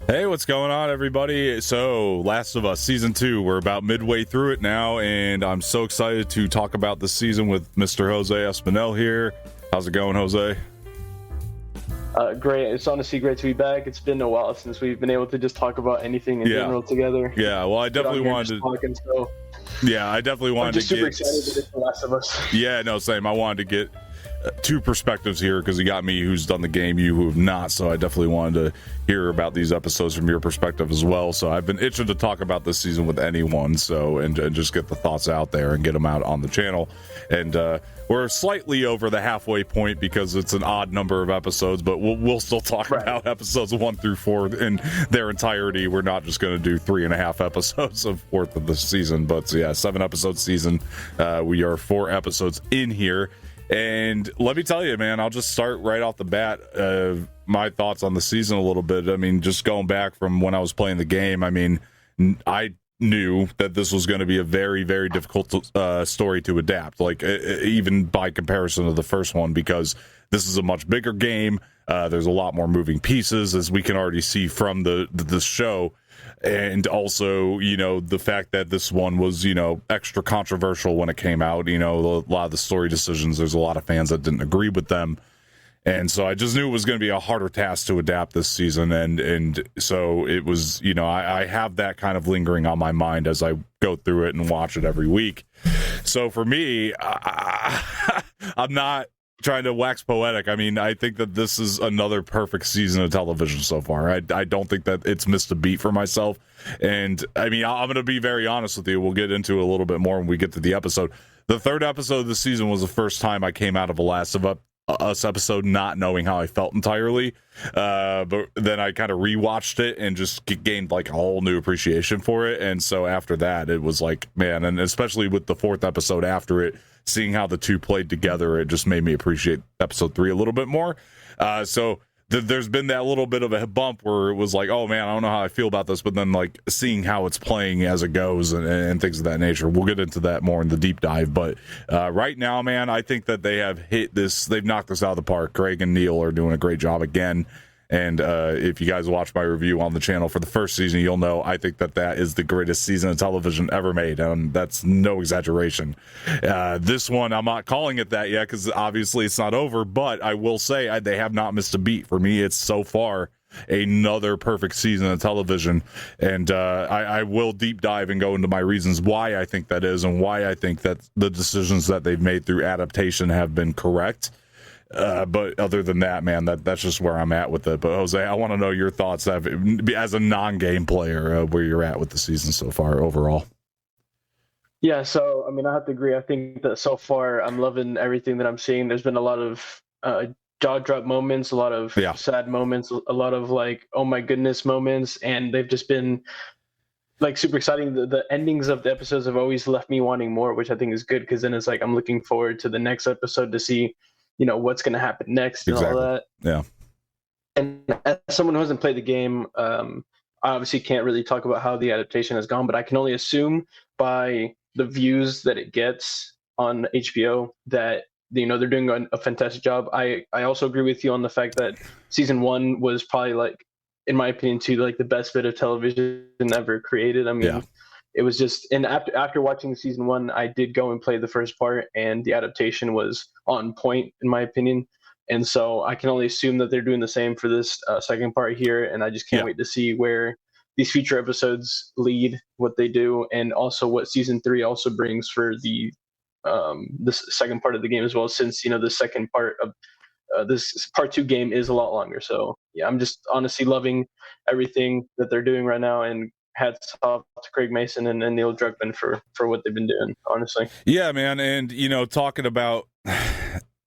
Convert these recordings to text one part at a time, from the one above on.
Hey, what's going on, everybody? So, Last of Us Season 2, we're about midway through it now, and I'm so excited to talk about this season with Mr. Jose Espinel here. How's it going, Jose? Great. It's honestly great to be back. It's been a while since we've been able to just talk about anything in general together. Yeah, well, I definitely wanted to... I definitely wanted to get... super excited to get The Last of Us. Yeah, no, same. I wanted to get two perspectives here because you got me who's done the game, you who have not, so I definitely wanted to hear about these episodes from your perspective as well. So I've been itching to talk about this season with anyone, so and just get the thoughts out there and get them out on the channel. And we're slightly over the halfway point because it's an odd number of episodes, but we'll still talk about episodes 1 through 4 in their entirety. We're not just going to do 3.5 episodes of fourth of the season, but yeah, 7 episode season. We are 4 episodes in here. And let me tell you, man, I'll just start right off the bat. My thoughts on the season a little bit. I mean, just going back from when I was playing the game, I mean, I knew that this was going to be a very, very difficult story to adapt, like even by comparison to the first one, because this is a much bigger game. There's a lot more moving pieces, as we can already see from the show. And also, you know, the fact that this one was, you know, extra controversial when it came out, you know, a lot of the story decisions, there's a lot of fans that didn't agree with them. And so I just knew it was going to be a harder task to adapt this season. And so it was, you know, I have that kind of lingering on my mind as I go through it and watch it every week. So for me, I'm not trying to wax poetic. I mean, I think that this is another perfect season of television so far. I don't think that it's missed a beat for myself. And I mean, I'm going to be very honest with you. We'll get into it a little bit more when we get to the episode. The third episode of the season was the first time I came out of a Last of Us episode not knowing how I felt entirely. But then I kind of rewatched it and just gained like a whole new appreciation for it. And so after that, it was like, man, and especially with the 4th episode after it, seeing how the two played together, it just made me appreciate episode 3 a little bit more. So there's been that little bit of a bump where it was like, oh man, I don't know how I feel about this, but then like seeing how it's playing as it goes and things of that nature. We'll get into that more in the deep dive, but right now, man, I think that they have they've knocked this out of the park. Craig and Neil are doing a great job again. And if you guys watch my review on the channel for the first season, you'll know I think that is the greatest season of television ever made. And that's no exaggeration. This one, I'm not calling it that yet because obviously it's not over. But I will say they have not missed a beat. For me, it's so far another perfect season of television. And I will deep dive and go into my reasons why I think that is and why I think that the decisions that they've made through adaptation have been correct. But other than that, man, that's just where I'm at with it. But Jose, I want to know your thoughts as a non-game player, where you're at with the season so far overall. Yeah, so I mean, I have to agree. I think that so far I'm loving everything that I'm seeing. There's been a lot of jaw drop moments, a lot of sad moments, a lot of like, oh my goodness moments, and they've just been like super exciting. The endings of the episodes have always left me wanting more, which I think is good because then it's like I'm looking forward to the next episode to see, you know, what's going to happen next and all that. Yeah. And as someone who hasn't played the game, I obviously can't really talk about how the adaptation has gone, but I can only assume by the views that it gets on HBO that, you know, they're doing a fantastic job. I also agree with you on the fact that season 1 was probably, like, in my opinion, too, like the best bit of television ever created. I mean, it was just, and after watching season 1, I did go and play the first part, and the adaptation was on point, in my opinion. And so I can only assume that they're doing the same for this second part here, and I just can't wait to see where these future episodes lead, what they do, and also what season 3 also brings for the second part of the game as well, since, you know, the second part of this part 2 game is a lot longer. So yeah, I'm just honestly loving everything that they're doing right now, and hats off to Craig Maizin and Neil Druckmann for what they've been doing, honestly. Yeah, man. And, you know, talking about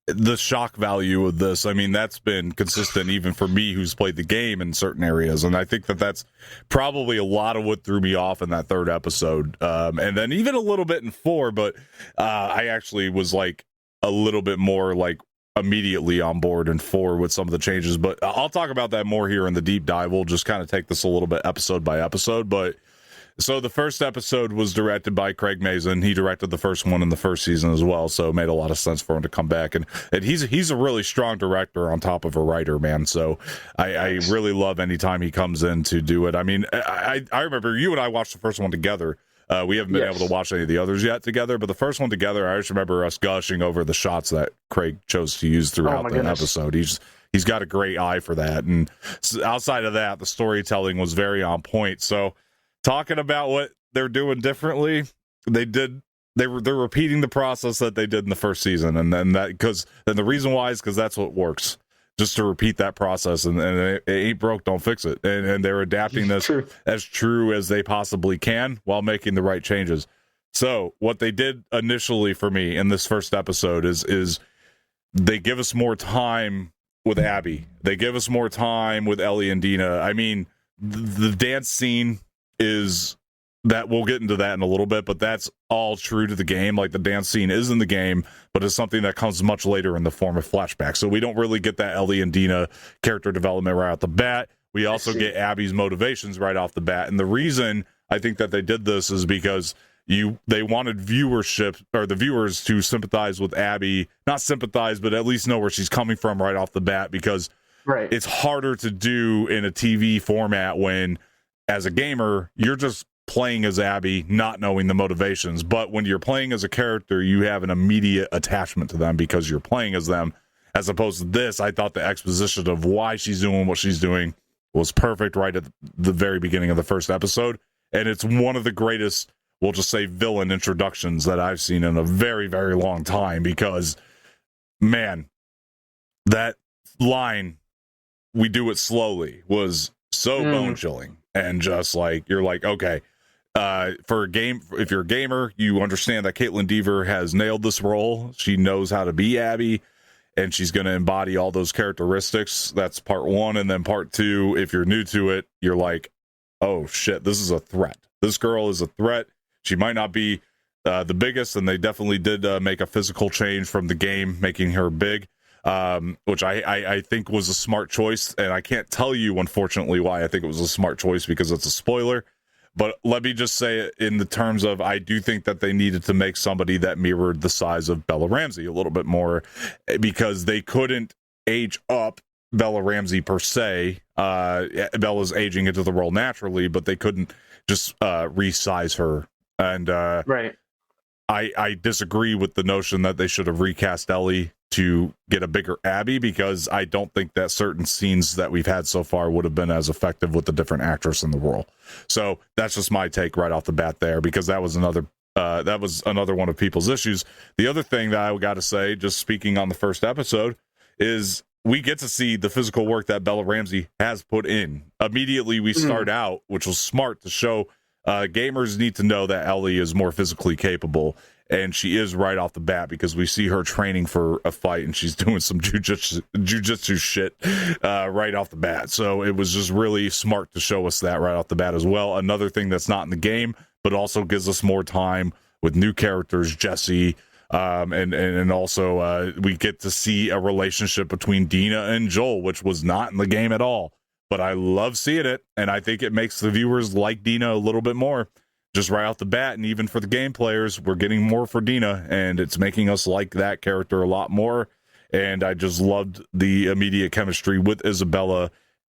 the shock value of this, I mean, that's been consistent even for me who's played the game in certain areas. And I think that that's probably a lot of what threw me off in that third episode. And then even a little bit in 4, but I actually was like a little bit more like immediately on board in 4 with some of the changes, but I'll talk about that more here in the deep dive. We'll just kind of take this a little bit episode by episode, but So the first episode was directed by Craig Maizin. He directed the first one in the first season as well, so it made a lot of sense for him to come back. And he's a really strong director on top of a writer, man. So I really love any time he comes in to do it. I mean, I remember you and I watched the first one together. We haven't been able to watch any of the others yet together, but the first one together, I just remember us gushing over the shots that Craig chose to use throughout the episode. He's got a great eye for that. And outside of that, the storytelling was very on point. So talking about what they're doing differently, they're repeating the process that they did in the first season. And then the reason why is because that's what works. Just to repeat that process, and it ain't broke, don't fix it. And they're adapting this as true as they possibly can while making the right changes. So what they did initially for me in this first episode is they give us more time with Abby. They give us more time with Ellie and Dina. I mean, the dance scene is that we'll get into that in a little bit, but that's all true to the game. Like the dance scene is in the game, but it's something that comes much later in the form of flashback. So we don't really get that Ellie and Dina character development right off the bat. We also get Abby's motivations right off the bat. And the reason I think that they did this is because they wanted viewership or the viewers to sympathize with Abby, not sympathize, but at least know where she's coming from right off the bat, because it's harder to do in a TV format when, as a gamer, you're just playing as Abby, not knowing the motivations. But when you're playing as a character, you have an immediate attachment to them because you're playing as them. As opposed to this, I thought the exposition of why she's doing what she's doing was perfect right at the very beginning of the first episode. And it's one of the greatest, we'll just say, villain introductions that I've seen in a very, very long time, because, man, that line, "we do it slowly," was so bone-chilling. And just like, you're like, okay, for a game, if you're a gamer, you understand that Caitlin Dever has nailed this role. She knows how to be Abby, and she's going to embody all those characteristics. That's part one. And then part two, if you're new to it, you're like, oh shit, this is a threat. This girl is a threat. She might not be the biggest, and they definitely did make a physical change from the game, making her big, which I think was a smart choice. And I can't tell you, unfortunately, why I think it was a smart choice, because it's a spoiler. But let me just say it in the terms of, I do think that they needed to make somebody that mirrored the size of Bella Ramsey a little bit more, because they couldn't age up Bella Ramsey per se. Bella's aging into the role naturally, but they couldn't just resize her. And I disagree with the notion that they should have recast Ellie to get a bigger Abby, because I don't think that certain scenes that we've had so far would have been as effective with the different actress in the role. So that's just my take right off the bat there, because that was another one of people's issues. The other thing that I got to say, just speaking on the first episode, is we get to see the physical work that Bella Ramsey has put in. Immediately we start out, which was smart to show gamers need to know that Ellie is more physically capable. And she is right off the bat, because we see her training for a fight, and she's doing some jujitsu shit right off the bat. So it was just really smart to show us that right off the bat as well. Another thing that's not in the game, but also gives us more time with new characters, Jesse, and also we get to see a relationship between Dina and Joel, which was not in the game at all. But I love seeing it, and I think it makes the viewers like Dina a little bit more. Just right off the bat, and even for the game players, we're getting more for Dina, and it's making us like that character a lot more. And I just loved the immediate chemistry with Isabela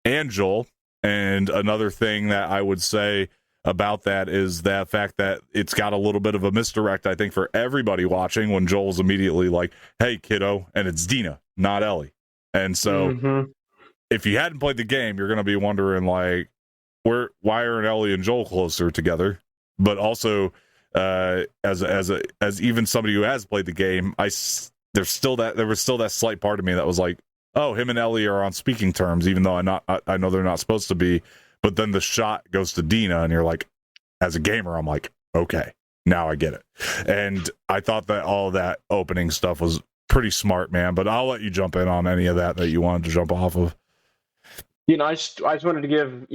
and Joel. And another thing that I would say about that is that fact that it's got a little bit of a misdirect, I think, for everybody watching, when Joel's immediately like, "Hey, kiddo," and it's Dina, not Ellie. And so if you hadn't played the game, you're going to be wondering, like, why aren't Ellie and Joel closer together? But also, as even somebody who has played the game, there was still that slight part of me that was like, oh, him and Ellie are on speaking terms, even though I know they're not supposed to be. But then the shot goes to Dina, and you're like, as a gamer, I'm like, okay, now I get it. And I thought that all that opening stuff was pretty smart, man. But I'll let you jump in on any of that you wanted to jump off of. I just wanted to give,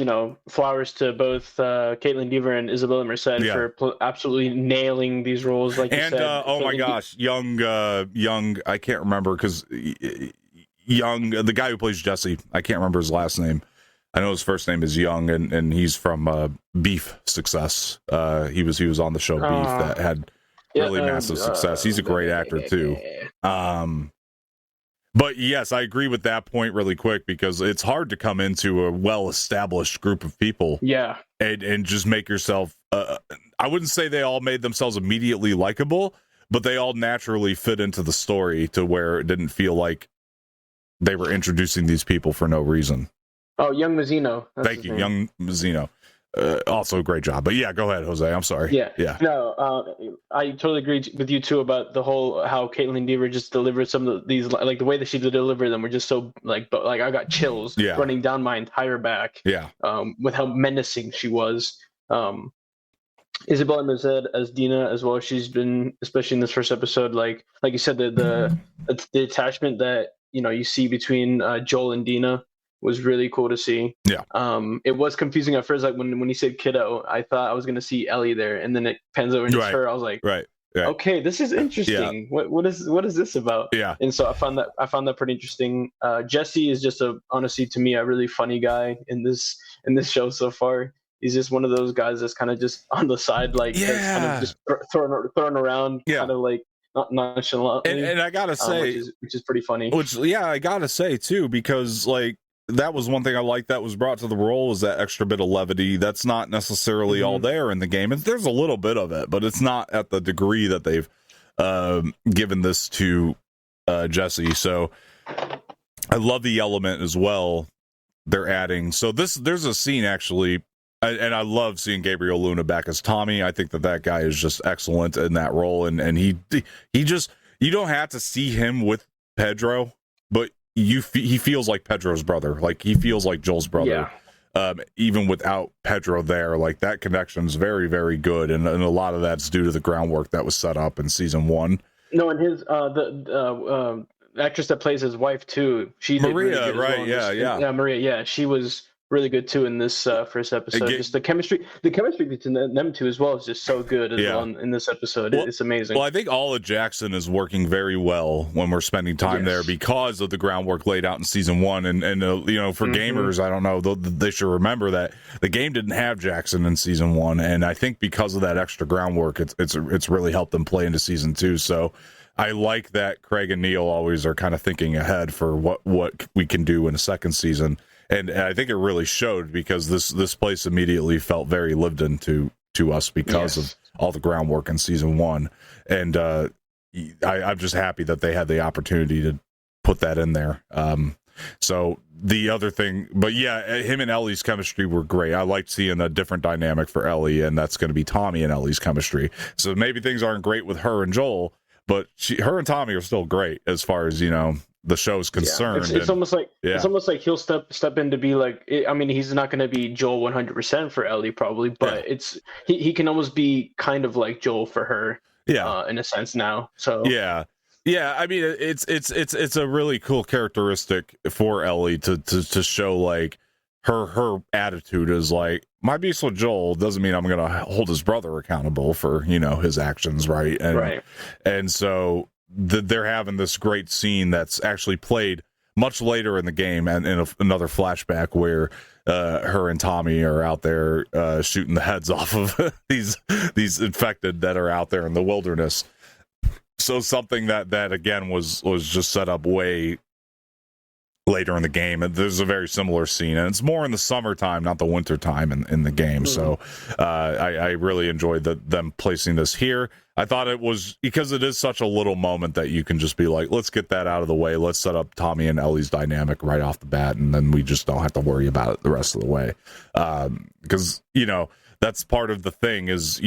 flowers to both Caitlin Dever and Isabela Merced for absolutely nailing these roles, like you said. And oh my gosh, young, I can't remember, because young, the guy who plays Jesse, I can't remember his last name. I know his first name is Young, and he's from Beef Success. He was on the show Beef that had really massive success. He's a great actor too. But yes, I agree with that point really quick, because it's hard to come into a well-established group of people, and just make yourself. I wouldn't say they all made themselves immediately likable, but they all naturally fit into the story to where it didn't feel like they were introducing these people for no reason. Oh, Young Mazzino. Thank you, Young Mazzino. Also a great job. But yeah, go ahead, Jose. I'm sorry. Yeah. No, I totally agree with you too about the whole how Caitlin Dever just delivered some of these, like the way that she delivered them were just so like I got chills running down my entire back. Yeah. With how menacing she was. Isabela Merced as Dina as well. She's been, especially in this first episode, like you said, the attachment that you see between Joel and Dina was really cool to see. Yeah. It was confusing at first, like when he said kiddo, I thought I was gonna see Ellie there, and then it pans over and it's her. I was like, right. Okay, this is interesting. Yeah. What is this about? Yeah. And so I found that pretty interesting. Jesse is just honestly to me a really funny guy in this show so far. He's just one of those guys that's kind of just on the side, like kind of just thrown around, kind of like not nonchalantly. And I gotta say, which is pretty funny. I gotta say too, because like that was one thing I liked that was brought to the role, is that extra bit of levity. That's not necessarily all there in the game. And there's a little bit of it, but it's not at the degree that they've given this to Jesse. So I love the element as well they're adding. So there's a scene actually, and I love seeing Gabriel Luna back as Tommy. I think that guy is just excellent in that role, and he just, you don't have to see him with Pedro, but he feels like Pedro's brother. Like he feels like Joel's brother. Yeah. Even without Pedro there, like that connection is very, very good, and a lot of that's due to the groundwork that was set up in season 1. No, and his the actress that plays his wife too. She Maria, did really right? Well Yeah, Maria. Yeah, she was really good too in this first episode. Just the chemistry between them two as well is just so good as well in this episode. Well, it's amazing. Well, I think Alla Jackson is working very well when we're spending time there because of the groundwork laid out in season 1. And for gamers, I don't know, they should remember that the game didn't have Jackson in season 1, and I think because of that extra groundwork, it's really helped them play into season 2. So I like that Craig and Neil always are kind of thinking ahead for what we can do in a second season. And I think it really showed, because this place immediately felt very lived into to us because of all the groundwork in season 1. And I'm just happy that they had the opportunity to put that in there. So the other thing, but yeah, him and Ellie's chemistry were great. I liked seeing a different dynamic for Ellie, and that's going to be Tommy and Ellie's chemistry. So maybe things aren't great with her and Joel, but her and Tommy are still great as far as, the show's concerned. It's almost like he'll step in to be like, I mean, he's not going to be Joel 100% for Ellie probably, but he can almost be kind of like Joel for her, in a sense now. So yeah. I mean, it's a really cool characteristic for Ellie to show like her attitude is like, my beef with Joel doesn't mean I'm going to hold his brother accountable for his actions, right? And so they're having this great scene that's actually played much later in the game, and in another flashback where her and Tommy are out there shooting the heads off of these infected that are out there in the wilderness. So something that again was just set up way later in the game, and there's a very similar scene, and it's more in the summertime, not the wintertime in the game. So I really enjoyed them placing this here. I thought it was, because it is such a little moment that you can just be like, let's get that out of the way. Let's set up Tommy and Ellie's dynamic right off the bat, and then we just don't have to worry about it the rest of the way. Because, that's part of the thing is,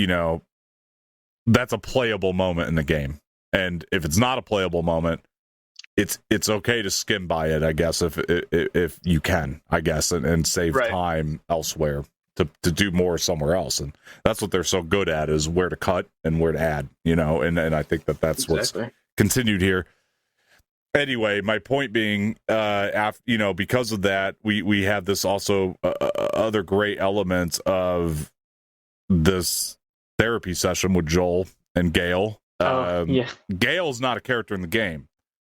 that's a playable moment in the game. And if it's not a playable moment, it's okay to skim by it, I guess, if you can, I guess, and save time elsewhere to do more somewhere else. And that's what they're so good at, is where to cut and where to add, and I think that's what's continued here. Anyway, my point being, because of that, we have this also other great element of this therapy session with Joel and Gail. Gail's not a character in the game.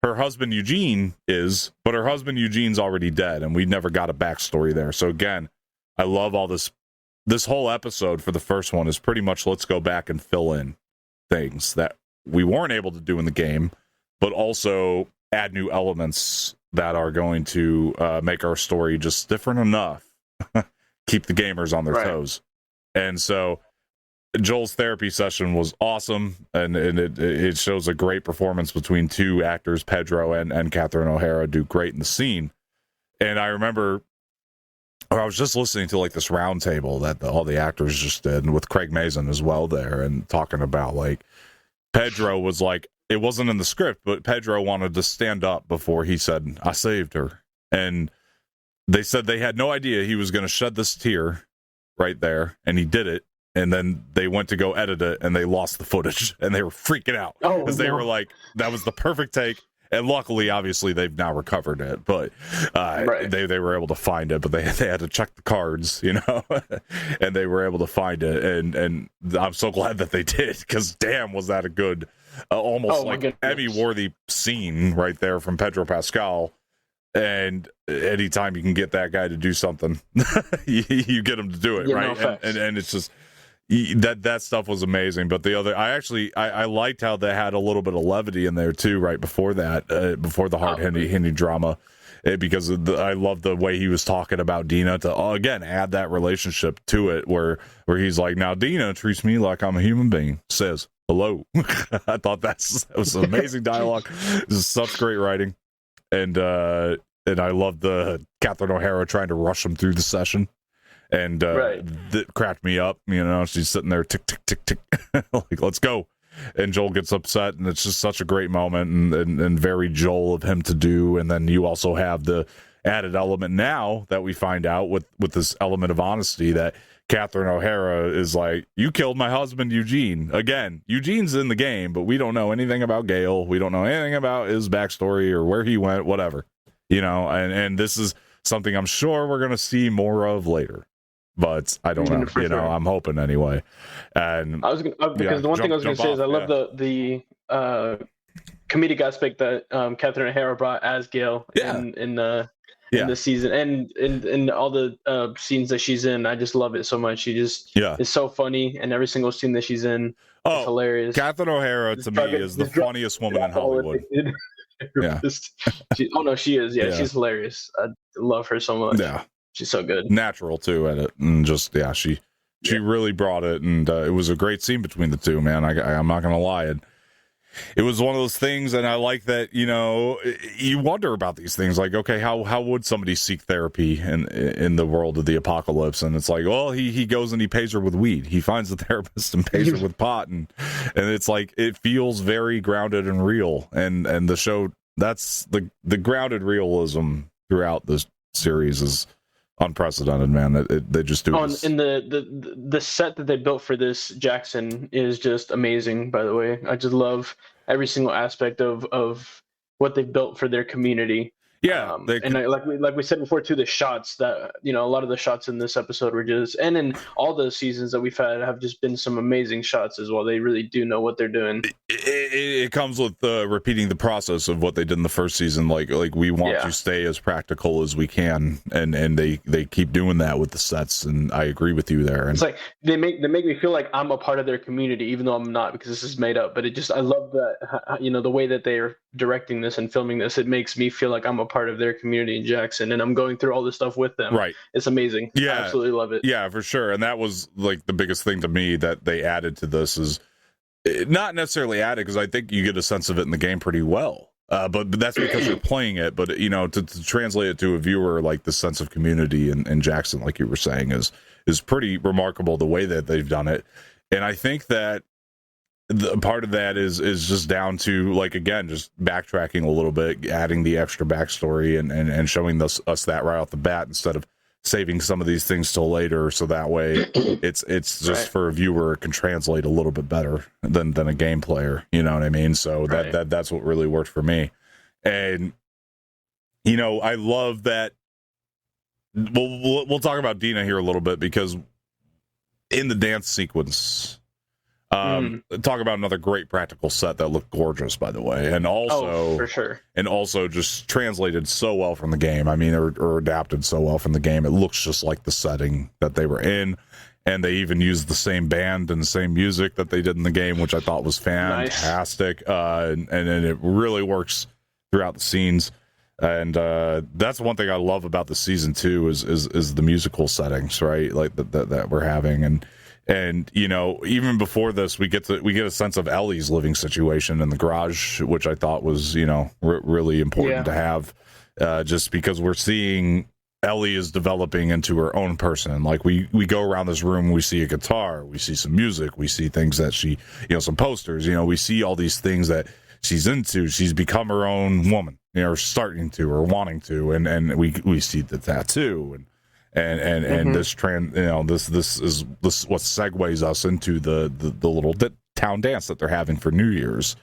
her husband Eugene is, but her husband Eugene's already dead, and we never got a backstory there. So again, I love all this. This whole episode for the first one is pretty much let's go back and fill in things that we weren't able to do in the game, but also add new elements that are going to make our story just different enough, keep the gamers on their toes. And so Joel's therapy session was awesome, and it shows a great performance between two actors, Pedro and Catherine O'Hara, do great in the scene. And I remember I was just listening to like this round table that all the actors just did, and with Craig Maizin as well there, and talking about like Pedro was like, it wasn't in the script, but Pedro wanted to stand up before he said, I saved her. And they said they had no idea he was going to shed this tear right there, and he did it. And then they went to go edit it, and they lost the footage, and they were freaking out because they were like, that was the perfect take. And luckily, obviously, they've now recovered it, but they were able to find it, but they had to check the cards, you know, and they were able to find it. And I'm so glad that they did, because damn, was that a good, almost like Emmy-worthy scene right there from Pedro Pascal. And anytime you can get that guy to do something, you get him to do it, right? And it's just that stuff was amazing. But the other, I liked how they had a little bit of levity in there too, right before that, before the hard hitting drama, because I love the way he was talking about Dina to again add that relationship to it, where he's like, now Dina treats me like I'm a human being, says hello. I thought that was amazing dialogue. This is such great writing. And I love the Catherine O'Hara trying to rush him through the session, and that cracked me up. You know, she's sitting there tick tick tick tick, like let's go. And Joel gets upset, and it's just such a great moment and very Joel of him to do. And then you also have the added element now that we find out with this element of honesty that Catherine O'Hara is like, you killed my husband Eugene. Again, Eugene's in the game, but we don't know anything about Gale. We don't know anything about his backstory or where he went, whatever. You know, and this is something I'm sure we're going to see more of later. But I don't know. You know, I'm hoping anyway. And I was gonna, because the one thing I was going to say is I love the comedic aspect that Catherine O'Hara brought as Gale in the season, and in all the scenes that she's in. I just love it so much. She just is so funny, and every single scene that she's in is hilarious. Catherine O'Hara to me is the funniest woman in Hollywood. She is. Yeah, she's hilarious. I love her so much. Yeah, she's so good. Natural too at it, and just she really brought it, and it was a great scene between the two. Man, I'm not gonna lie. And it was one of those things, and I like that, you know, you wonder about these things, like, okay, how would somebody seek therapy in the world of the apocalypse? And it's like, well, he goes and he pays her with weed. He finds the therapist and pays her with pot, and it's like, it feels very grounded and real. And the show, that's the grounded realism throughout this series is unprecedented, man. They just do it. And the set that they built for this Jackson is just amazing, by the way. I just love every single aspect of what they built for their community. Yeah, like we said before too, the shots that, you know, a lot of the shots in this episode were just, and in all the seasons that we've had have just been some amazing shots as well. They really do know what they're doing. It comes with repeating the process of what they did in the first season. Like we want to stay as practical as we can, and they keep doing that with the sets. And I agree with you there. And it's like they make me feel like I'm a part of their community, even though I'm not, because this is made up. But I love that, you know, the way that they're directing this and filming this. It makes me feel like I'm a part of their community in Jackson, and I'm going through all this stuff with them. Right, it's amazing. I absolutely love it. Yeah, for sure. And that was like the biggest thing to me that they added to this, is not necessarily added, because I think you get a sense of it in the game pretty well, but that's because you're playing it. But you know, to translate it to a viewer, like the sense of community in Jackson, like you were saying, is pretty remarkable, the way that they've done it. And I think that the part of that is just down to, like, again, just backtracking a little bit, adding the extra backstory and showing us that right off the bat, instead of saving some of these things till later, so that way it's just for a viewer, it can translate a little bit better than a game player, you know what I mean? So that's what really worked for me. And you know, I love that. We'll talk about Dina here a little bit, because in the dance sequence, Talk about another great practical set that looked gorgeous, by the way, and also for sure, and also just translated so well from the game. I mean, or adapted so well from the game. It looks just like the setting that they were in, and they even used the same band and the same music that they did in the game, which I thought was fantastic. Nice. And it really works throughout the scenes. And that's one thing I love about the season too is the musical settings, right? Like that we're having, and you know, even before this, we get a sense of Ellie's living situation in the garage, which I thought was, you know, really important to have, just because we're seeing Ellie is developing into her own person. Like we go around this room, we see a guitar, we see some music, we see things that she, you know, some posters, you know, we see all these things that she's into. She's become her own woman, you know, or starting to, or wanting to, and we see the tattoo and this trend, you know, this is what segues us into the little town dance that they're having for New Year's,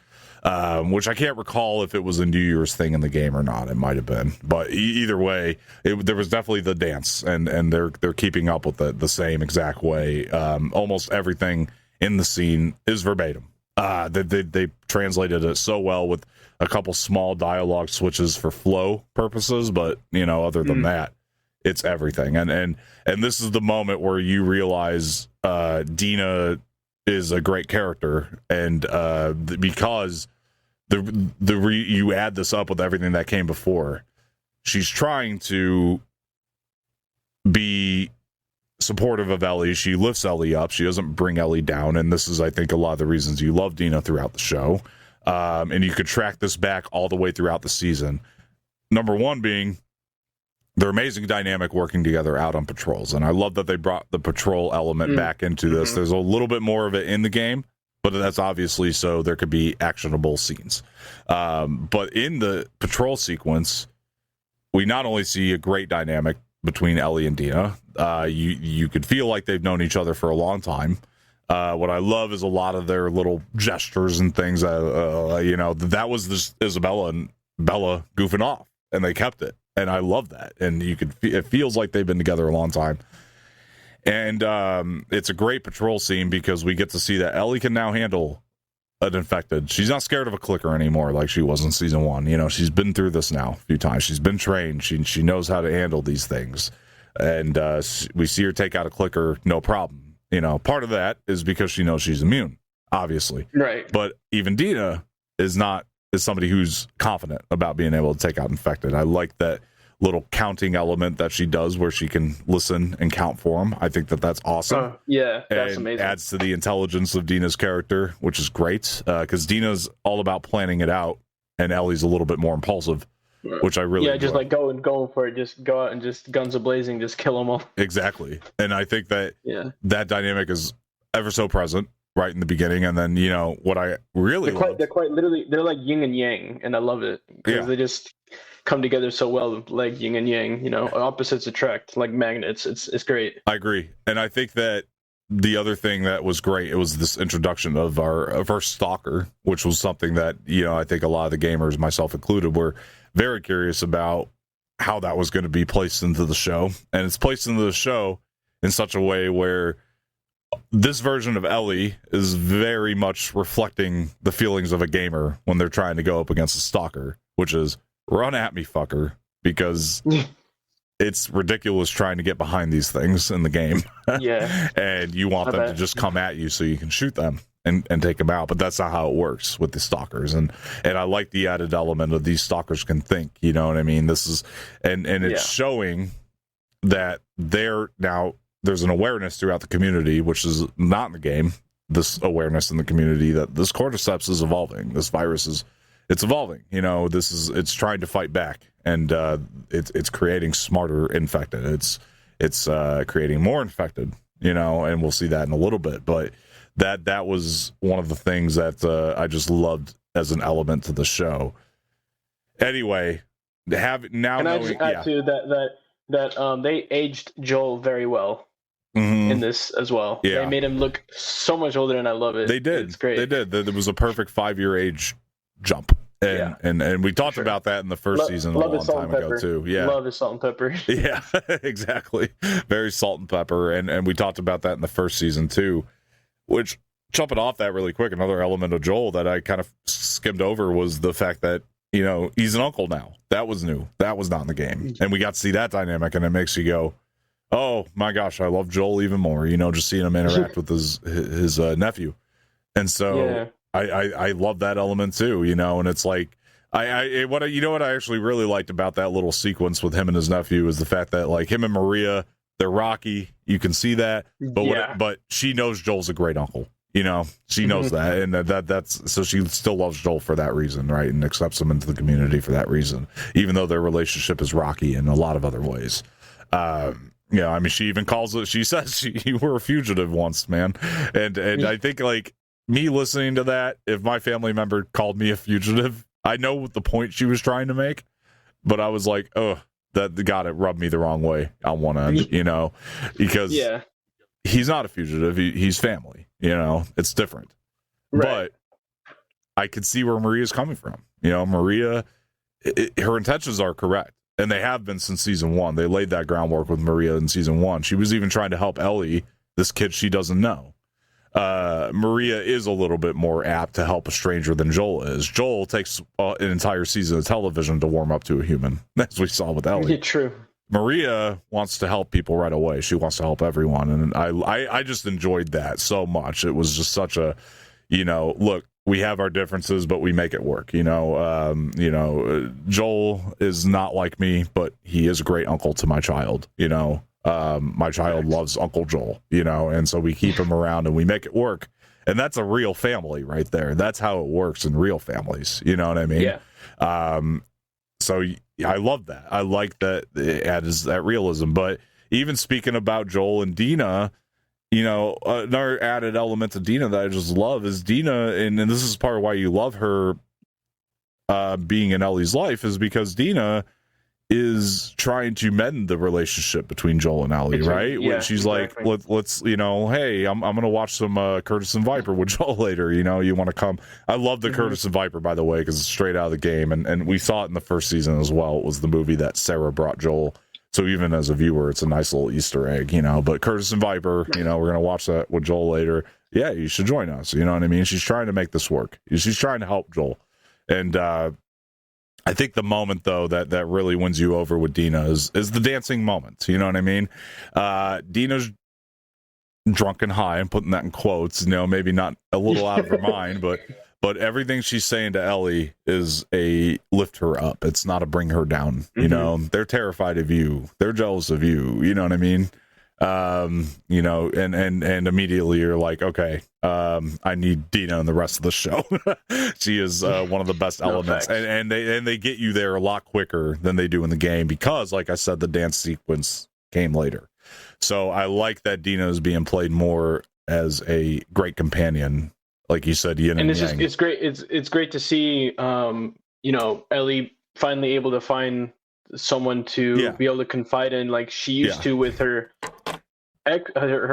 which I can't recall if it was a New Year's thing in the game or not. It might have been, but either way, there was definitely the dance, and they're keeping up with it the same exact way. Almost everything in the scene is verbatim. They translated it so well with a couple small dialogue switches for flow purposes, but you know, other than that, it's everything. And this is the moment where you realize Dina is a great character, and because you add this up with everything that came before, she's trying to be supportive of Ellie. She lifts Ellie up. She doesn't bring Ellie down, and this is, I think, a lot of the reasons you love Dina throughout the show. And you could track this back all the way throughout the season. Number one being their amazing dynamic working together out on patrols, and I love that they brought the patrol element back into this. There's a little bit more of it in the game, but that's obviously so there could be actionable scenes. But in the patrol sequence, we not only see a great dynamic between Ellie and Dina, you could feel like they've known each other for a long time. What I love is a lot of their little gestures and things. You know, that was this Isabela and Bella goofing off, and they kept it, and I love that. And it feels like they've been together a long time. And it's a great patrol scene because we get to see that Ellie can now handle an infected. She's not scared of a clicker anymore like she was in season 1. You know, she's been through this now a few times. She's been trained. She knows how to handle these things. And we see her take out a clicker, no problem. You know, part of that is because she knows she's immune, obviously. Right. But even Dina is somebody who's confident about being able to take out infected. I like that little counting element that she does where she can listen and count for them. I think that's awesome. Yeah, that's and amazing. Adds to the intelligence of Dina's character, which is great, because Dina's all about planning it out, and Ellie's a little bit more impulsive, which I really enjoy. Just like going for it, just go out and just guns a-blazing, just kill them all. Exactly. And I think that that dynamic is ever so present right in the beginning, and then, you know, what I really they're quite literally, they're like yin and yang, and I love it because they just come together so well, like yin and yang, you know, opposites attract like magnets. It's great. I agree. And I think that the other thing that was great, it was this introduction of our stalker, which was something that, you know, I think a lot of the gamers, myself included, were very curious about how that was going to be placed into the show. And it's placed into the show in such a way where this version of Ellie is very much reflecting the feelings of a gamer when they're trying to go up against a stalker, which is run at me, fucker, because it's ridiculous trying to get behind these things in the game. Yeah. And you want them to just come at you so you can shoot them and take them out. But that's not how it works with the stalkers. And I like the added element of these stalkers can think, you know what I mean? This is, and it's showing that there's an awareness throughout the community, which is not in the game, this awareness in the community that this cordyceps is evolving. This virus it's evolving, you know, it's trying to fight back, and it's creating smarter infected. It's creating more infected, you know, and we'll see that in a little bit. But that was one of the things that I just loved as an element to the show. Anyway, I just add to that they aged Joel very well in this as well. Yeah. They made him look so much older, and I love it. They did. It's great. They did. There was a perfect 5-year age jump. And we talked about that in the first season a long time ago too. Yeah, love is salt and pepper. Yeah, exactly. Very salt and pepper, and we talked about that in the first season too, which jumping off that really quick, another element of Joel that I kind of skimmed over was the fact that, you know, he's an uncle now. That was new. That was not in the game. And we got to see that dynamic, and it makes you go, oh my gosh, I love Joel even more, you know, just seeing him interact with his nephew. And so I love that element too, you know, and it's like, what I actually really liked about that little sequence with him and his nephew is the fact that, like, him and Maria, they're rocky. You can see that, but she knows Joel's a great uncle. You know, she knows that, and that's so she still loves Joel for that reason, right? And accepts him into the community for that reason, even though their relationship is rocky in a lot of other ways. Yeah, I mean, she even calls it. She says you were a fugitive once, man, and I think, like, me listening to that, if my family member called me a fugitive, I know the point she was trying to make, but I was like, oh, that it rubbed me the wrong way on one end, you know, because he's not a fugitive. He's family. You know, it's different. Right. But I could see where Maria's coming from. You know, Maria, her intentions are correct, and they have been since season 1. They laid that groundwork with Maria in season 1. She was even trying to help Ellie, this kid she doesn't know. Maria is a little bit more apt to help a stranger than Joel is. Joel takes an entire season of television to warm up to a human, as we saw with Ellie. Yeah, true. Maria wants to help people right away. She wants to help everyone, and I just enjoyed that so much. It was just such a, you know, look, we have our differences, but we make it work. You know, Joel is not like me, but he is a great uncle to my child. You know, my child loves Uncle Joel. You know, and so we keep him around and we make it work. And that's a real family right there. That's how it works in real families. You know what I mean? Yeah. So I love that. I like that it adds that realism. But even speaking about Joel and Dina, you know, another added element to Dina that I just love is Dina, and this is part of why you love her being in Ellie's life, is because Dina is trying to mend the relationship between Joel and Ellie, right? When she's exactly. Like, let's, you know, hey, I'm going to watch some Curtis and Viper with Joel later. You know, you want to come? I love the Curtis and Viper, by the way, because it's straight out of the game, and we saw it in the first season as well. It was the movie that Sarah brought Joel. So even as a viewer, it's a nice little Easter egg, you know. But Curtis and Viper, you know, we're going to watch that with Joel later. Yeah, you should join us. You know what I mean? She's trying to make this work. She's trying to help Joel, and I think the moment, though, that really wins you over with Dina is the dancing moment. You know what I mean? Dina's drunk and high. I'm putting that in quotes. You know, maybe not a little out of her mind, but everything she's saying to Ellie is a lift her up. It's not a bring her down. You know, they're terrified of you. They're jealous of you. You know what I mean? You know, and immediately you're like, okay, I need Dina in the rest of the show. She is one of the best elements, and they get you there a lot quicker than they do in the game because, like I said, the dance sequence came later. So I like that Dina is being played more as a great companion, like you said, yin and yang. It's great. It's great to see, you know, Ellie finally able to find someone to be able to confide in, like she used to with her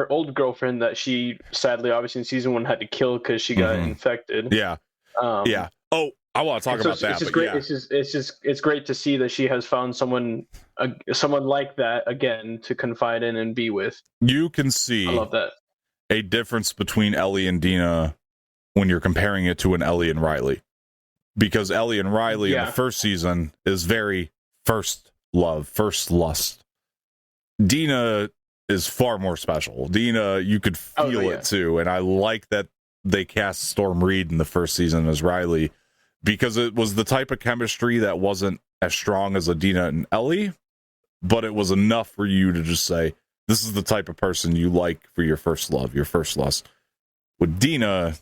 old girlfriend that she sadly, obviously in season 1, had to kill because she got infected. Oh, I want to talk about that. It's just great. It's great to see that she has found someone like that again to confide in and be with. You can see, I love that, a difference between Ellie and Dina when you're comparing it to an Ellie and Riley, because Ellie and Riley in the first season is very first love, first lust. Dina is far more special. Dina, you could feel it too, and I like that they cast Storm Reed in the first season as Riley, because it was the type of chemistry that wasn't as strong as a Dina and Ellie, but it was enough for you to just say, this is the type of person you like for your first love, your first lust. With Dina,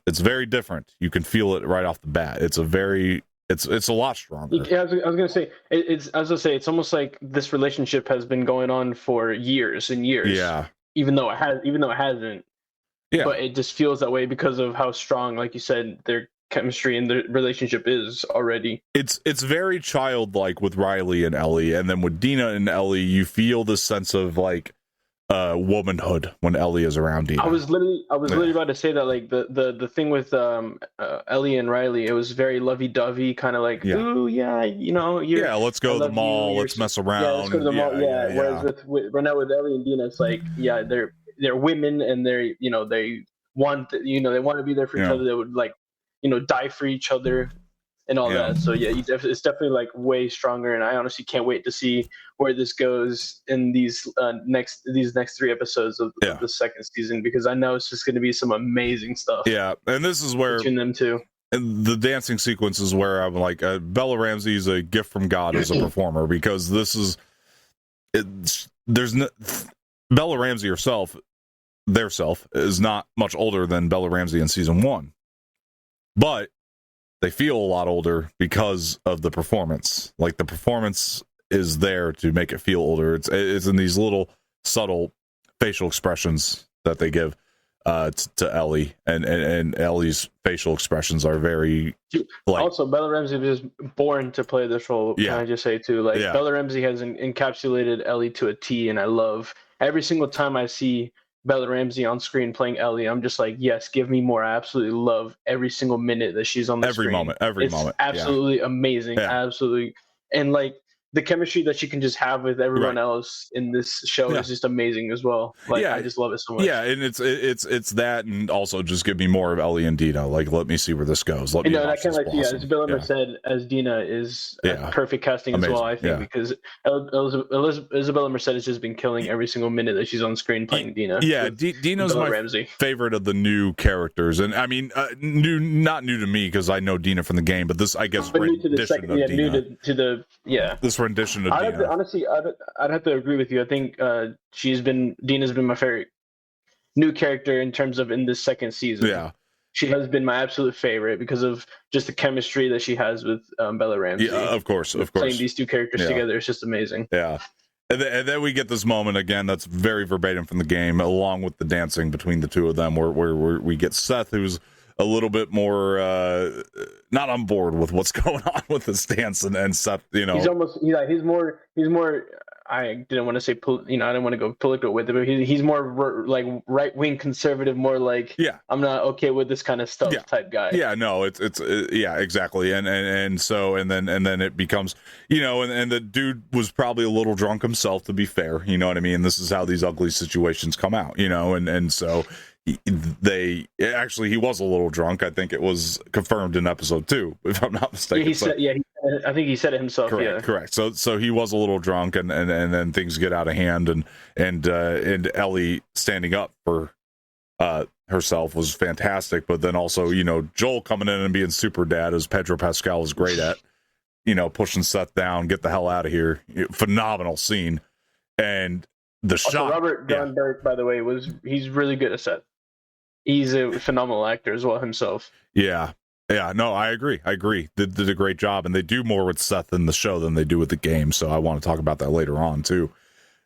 it's very different. You can feel it right off the bat. It's a lot stronger. Yeah, I was gonna say it's almost like this relationship has been going on for years and years. Yeah. Even though it hasn't. Yeah. But it just feels that way because of how strong, like you said, their chemistry and their relationship is already. It's very childlike with Riley and Ellie, and then with Dina and Ellie, you feel this sense of like womanhood when Ellie is around Dina. I was literally about to say that, like the thing with Ellie and Riley, it was very lovey-dovey, kind of like, ooh, yeah, you know, let's go to the mall, let's mess around. Yeah, let's go to the mall. Whereas with right now with Ellie and Dina, it's like, they're women, and they're, you know, they they want to be there for each other. They would like, die for each other and all that. So yeah, it's definitely like way stronger, and I honestly can't wait to see where this goes in these next 3 episodes of the second season, because I know it's just going to be some amazing stuff. Yeah, and this is where between them two. And the dancing sequence is where I'm like, Bella Ramsey is a gift from God as a performer, because Bella Ramsey herself, their self, is not much older than Bella Ramsey in season 1, but they feel a lot older because of the performance. Like, the performance is there to make it feel older. It's in these little subtle facial expressions that they give to Ellie, and Ellie's facial expressions are very like. Also, Bella Ramsey was born to play this role. Can I just say too? Like, Bella Ramsey has encapsulated Ellie to a T, and I love every single time I see Bella Ramsey on screen playing Ellie. I'm just like, yes, give me more. I absolutely love every single minute that she's on the screen. Every moment, absolutely amazing, absolutely, and like. The chemistry that she can just have with everyone else in this show is just amazing as well. Like, I just love it so much. Yeah, and it's that, and also just give me more of Ellie and Dina. Like, let me see where this goes. Let me watch this blossom. Isabela Merced as Dina is perfect casting as well, I think, because Isabela Merced has just been killing every single minute that she's on screen playing Dina. Yeah, Dina's my favorite of the new characters, and I mean, not new to me because I know Dina from the game, but this, I guess, rendition of Dina. This rendition of Dina. I'd have to agree with you. I think Dina's been my favorite new character in terms of in this second season. Yeah, she has been my absolute favorite because of just the chemistry that she has with Bella Ramsey. Yeah, of course. Playing these two characters together, it's just amazing. Yeah. And then we get this moment again that's very verbatim from the game, along with the dancing between the two of them, where we get Seth, who's a little bit more not on board with what's going on with this dance, and Seth, he's more. I didn't want to say, I didn't want to go political with it, but he's more like right-wing conservative, more like, I'm not okay with this kind of stuff type guy. Yeah, no, it's exactly, and so then it becomes, and the dude was probably a little drunk himself, to be fair, you know what I mean. This is how these ugly situations come out, and so. He was a little drunk. I think it was confirmed in episode 2, if I'm not mistaken. I think he said it himself. Correct. So he was a little drunk, and then things get out of hand, and Ellie standing up for herself was fantastic. But then also, Joel coming in and being super dad, as Pedro Pascal was great at, pushing Seth down, get the hell out of here. Phenomenal scene, and the shot. Robert Dunberg, by the way, he's really good at Seth. He's a phenomenal actor as well himself. Yeah, no, I agree. They did a great job, and they do more with Seth in the show than they do with the game, so I want to talk about that later on, too.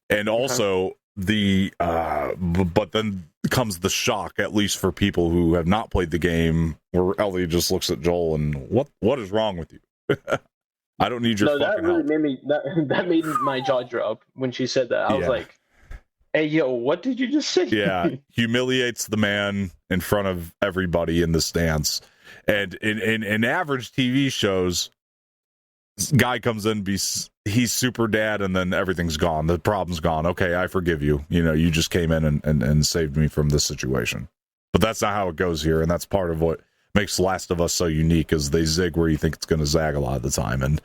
And also, but then comes the shock, at least for people who have not played the game, where Ellie just looks at Joel and, what is wrong with you? I don't need your fucking help. That made my jaw drop when she said that. I was like, hey, yo, what did you just say? Yeah, humiliates the man in front of everybody in this dance. And in average TV shows, guy comes in, he's super dad, and then everything's gone. The problem's gone. Okay, I forgive you. You just came in and saved me from this situation. But that's not how it goes here, and that's part of what makes Last of Us so unique, is they zig where you think it's going to zag a lot of the time. And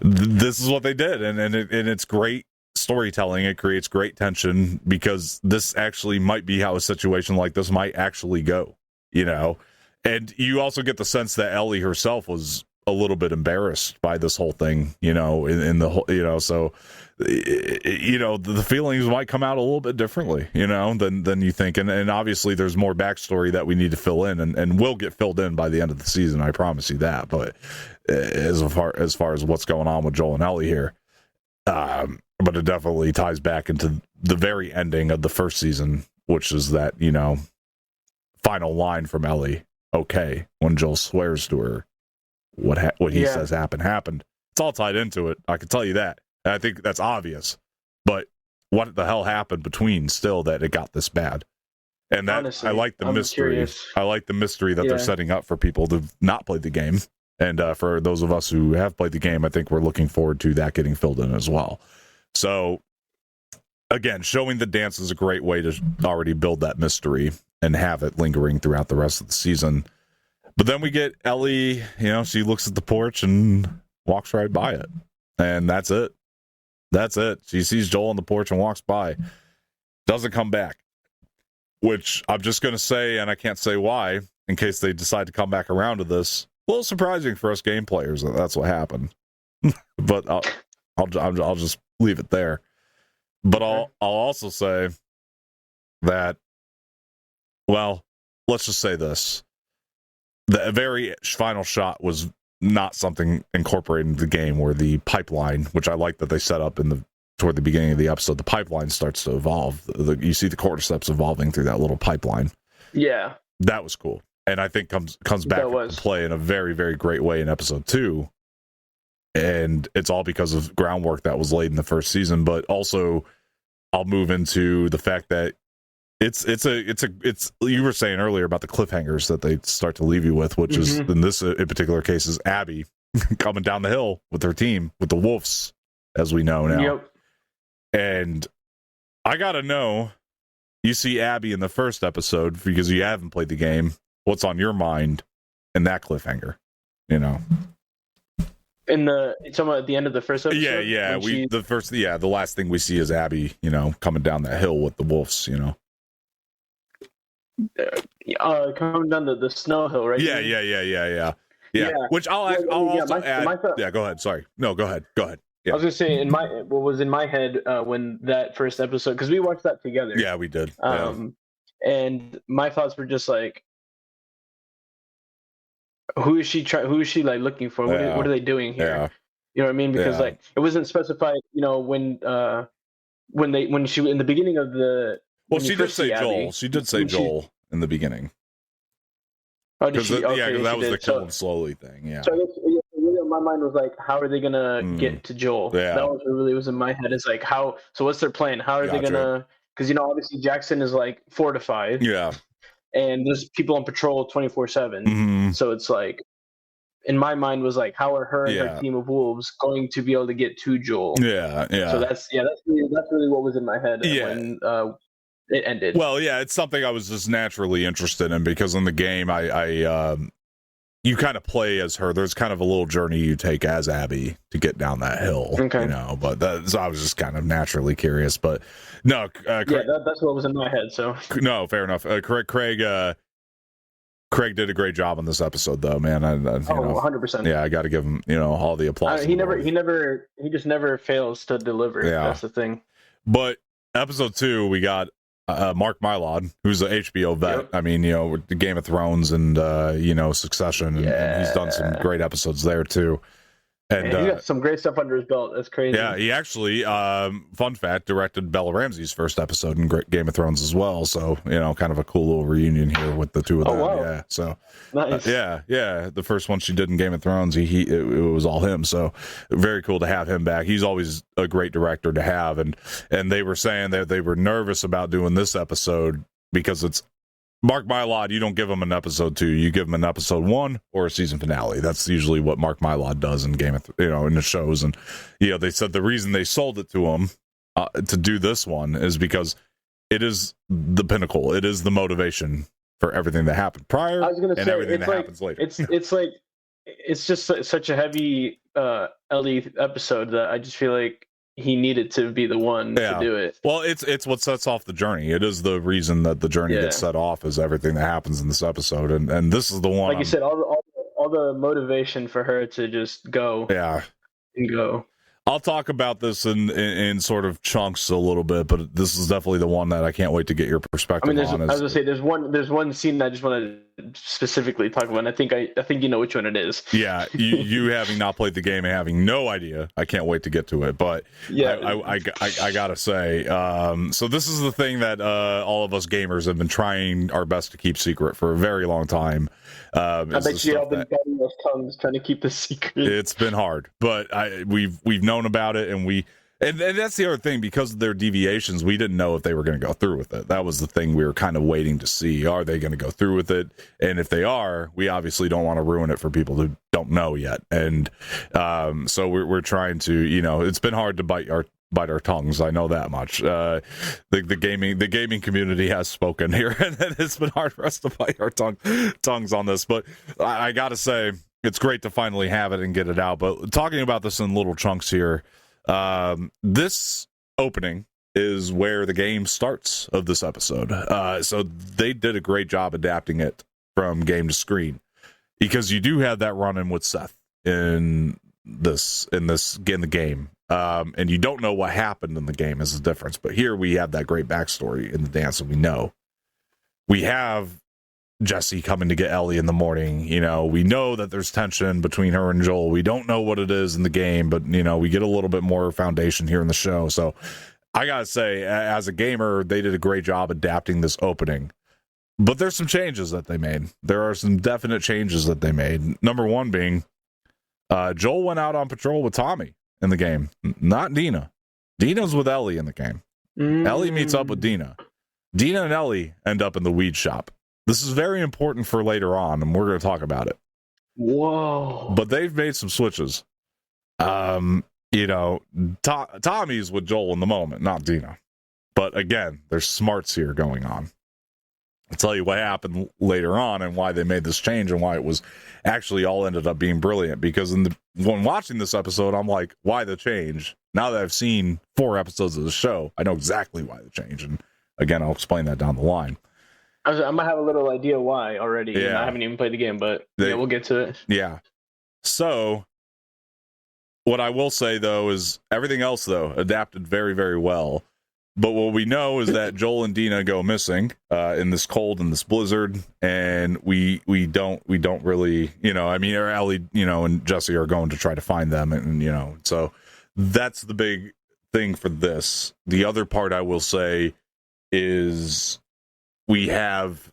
this is what they did, and it's great storytelling. It creates great tension, because this actually might be how a situation like this might actually go, and you also get the sense that Ellie herself was a little bit embarrassed by this whole thing, in the whole, so the feelings might come out a little bit differently, than you think, and obviously there's more backstory that we need to fill in, and will get filled in by the end of the season, I promise you that. But as far as what's going on with Joel and Ellie here, but it definitely ties back into the very ending of the first season, which is that, final line from Ellie, okay, when Joel swears to her what he says happened. It's all tied into it, I can tell you that. And I think that's obvious. But what the hell happened between still that it got this bad? And that, honestly, I like the mystery. Curious. I like the mystery that they're setting up for people to not play the game. And for those of us who have played the game, I think we're looking forward to that getting filled in as well. So, again, showing the dance is a great way to already build that mystery. and have it lingering throughout the rest of the season. But then we get Ellie, she looks at the porch and walks right by it. And that's it. That's it. She sees Joel on the porch and walks by. Doesn't come back. Which I'm just going to say, and I can't say why, in case they decide to come back around to this. A little surprising for us game players that that's what happened. But I'll just leave it there. But I'll also say that, well, let's just say this. The very final shot was not something incorporated into the game, where the pipeline, which I like that they set up toward the beginning of the episode, the pipeline starts to evolve. You see the cordyceps evolving through that little pipeline. Yeah. That was cool. And I think comes back to play in a very, very great way in episode 2. And it's all because of groundwork that was laid in the first season. But also, I'll move into the fact that it's you were saying earlier about the cliffhangers that they start to leave you with, which is in this in particular case is Abby coming down the hill with her team, with the Wolves, as we know now. Yep. And I gotta know, you see Abby in the first episode because you haven't played the game. What's on your mind in that cliffhanger? It's at the end of the first episode. Yeah. The last thing we see is Abby, coming down that hill with the Wolves. Coming down the snow hill, right? Yeah. Which I'll also add. Yeah, go ahead. Sorry. No, go ahead. Yeah. I was gonna say what was in my head when that first episode, because we watched that together. Yeah, we did. And my thoughts were just like, who is she like looking for? What are they doing here? Yeah. You know what I mean? Because like it wasn't specified. When she in the beginning of the. Well, she did say Joel. She did say Joel in the beginning. Oh, did she? Because that was the kill him slowly thing. Yeah. So really on my mind was like, how are they gonna get to Joel? Yeah. That was what really was in my head. Is like how. So what's their plan? How are they gonna? Because obviously Jackson is like fortified. Yeah. And there's people on patrol 24/7. So it's like, in my mind was like, how are her and her team of wolves going to be able to get to Joel? Yeah. So that's really what was in my head when it ended. Well, yeah, it's something I was just naturally interested in because in the game, you kind of play as her. There's kind of a little journey you take as Abby to get down that hill, But so I was just kind of naturally curious. But no, Craig, that's what was in my head. So no, fair enough. Craig did a great job on this episode, though, man. 100%. Yeah, I got to give him, all the applause. He just never fails to deliver. Yeah. That's the thing. But episode 2, we got Mark Mylod, who's an HBO vet. Yep. I mean, with the Game of Thrones and Succession, and he's done some great episodes there too. And he got some great stuff under his belt. That's crazy. Yeah, he actually, fun fact, directed Bella Ramsey's first episode in Game of Thrones as well. So, kind of a cool little reunion here with the two of them. Wow. Yeah. So, nice. The first one she did in Game of Thrones, it was all him. So, very cool to have him back. He's always a great director to have. And they were saying that they were nervous about doing this episode because it's Mark Mylod, you don't give him an episode 2, you give him an episode 1 or a season finale. That's usually what Mark Mylod does in Game of in the shows. And they said the reason they sold it to him to do this one is because it is the pinnacle. It is the motivation for everything that happened prior and everything that happens later. It's just such a heavy Ellie episode that I just feel like he needed to be the one to do it. Well, it's what sets off the journey. It is the reason that the journey gets set off is everything that happens in this episode, and this is the one. Like you said, all the motivation for her to just go. Yeah. And go. I'll talk about this in sort of chunks a little bit, but this is definitely the one that I can't wait to get your perspective on. I was gonna say there's one scene that I just want to specifically talk about. And I think you know which one it is. Yeah, you having not played the game and having no idea, I can't wait to get to it. But I gotta say, so this is the thing that all of us gamers have been trying our best to keep secret for a very long time. I bet you all been biting those tongues trying to keep this secret. It's been hard, but we've known about it, and that's the other thing, because of their deviations, we didn't know if they were going to go through with it. That was the thing we were kind of waiting to see. Are they going to go through with it? And if they are, we obviously don't want to ruin it for people who don't know yet. And so we're trying to, it's been hard to bite bite our tongues. I know that much. The gaming community has spoken here, and it's been hard for us to bite our tongues on this. But I got to say, it's great to finally have it and get it out. But talking about this in little chunks here, this opening is where the game starts of this episode. So they did a great job adapting it from game to screen, because you do have that run-in with Seth in the game. And you don't know what happened in the game is the difference. But here we have that great backstory in the dance, and we know. We have Jesse coming to get Ellie in the morning. You know, we know that there's tension between her and Joel. We don't know what it is in the game, but, you know, we get a little bit more foundation here in the show. So I gotta say, as a gamer, they did a great job adapting this opening. But there's some changes that they made. There are some definite changes that they made. Number one being, Joel went out on patrol with Tommy in the game, not Dina. Dina's with Ellie in the game. Ellie meets up with Dina. Dina and Ellie end up in the weed shop. This is very important for later on, and we're going to talk about it. Whoa. But they've made some switches. You know, Tommy's with Joel in the moment, not Dina. But again, there's smarts here going on. I'll tell you what happened later on and why they made this change and why it was actually all ended up being brilliant. Because when watching this episode, I'm like, why the change? Now that I've seen 4 episodes of the show, I know exactly why the change. And again, I'll explain that down the line. I might have a little idea why already. Yeah. And I haven't even played the game, but we'll get to it. Yeah. So what I will say, though, is everything else, though, adapted very, very well. But what we know is that Joel and Dina go missing in this cold and this blizzard, and we don't really, you know, I mean, Ellie, you know, and Jesse are going to try to find them, and you know, so that's the big thing for this. The other part I will say is we have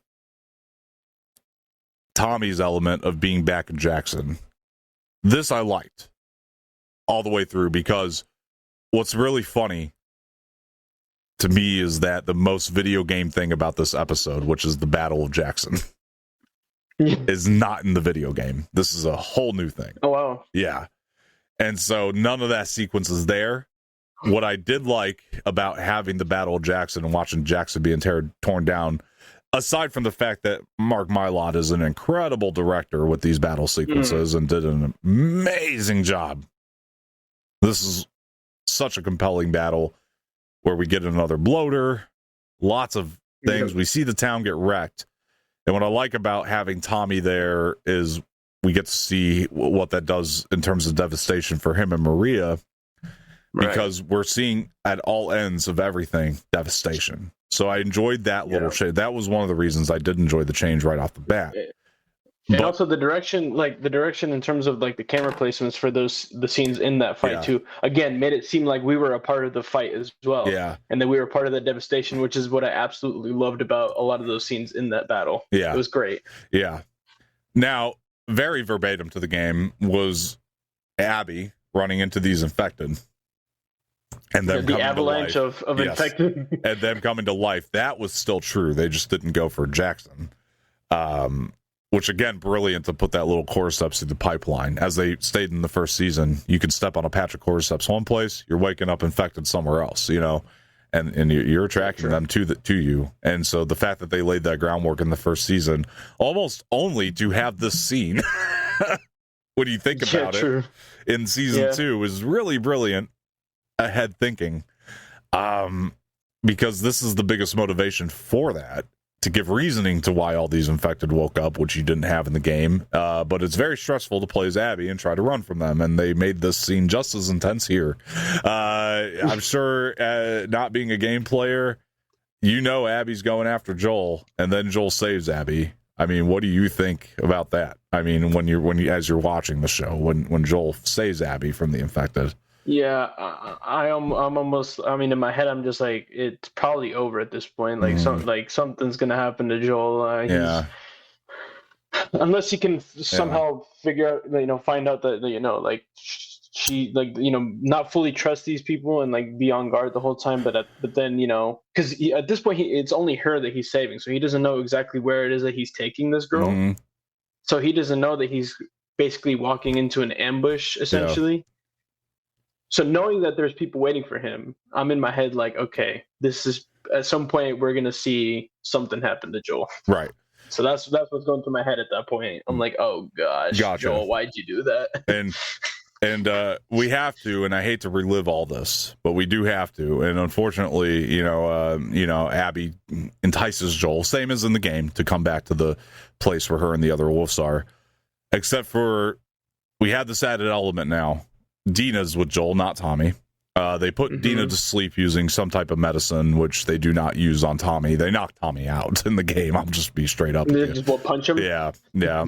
Tommy's element of being back in Jackson. This I liked all the way through, because what's really funny to me is that the most video game thing about this episode, which is the Battle of Jackson, is not in the video game. This is a whole new thing. Oh, wow. Yeah. And so none of that sequence is there. What I did like about having the Battle of Jackson and watching Jackson being torn down, aside from the fact that Mark Mylod is an incredible director with these battle sequences and did an amazing job. This is such a compelling battle where we get another bloater, lots of things. We see the town get wrecked. And what I like about having Tommy there is we get to see what that does in terms of devastation for him and Maria, because we're seeing at all ends of everything devastation. So I enjoyed that little shade. That was one of the reasons I did enjoy the change right off the bat. And also the direction in terms of like the camera placements for the scenes in that fight too, again, made it seem like we were a part of the fight as well. Yeah. And that we were part of the devastation, which is what I absolutely loved about a lot of those scenes in that battle. Yeah. It was great. Yeah. Now, very verbatim to the game was Abby running into these infected. And then the avalanche of infected. And them coming to life. That was still true. They just didn't go for Jackson. Which, again, brilliant to put that little cordyceps through the pipeline. As they stated in the first season, you can step on a patch of cordyceps one place, you're waking up infected somewhere else, you know, and you're attracting them to you. And so the fact that they laid that groundwork in the first season, almost only to have this scene, when you think about it, in season 2, is really brilliant ahead thinking. Because this is the biggest motivation for that, to give reasoning to why all these infected woke up, which you didn't have in the game. But it's very stressful to play as Abby and try to run from them, and they made this scene just as intense here. I'm sure, not being a game player, you know Abby's going after Joel, and then Joel saves Abby. I mean, what do you think about that? I mean, when you as you're watching the show, when Joel saves Abby from the infected. Yeah, I'm almost. I mean, in my head, I'm just like, it's probably over at this point. Like, something's gonna happen to Joel. Unless he can somehow figure out, find out that like she, not fully trust these people and like be on guard the whole time. But then, because at this point, it's only her that he's saving, so he doesn't know exactly where it is that he's taking this girl. So he doesn't know that he's basically walking into an ambush, essentially. So knowing that there's people waiting for him, I'm in my head like, okay, this is at some point we're gonna see something happen to Joel. Right. So that's what's going through my head at that point. I'm like, oh gosh, Gotcha. Joel, why'd you do that? And we have to, and I hate to relive all this, but we do have to. And unfortunately, Abby entices Joel, same as in the game, to come back to the place where her and the other wolves are. Except for we have this added element now. Dina's with Joel, not Tommy. They put Dina to sleep using some type of medicine, which they do not use on Tommy. They knock Tommy out in the game. I'll just be straight up. They just will punch him? Yeah.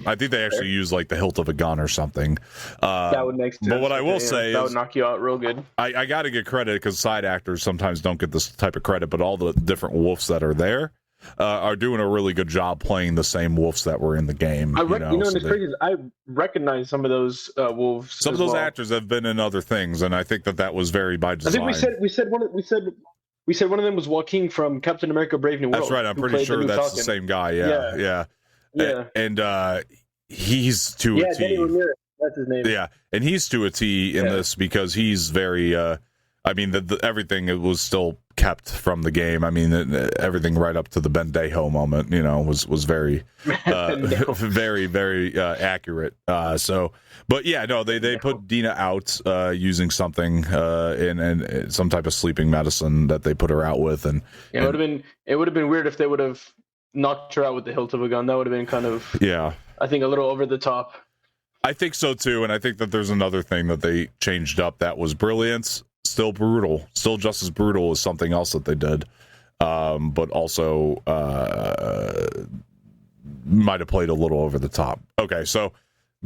I think they actually use like the hilt of a gun or something. That would make sense. But what I will say is, that would knock you out real good. I got to get credit because side actors sometimes don't get this type of credit, but all the different wolves that are there are doing a really good job playing the same wolves that were in the game. It's crazy. I recognize some of those wolves. Some of those actors have been in other things, and I think that was very by design. I think we said one of them was Joaquin from Captain America: Brave New World. That's right. I'm pretty sure that's the same guy. Yeah. And he's to a T. Danny Ramirez, that's his name. Yeah, and he's to a T in this because he's very. Everything was still kept from the game. I mean, everything right up to the Bendejo moment, was very, very, very accurate. They put Dina out using something and some type of sleeping medicine that they put her out with, and it would have been weird if they would have knocked her out with the hilt of a gun. That would have been kind of I think a little over the top. I think so too, and I think that there's another thing that they changed up that was brilliance. Still brutal, still just as brutal as something else that they did, but also might have played a little over the top. Okay, so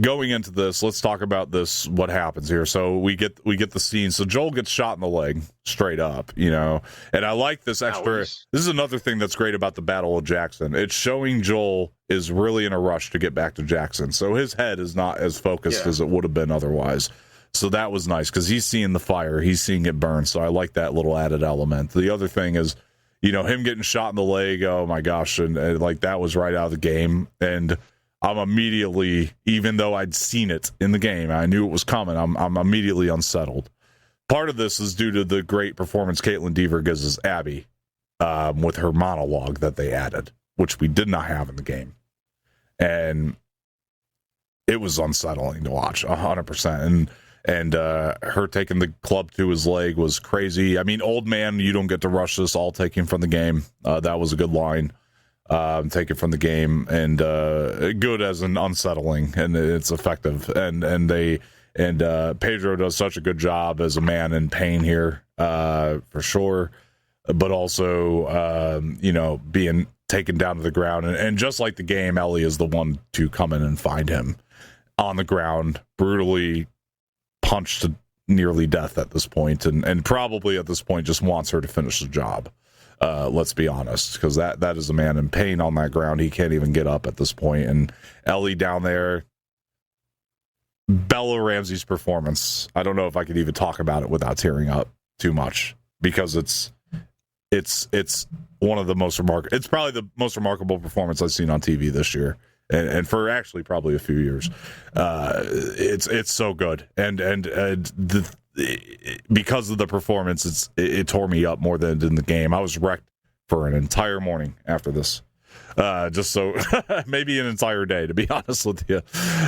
going into this, let's talk about this. What happens here? So we get the scene. So Joel gets shot in the leg, straight up, and I like this extra. This is another thing that's great about the Battle of Jackson. It's showing Joel is really in a rush to get back to Jackson, so his head is not as focused as it would have been otherwise. So that was nice because he's seeing the fire, he's seeing it burn. So I like that little added element. The other thing is, him getting shot in the leg. Oh my gosh, and like that was right out of the game. And I'm immediately, even though I'd seen it in the game, I knew it was coming. I'm immediately unsettled. Part of this is due to the great performance Caitlin Deaver gives as Abby with her monologue that they added, which we did not have in the game, and it was unsettling to watch 100%. And her taking the club to his leg was crazy. I mean, old man, you don't get to rush this. All taken from the game. That was a good line. Taken from the game, and good as an unsettling, and it's effective. And Pedro does such a good job as a man in pain here, for sure. But also, being taken down to the ground, and just like the game, Ellie is the one to come in and find him on the ground, brutally punched to nearly death at this point, and probably at this point just wants her to finish the job. Let's be honest, because that is a man in pain on that ground. He can't even get up at this point. And Ellie down there, Bella Ramsey's performance. I don't know if I could even talk about it without tearing up too much, because it's one of the most remarkable. It's probably the most remarkable performance I've seen on TV this year. And for actually probably a few years, it's so good, and because of the performance, it tore me up more than it did in the game. I was wrecked for an entire morning after this, just so maybe an entire day, to be honest with you.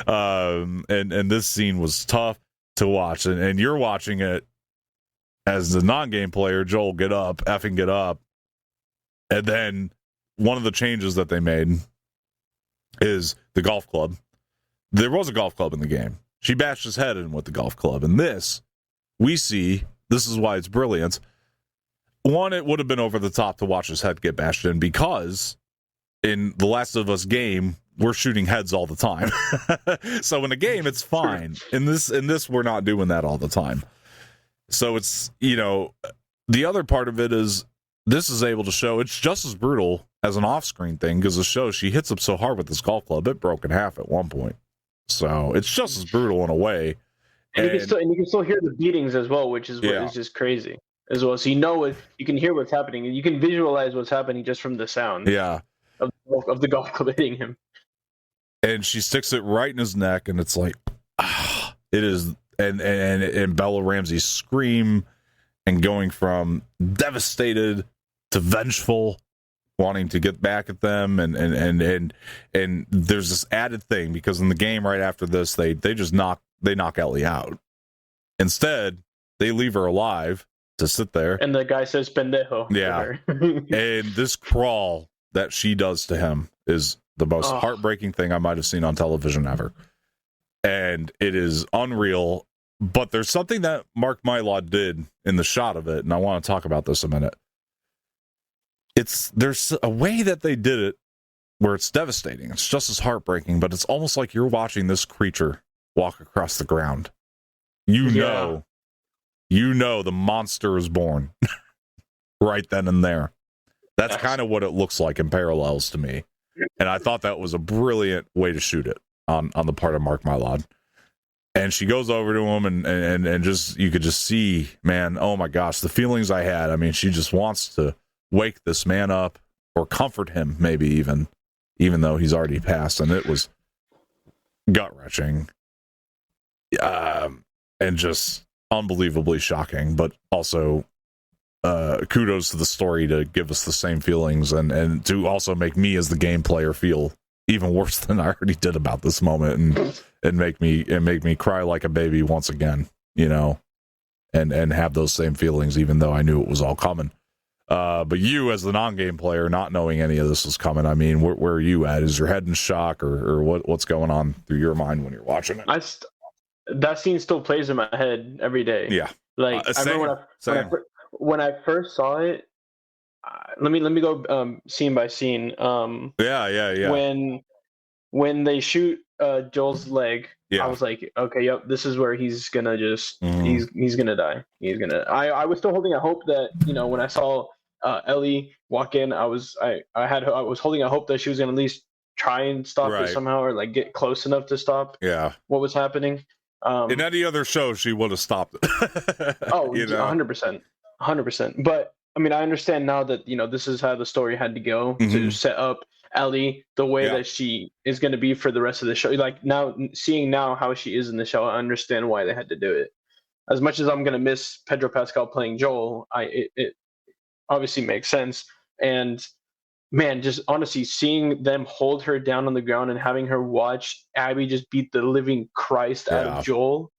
And this scene was tough to watch, and you're watching it as the non-game player. Joel, get up, and then one of the changes that they made is the golf club. There was a golf club in the game. She bashed his head in with the golf club. And this, we see, this is why it's brilliant. One, it would have been over the top to watch his head get bashed in, because in the Last of Us game, we're shooting heads all the time. So in a game, it's fine. In this, we're not doing that all the time. So it's, the other part of it is, this is able to show it's just as brutal as an off-screen thing, because the show, she hits him so hard with this golf club, it broke in half at one point. So it's just as brutal in a way. And you can still hear the beatings as well, which is is just crazy as well. So you can hear what's happening, and you can visualize what's happening just from the sound. Yeah, of the golf club hitting him. And she sticks it right in his neck, and it's like, it is and Bella Ramsey's scream, and going from devastated to vengeful, wanting to get back at them, and there's this added thing, because in the game right after this, they knock Ellie out. Instead, they leave her alive to sit there, and the guy says pendejo. Yeah. And this crawl that she does to him is the most heartbreaking thing I might have seen on television ever. And it is unreal. But there's something that Mark Mylod did in the shot of it, and I want to talk about this a minute. There's a way that they did it where it's devastating. It's just as heartbreaking, but it's almost like you're watching this creature walk across the ground. You know the monster is born right then and there. That's kind of what it looks like in parallels to me. And I thought that was a brilliant way to shoot it on the part of Mark Mylod. And she goes over to him and just, you could just see, man, oh my gosh, the feelings I had. I mean, she just wants to wake this man up or comfort him, maybe even though he's already passed. And it was gut-wrenching. And just unbelievably shocking, but also kudos to the story to give us the same feelings and to also make me as the game player feel even worse than I already did about this moment, and make me cry like a baby once again, and have those same feelings, even though I knew it was all coming. But you, as the non-game player, not knowing any of this was coming, I mean, where are you at? Is your head in shock, or what's going on through your mind when you're watching it? That scene still plays in my head every day. Yeah, like I remember when I first saw it. Let me go scene by scene. Yeah. When they shoot Joel's leg, I was like, okay, yep, this is where he's gonna just he's gonna die. I was still holding a hope that when I saw Ellie walk in, I was holding a hope that she was gonna at least try and stop it somehow, or like get close enough to stop what was happening. In any other show, she would have stopped it. 100%. But I mean, I understand now that this is how the story had to go to set up Ellie the way that she is going to be for the rest of the show. Like now, seeing now how she is in the show, I understand why they had to do it. As much as I'm going to miss Pedro Pascal playing Joel, it obviously makes sense. And man, just honestly seeing them hold her down on the ground and having her watch Abby just beat the living Christ out of Joel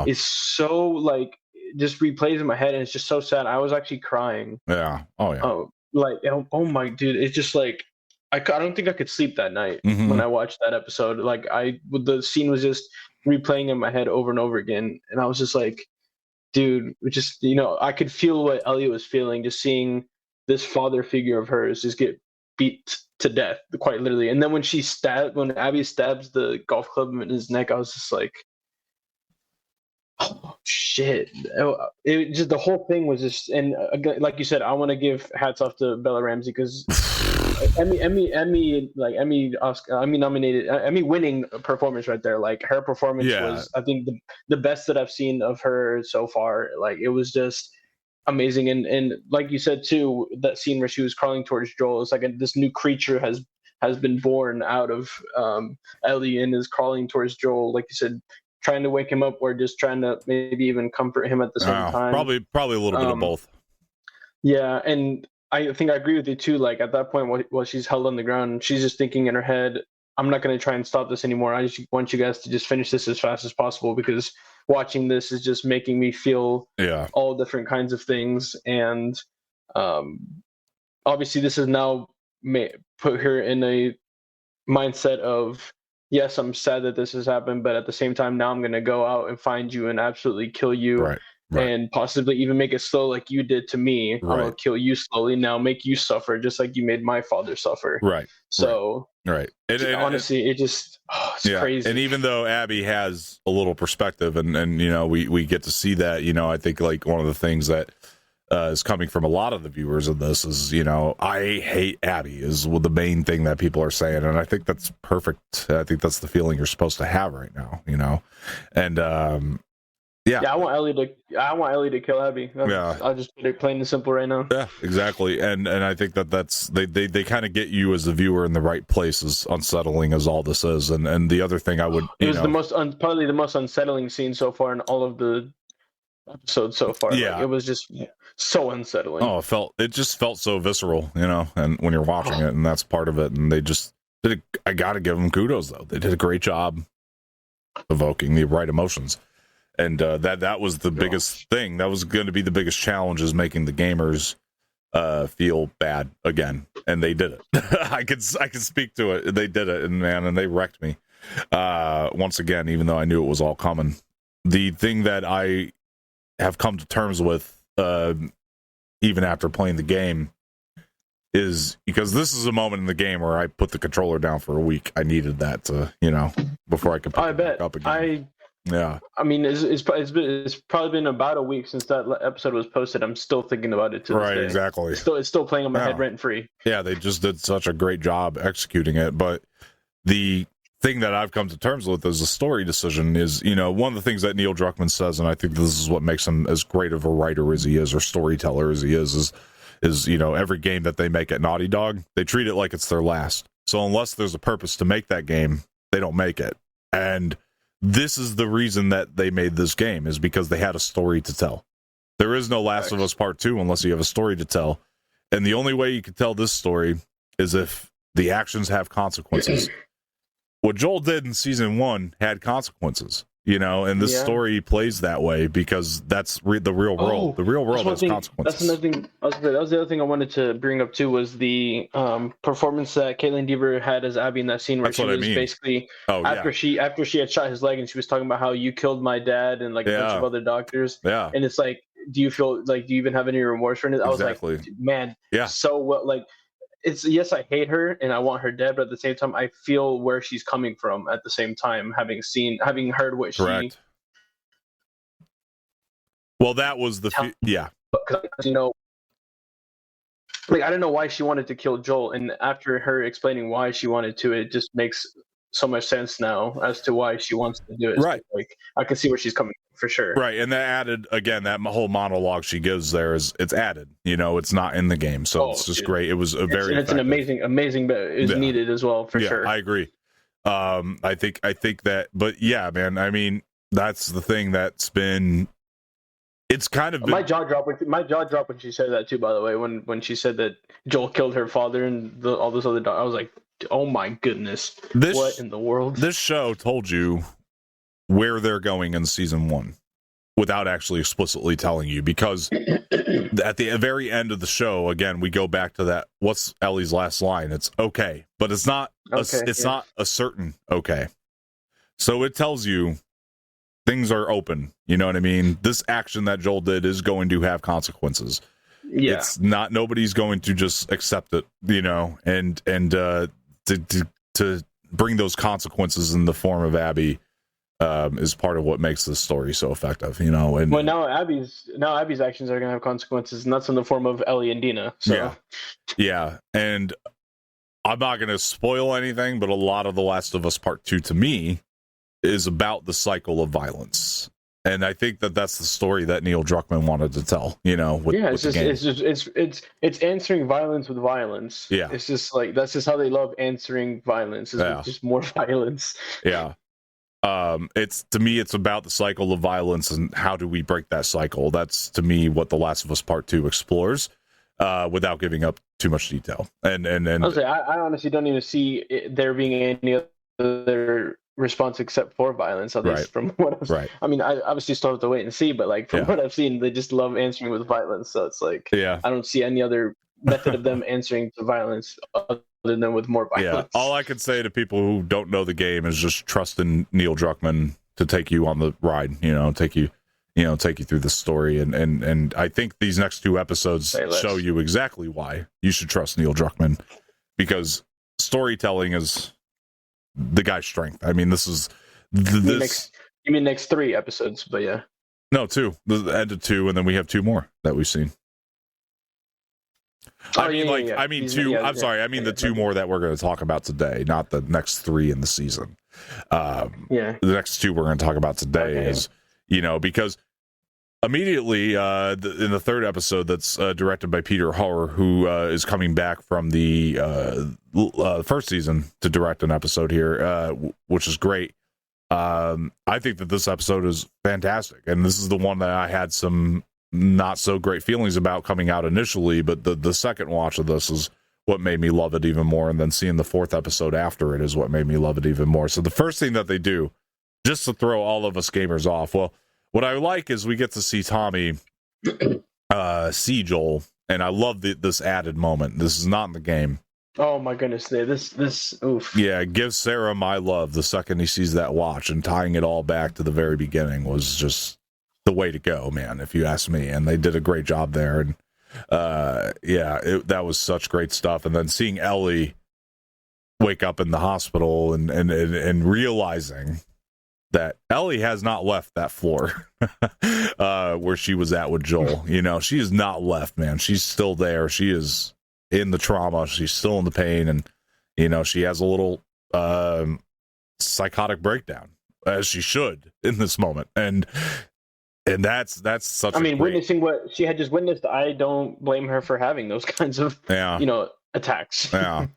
is so like just replays in my head, and it's just so sad. I was actually crying. Yeah. Oh yeah. Oh my dude, it's just like I don't think I could sleep that night when I watched that episode. Like the scene was just replaying in my head over and over again, and I was just like, dude, just I could feel what Elliot was feeling, just seeing this father figure of hers just get beat to death, quite literally. And then when Abby stabs the golf club in his neck, I was just like, oh shit. It just, the whole thing was just, and like you said, I want to give hats off to Bella Ramsey, because Emmy nominated, Emmy winning performance right there. Like her performance was, I think, the best that I've seen of her so far. Like it was just amazing. And like you said too, that scene where she was crawling towards Joel, it's like this new creature has been born out of Ellie and is crawling towards Joel, like you said, trying to wake him up, or just trying to maybe even comfort him at the same time. Probably a little bit of both. Yeah, and I think I agree with you too. Like at that point, while she's held on the ground, she's just thinking in her head, I'm not going to try and stop this anymore. I just want you guys to just finish this as fast as possible, because watching this is just making me feel all different kinds of things. And obviously this has now put her in a mindset of, yes, I'm sad that this has happened, but at the same time, now I'm going to go out and find you and absolutely kill you. Right. And possibly even make it slow like you did to me. I'm going to kill you slowly now, make you suffer just like you made my father suffer. Right. So, right. And honestly, it just, it's crazy. And even though Abby has a little perspective and we get to see that, I think like one of the things that is coming from a lot of the viewers of this is, I hate Abby is the main thing that people are saying. And I think that's perfect. I think that's the feeling you're supposed to have right now, and, Yeah. I want Ellie to kill Abby. I'll just put it plain and simple right now. Yeah, exactly. And I think that's they kind of get you as the viewer in the right place, as unsettling as all this is. And the other thing I would, it was probably the most unsettling scene so far in all of the episodes so far. Yeah, like, it was just so unsettling. Oh, it just felt so visceral, and when you're watching it, and that's part of it. And they just did. I gotta give them kudos though. They did a great job evoking the right emotions. And that was the biggest thing. That was going to be the biggest challenge, is making the gamers feel bad again, and they did it. I can speak to it. They did it, and they wrecked me once again. Even though I knew it was all coming, the thing that I have come to terms with, even after playing the game, is because this is a moment in the game where I put the controller down for a week. I needed that to, before I could pick it back up again. Yeah, I mean, it's probably been about a week since that episode was posted. I'm still thinking about it to this day. Exactly. It's still playing on my head rent free. Yeah, they just did such a great job executing it. But the thing that I've come to terms with as a story decision is, one of the things that Neil Druckmann says, and I think this is what makes him as great of a writer as he is, or storyteller as he is every game that they make at Naughty Dog, they treat it like it's their last. So unless there's a purpose to make that game, they don't make it. And this is the reason that they made this game, is because they had a story to tell. There is no Last of Us Part 2 unless you have a story to tell. And the only way you can tell this story is if the actions have consequences. What Joel did in season 1 had consequences, and this story plays that way because that's the real world. The real world has consequences. That's another thing. That was the other thing I wanted to bring up too, was the performance that Caitlin Dever had as Abby in that scene, where she was basically after she had shot his leg, and she was talking about how you killed my dad and like a bunch of other doctors. Yeah. And it's like, do you even have any remorse for it? I was like, man, so well, like. Yes, I hate her and I want her dead, but at the same time, I feel where she's coming from at the same time, having heard what Correct. Well, that was the like, I don't know why she wanted to kill Joel, and after her explaining why she wanted to, it just makes so much sense now as to why she wants to do it. Right. So, like, I can see where she's coming from, for sure. Right. And that added, again, that whole monologue she gives there it's added, it's not in the game. So it's just great. It was it's an amazing bit. It's needed as well, for sure. I agree. I think that, but yeah, man, I mean, that's the thing that's been, it's kind of been, my jaw dropped when she said that too, by the way, when she said that Joel killed her father and all those other dogs. I was like, oh my goodness, what in the world? This show told you where they're going in season 1 without actually explicitly telling you, because at the very end of the show, again, we go back to that, what's Ellie's last line? It's okay, but it's not not a certain okay. So it tells you things are open, you know what I mean? This action that Joel did is going to have consequences. Yeah. It's not, nobody's going to just accept it, and to bring those consequences in the form of Abby is part of what makes this story so effective, And well, now Abby's actions are going to have consequences, and that's in the form of Ellie and Dina. So. Yeah, and I'm not going to spoil anything, but a lot of The Last of Us Part 2 to me is about the cycle of violence. And I think that that's the story that Neil Druckmann wanted to tell, it's answering violence with violence. Yeah. It's just like, that's just how they love answering violence. It's just more violence. Yeah. To me, it's about the cycle of violence and how do we break that cycle. That's, to me, what The Last of Us Part 2 explores, without giving up too much detail. And I honestly don't even see there being any other response except for violence, at least from what I've I mean, I obviously still have to wait and see, but like from what I've seen, they just love answering with violence. So it's like, I don't see any other method of them answering to violence other than with more violence. All I can say to people who don't know the game is just trust in Neil Druckmann to take you on the ride, take you through the story. And I think these next 2 episodes show you exactly why you should trust Neil Druckmann, because storytelling is the guy's strength. I mean, this is you mean next 3 episodes, but yeah. No, 2. The end of 2, and then we have 2 more that we've seen. I mean 2. I'm sorry. I mean the 2 more that we're going to talk about today, not the next 3 in the season. The next 2 we're going to talk about today is, because immediately in the third episode that's directed by Peter Horror, who is coming back from the first season to direct an episode here, which is great. I think that this episode is fantastic, and this is the one that I had some not so great feelings about coming out initially, but the second watch of this is what made me love it even more, and then seeing the fourth episode after it is what made me love it even more. So the first thing that they do, just to throw all of us gamers off, well, what I like is we get to see Tommy see Joel, and I love this added moment. This is not in the game. Oh my goodness, this oof. Yeah, give Sarah my love the second he sees that watch, and tying it all back to the very beginning was just the way to go, man, if you ask me. And they did a great job there. And that was such great stuff. And then seeing Ellie wake up in the hospital and realizing that Ellie has not left that floor where she was at with Joel. She is not left, man. She's still there. She is in the trauma. She's still in the pain. And, she has a little psychotic breakdown, as she should in this moment. And that's such witnessing what she had just witnessed, I don't blame her for having those kinds of, attacks. Yeah.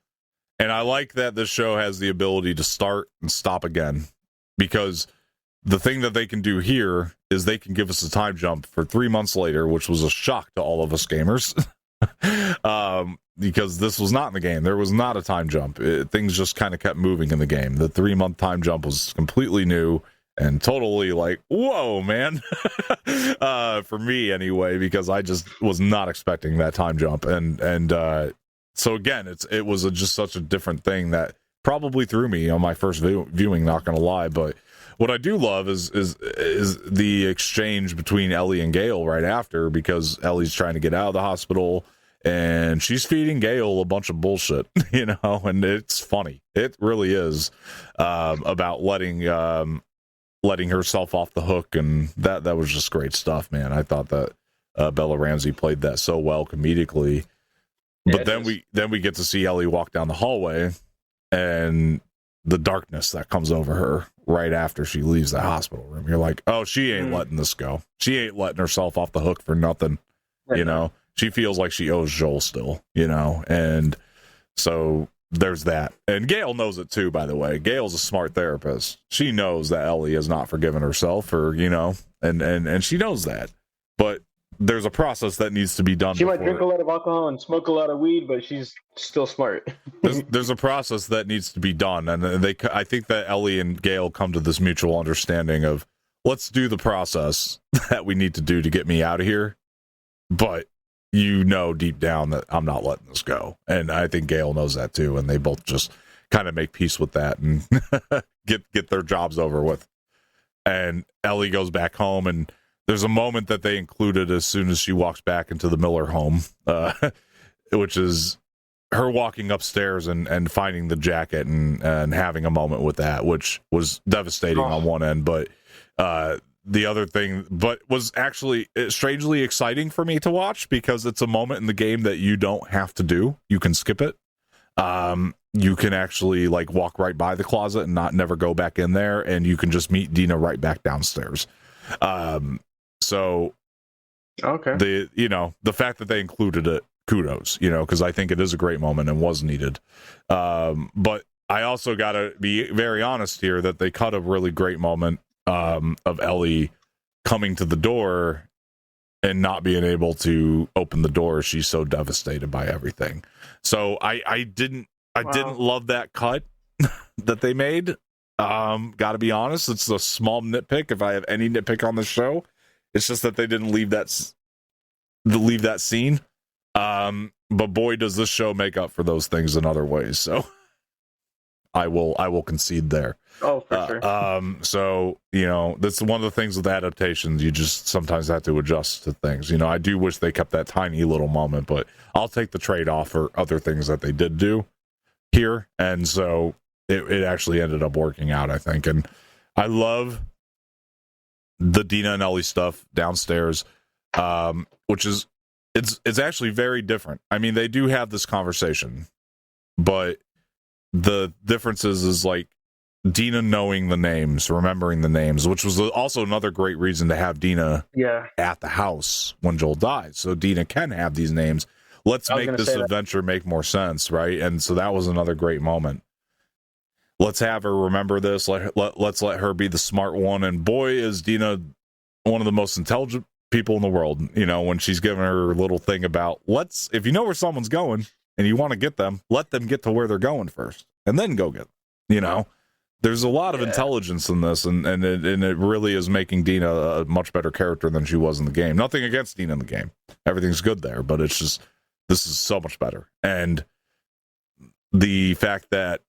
And I like that this show has the ability to start and stop again, because the thing that they can do here is they can give us a time jump for 3 months later, which was a shock to all of us gamers, because this was not in the game. There was not a time jump. Things just kind of kept moving in the game. The 3-month time jump was completely new and totally like, whoa, man, for me anyway, because I just was not expecting that time jump. And so again, it was just such a different thing that probably threw me on my first viewing, not gonna lie. But what I do love is the exchange between Ellie and Gale right after, because Ellie's trying to get out of the hospital and she's feeding Gale a bunch of bullshit, and it's funny. It really is, about letting herself off the hook, and that was just great stuff, man. I thought that Bella Ramsey played that so well comedically. But then we get to see Ellie walk down the hallway, and the darkness that comes over her right after she leaves the hospital room. You're like, oh, she ain't letting this go. She ain't letting herself off the hook for nothing. Right. She feels like she owes Joel still, and so there's that. And Gale knows it too, by the way. Gale's a smart therapist. She knows that Ellie has not forgiven herself, or, and she knows that. But there's a process that needs to be done. She might drink a lot of alcohol and smoke a lot of weed, but she's still smart. there's a process that needs to be done, and I think that Ellie and Gale come to this mutual understanding of, let's do the process that we need to do to get me out of here, but deep down that I'm not letting this go. And I think Gale knows that too, and they both just kind of make peace with that and get their jobs over with. And Ellie goes back home, and there's a moment that they included as soon as she walks back into the Miller home, which is her walking upstairs and finding the jacket and having a moment with that, which was devastating on one end, but the other thing, but was actually strangely exciting for me to watch, because it's a moment in the game that you don't have to do. You can skip it. You can actually walk right by the closet and never go back in there, and you can just meet Dina right back downstairs. So okay, the fact that they included it, kudos, because I think it is a great moment and was needed. But I also got to be very honest here that they cut a really great moment of Ellie coming to the door and not being able to open the door. She's so devastated by everything. So I didn't love that cut that they made. Got to be honest, it's a small nitpick. If I have any nitpick on the show, it's just that they didn't leave that scene. But boy, does this show make up for those things in other ways. So I will concede there. Oh, for sure. So, that's one of the things with adaptations. You just sometimes have to adjust to things. I do wish they kept that tiny little moment, but I'll take the trade-off for other things that they did do here. And so it actually ended up working out, I think. And I love the Dina and Ellie stuff downstairs, which is, it's actually very different. I mean, they do have this conversation, but the difference is Dina knowing the names, remembering the names, which was also another great reason to have Dina at the house when Joel died. So Dina can have these names. Let's make this adventure make more sense, right? And so that was another great moment. Let's have her remember this. Let's let her be the smart one. And boy, is Dina one of the most intelligent people in the world. You know, when she's giving her little thing about, if you know where someone's going and you want to get them, let them get to where they're going first and then go get them, you know? There's a lot of intelligence in this, and it really is making Dina a much better character than she was in the game. Nothing against Dina in the game. Everything's good there, but it's just, this is so much better. And the fact that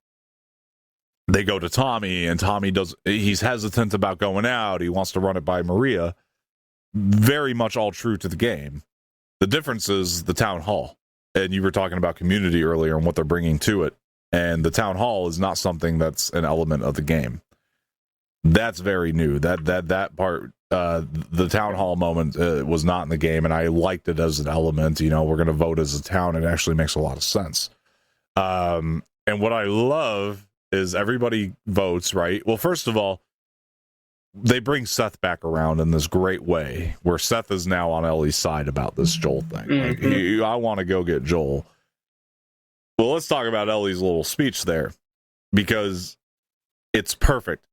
they go to Tommy, and Tommy he's hesitant about going out. He wants to run it by Maria. Very much all true to the game. The difference is the town hall. And you were talking about community earlier and what they're bringing to it. And the town hall is not something that's an element of the game. That's very new. That part, the town hall moment was not in the game, and I liked it as an element. You know, we're going to vote as a town. It actually makes a lot of sense. And what I love is everybody votes, right? Well, first of all, they bring Seth back around in this great way, where Seth is now on Ellie's side about this Joel thing. Mm-hmm. Like, I want to go get Joel. Well, let's talk about Ellie's little speech there, because it's perfect.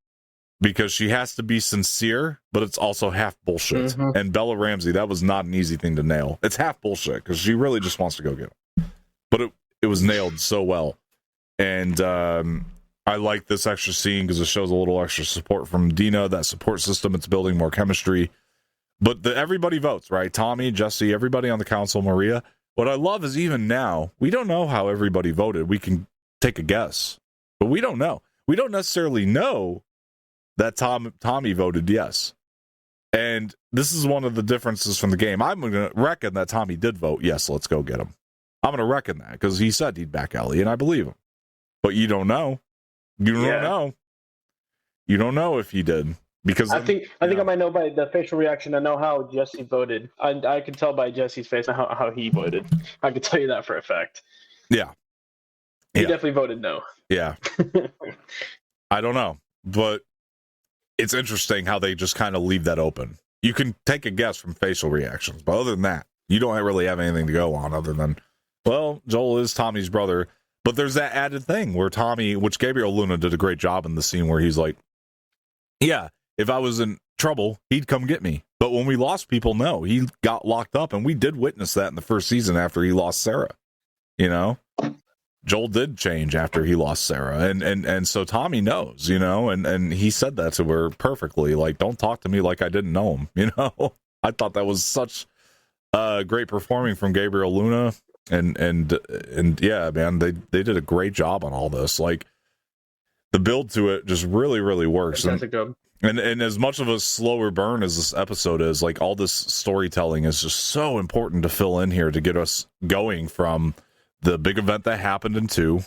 Because she has to be sincere, but it's also half bullshit. Mm-hmm. And Bella Ramsey, that was not an easy thing to nail. It's half bullshit, because she really just wants to go get him. But it was nailed so well. And I like this extra scene because it shows a little extra support from Dina, that support system. It's building more chemistry. But everybody votes, right? Tommy, Jesse, everybody on the council, Maria. What I love is even now, we don't know how everybody voted. We can take a guess, but we don't know. We don't necessarily know that Tommy voted yes. And this is one of the differences from the game. I'm going to reckon that Tommy did vote yes, let's go get him. I'm going to reckon that because he said he'd back Ellie, and I believe him. But you don't know. You don't know. You don't know if he did. Because I think I might know by the facial reaction. I know how Jesse voted. I can tell by Jesse's face how he voted. I can tell you that for a fact. Yeah. He definitely voted no. Yeah. I don't know. But it's interesting how they just kind of leave that open. You can take a guess from facial reactions. But other than that, you don't really have anything to go on other than, well, Joel is Tommy's brother. But there's that added thing where Tommy, which Gabriel Luna did a great job in the scene where he's like, yeah, if I was in trouble, he'd come get me. But when we lost people, no, he got locked up. And we did witness that in the first season after he lost Sarah. You know, Joel did change after he lost Sarah. And so Tommy knows, you know, and he said that to her perfectly. Like, don't talk to me like I didn't know him. You know, I thought that was such great performing from Gabriel Luna. And yeah, man, they did a great job on all this. Like, the build to it just really, really works. Fantastic job. And as much of a slower burn as this episode is, like, all this storytelling is just so important to fill in here to get us going from the big event that happened in 2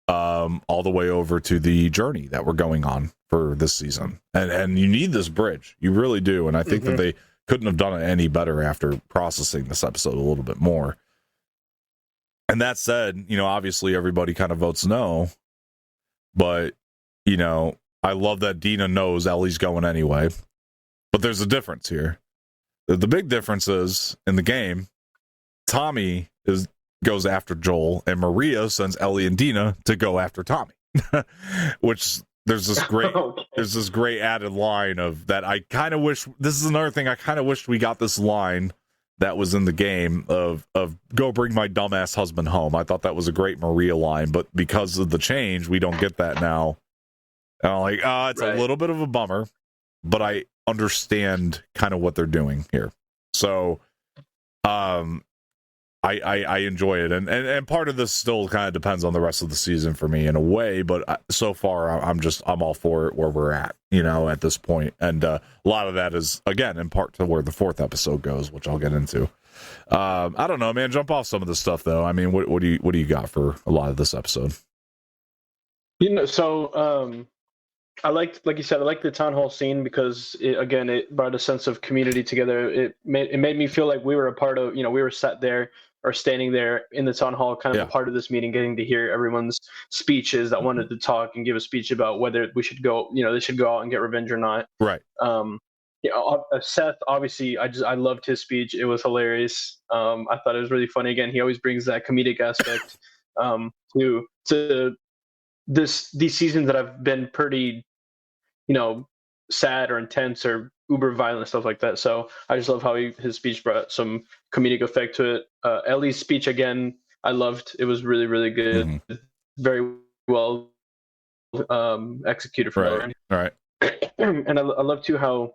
all the way over to the journey that we're going on for this season. And you need this bridge. You really do. And I think that they couldn't have done it any better after processing this episode a little bit more. And that said, you know, obviously everybody kind of votes no. But, you know, I love that Dina knows Ellie's going anyway. But there's a difference here. The big difference is, in the game, Tommy goes after Joel, and Maria sends Ellie and Dina to go after Tommy. Which there's this great added line of that. I kind of wish, this is another thing, I kind of wished we got this line that was in the game of go bring my dumbass husband home. I thought that was a great Maria line, but because of the change, we don't get that now. And I'm like, it's a little bit of a bummer, but I understand kind of what they're doing here. So, I enjoy it, and part of this still kind of depends on the rest of the season for me in a way, but so far I'm all for it where we're at, you know, at this point. And a lot of that is, again, in part to where the 4th episode goes, which I'll get into. I don't know, man. Jump off some of this stuff though. I mean, what do you got for a lot of this episode? You know, so I liked, like you said, I liked the town hall scene because it brought a sense of community together. It made me feel like we were a part of, you know, we were sat there are standing there in the town hall, kind of a part of this meeting, getting to hear everyone's speeches that wanted to talk and give a speech about whether we should go, they should go out and get revenge or not. Right. Seth, obviously, I loved his speech. It was hilarious. I thought it was really funny. Again, he always brings that comedic aspect to these seasons that have been pretty, sad or intense or uber violent, stuff like that. So I just love how his speech brought some comedic effect to it. Ellie's speech, again, I loved. It was really, really good. Mm-hmm. Very well executed for Ellie. Right. And I love too how,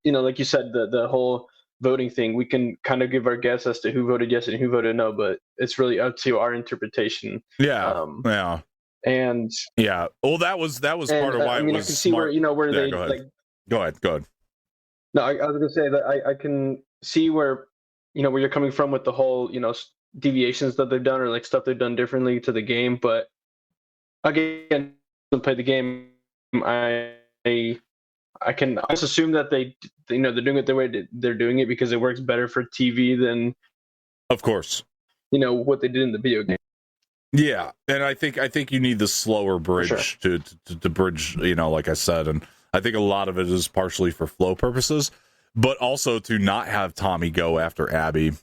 like you said, the whole voting thing, we can kind of give our guess as to who voted yes and who voted no, but it's really up to our interpretation. Yeah. And well, that was part of why it was. I can see smart. Where they go ahead. Go ahead. No, I was gonna say that I can see where where you're coming from with the whole deviations that they've done or like stuff they've done differently to the game. But again, to play the game, I can just assume that they're doing it the way they're doing it because it works better for TV than, of course, what they did in the video game. Yeah, and I think you need the slower bridge to bridge, like I said, and I think a lot of it is partially for flow purposes, but also to not have Tommy go after Abby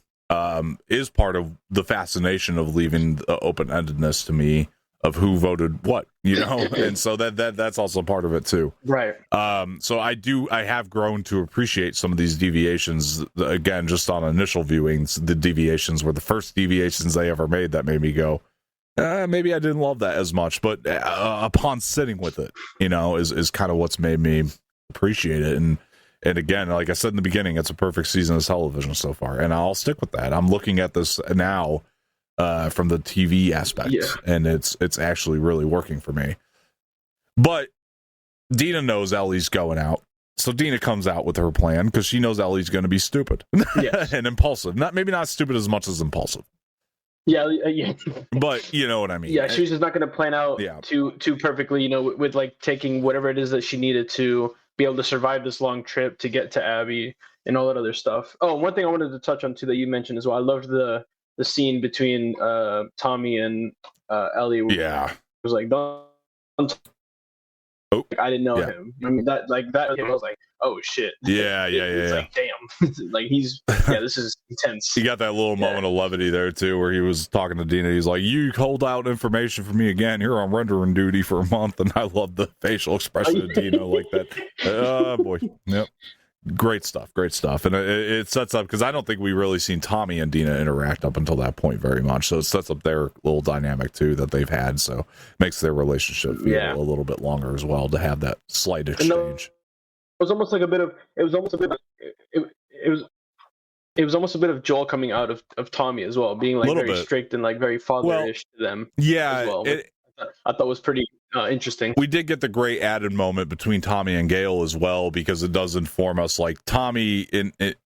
is part of the fascination of leaving the open-endedness to me of who voted what, and so that's also part of it too. Right. So I have grown to appreciate some of these deviations. Again, just on initial viewings, the deviations were the first deviations they ever made that made me go, maybe I didn't love that as much, but upon sitting with it, is kind of what's made me appreciate it. And again, like I said in the beginning, it's a perfect season of television so far, and I'll stick with that. I'm looking at this now from the TV aspect, and it's actually really working for me. But Dina knows Ellie's going out, so Dina comes out with her plan because she knows Ellie's going to be stupid and impulsive. Maybe not stupid as much as impulsive. Yeah. But you know what I mean. Yeah, she was just not going to plan out too perfectly, with like taking whatever it is that she needed to be able to survive this long trip to get to Abby and all that other stuff. Oh, one thing I wanted to touch on too that you mentioned as well. I loved the scene between Tommy and Ellie. Yeah. It was like, don't I didn't know him. I mean, that I was like, oh shit. Yeah. Like, damn. Like this is intense. He got that little moment of levity there too, where he was talking to Dina. He's like, "You hold out information for me again. Here I'm rendering duty for a month," and I love the facial expression of Dina like that. Oh boy, yep. Great stuff, and it sets up because I don't think we really seen Tommy and Dina interact up until that point very much. So it sets up their little dynamic too that they've had. So makes their relationship feel a little bit longer as well to have that slight exchange. It was almost a bit of Joel coming out of Tommy as well, being like very strict and like very fatherish to them. Yeah, as well. I thought was pretty interesting. We did get the great added moment between Tommy and Gail as well, because it does inform us like Tommy,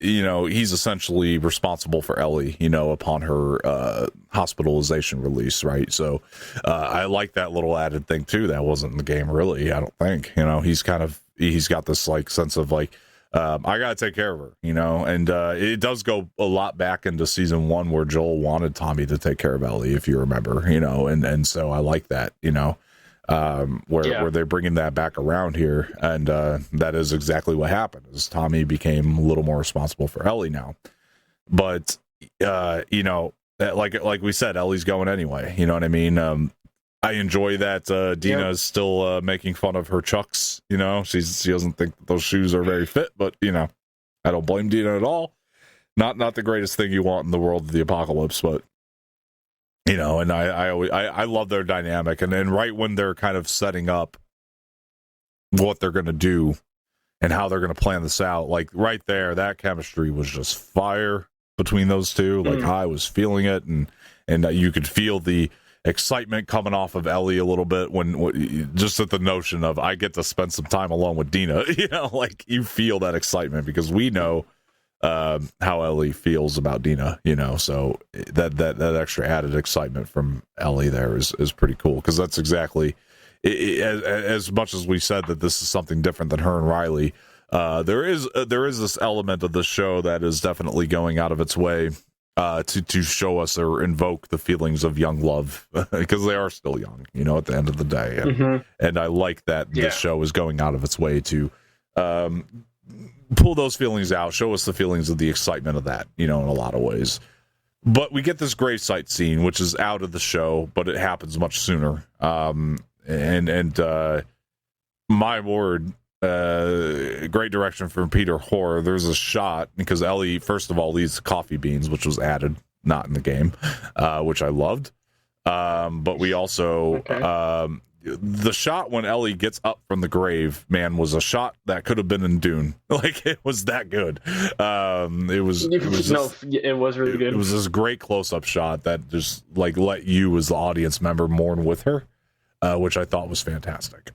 he's essentially responsible for Ellie, upon her hospitalization release, right? So I like that little added thing too. That wasn't in the game really, I don't think. He's got this like sense of like, I gotta take care of her, and it does go a lot back into season 1 where Joel wanted Tommy to take care of Ellie, if you remember, and so I like that, where they're bringing that back around here, and that is exactly what happened. Is Tommy became a little more responsible for Ellie now, but like we said, Ellie's going anyway. You know what I mean? I enjoy that Dina is still making fun of her chucks. She doesn't think that those shoes are very fit, but I don't blame Dina at all. Not the greatest thing you want in the world of the apocalypse, but and I love their dynamic. And then right when they're kind of setting up what they're going to do and how they're going to plan this out, like right there, that chemistry was just fire between those two. Like I was feeling it, and you could feel the excitement coming off of Ellie a little bit when just at the notion of I get to spend some time alone with Dina. Like you feel that excitement because we know how Ellie feels about Dina, so that extra added excitement from Ellie there is pretty cool, because that's exactly as much as we said that this is something different than her and Riley. There is this element of the show that is definitely going out of its way to show us or invoke the feelings of young love, because they are still young, at the end of the day. And I like that this show is going out of its way to pull those feelings out, show us the feelings of the excitement of that, in a lot of ways. But we get this gravesite scene, which is out of the show, but it happens much sooner. My word, great direction from Peter Hoare. There's a shot because Ellie, first of all, eats coffee beans, which was added, not in the game, which I loved. But we also, the shot when Ellie gets up from the grave, man, was a shot that could have been in Dune. Like, it was that good. It was really good. It was this great close-up shot that just like let you as the audience member mourn with her, which I thought was fantastic.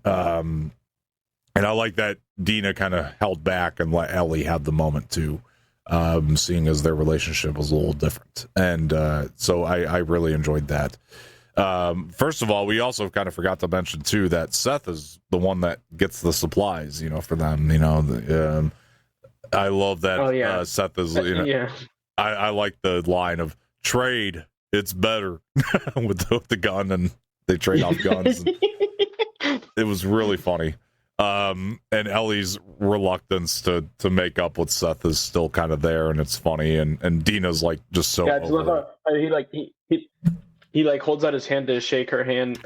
And I like that Dina kind of held back and let Ellie have the moment too, seeing as their relationship was a little different. And so I really enjoyed that. First of all, we also kind of forgot to mention too that Seth is the one that gets the supplies, for them. I love that Seth is, I like the line of trade. It's better with the gun, and they trade off guns. It was really funny. And Ellie's reluctance to make up with Seth is still kind of there, and it's funny. And Dina's like just so. Yeah, he holds out his hand to shake her hand.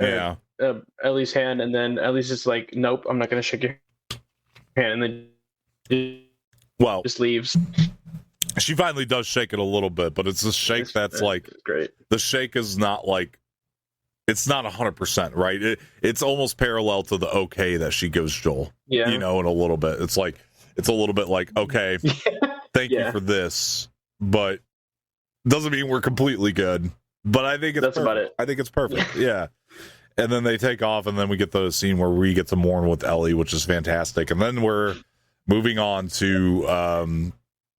Ellie's hand, and then Ellie's just like, "Nope, I'm not gonna shake your hand," and then just leaves. She finally does shake it a little bit, but it's a shake that's like great. The shake is not like. It's not 100%, right? It's almost parallel to the okay that she gives Joel. Yeah. In a little bit. It's a little bit like, okay, thank you for this, but doesn't mean we're completely good. But I think that's about it. I think it's perfect. Yeah. And then they take off, and then we get the scene where we get to mourn with Ellie, which is fantastic. And then we're moving on to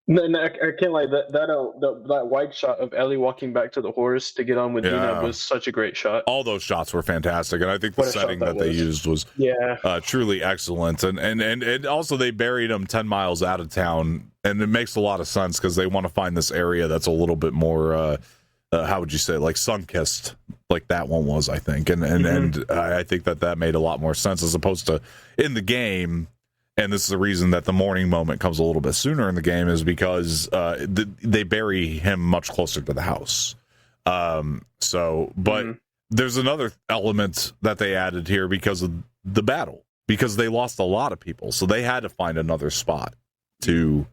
No, I can't lie. That wide shot of Ellie walking back to the horse to get on with Dina was such a great shot. All those shots were fantastic, and I think the setting that they used was truly excellent. And also they buried him 10 miles out of town, and it makes a lot of sense because they want to find this area that's a little bit more, how would you say, like sun-kissed, like that one was, I think. And I think that made a lot more sense as opposed to in the game. And this is the reason that the mourning moment comes a little bit sooner in the game is because they bury him much closer to the house. But there's another element that they added here because of the battle, because they lost a lot of people. So they had to find another spot to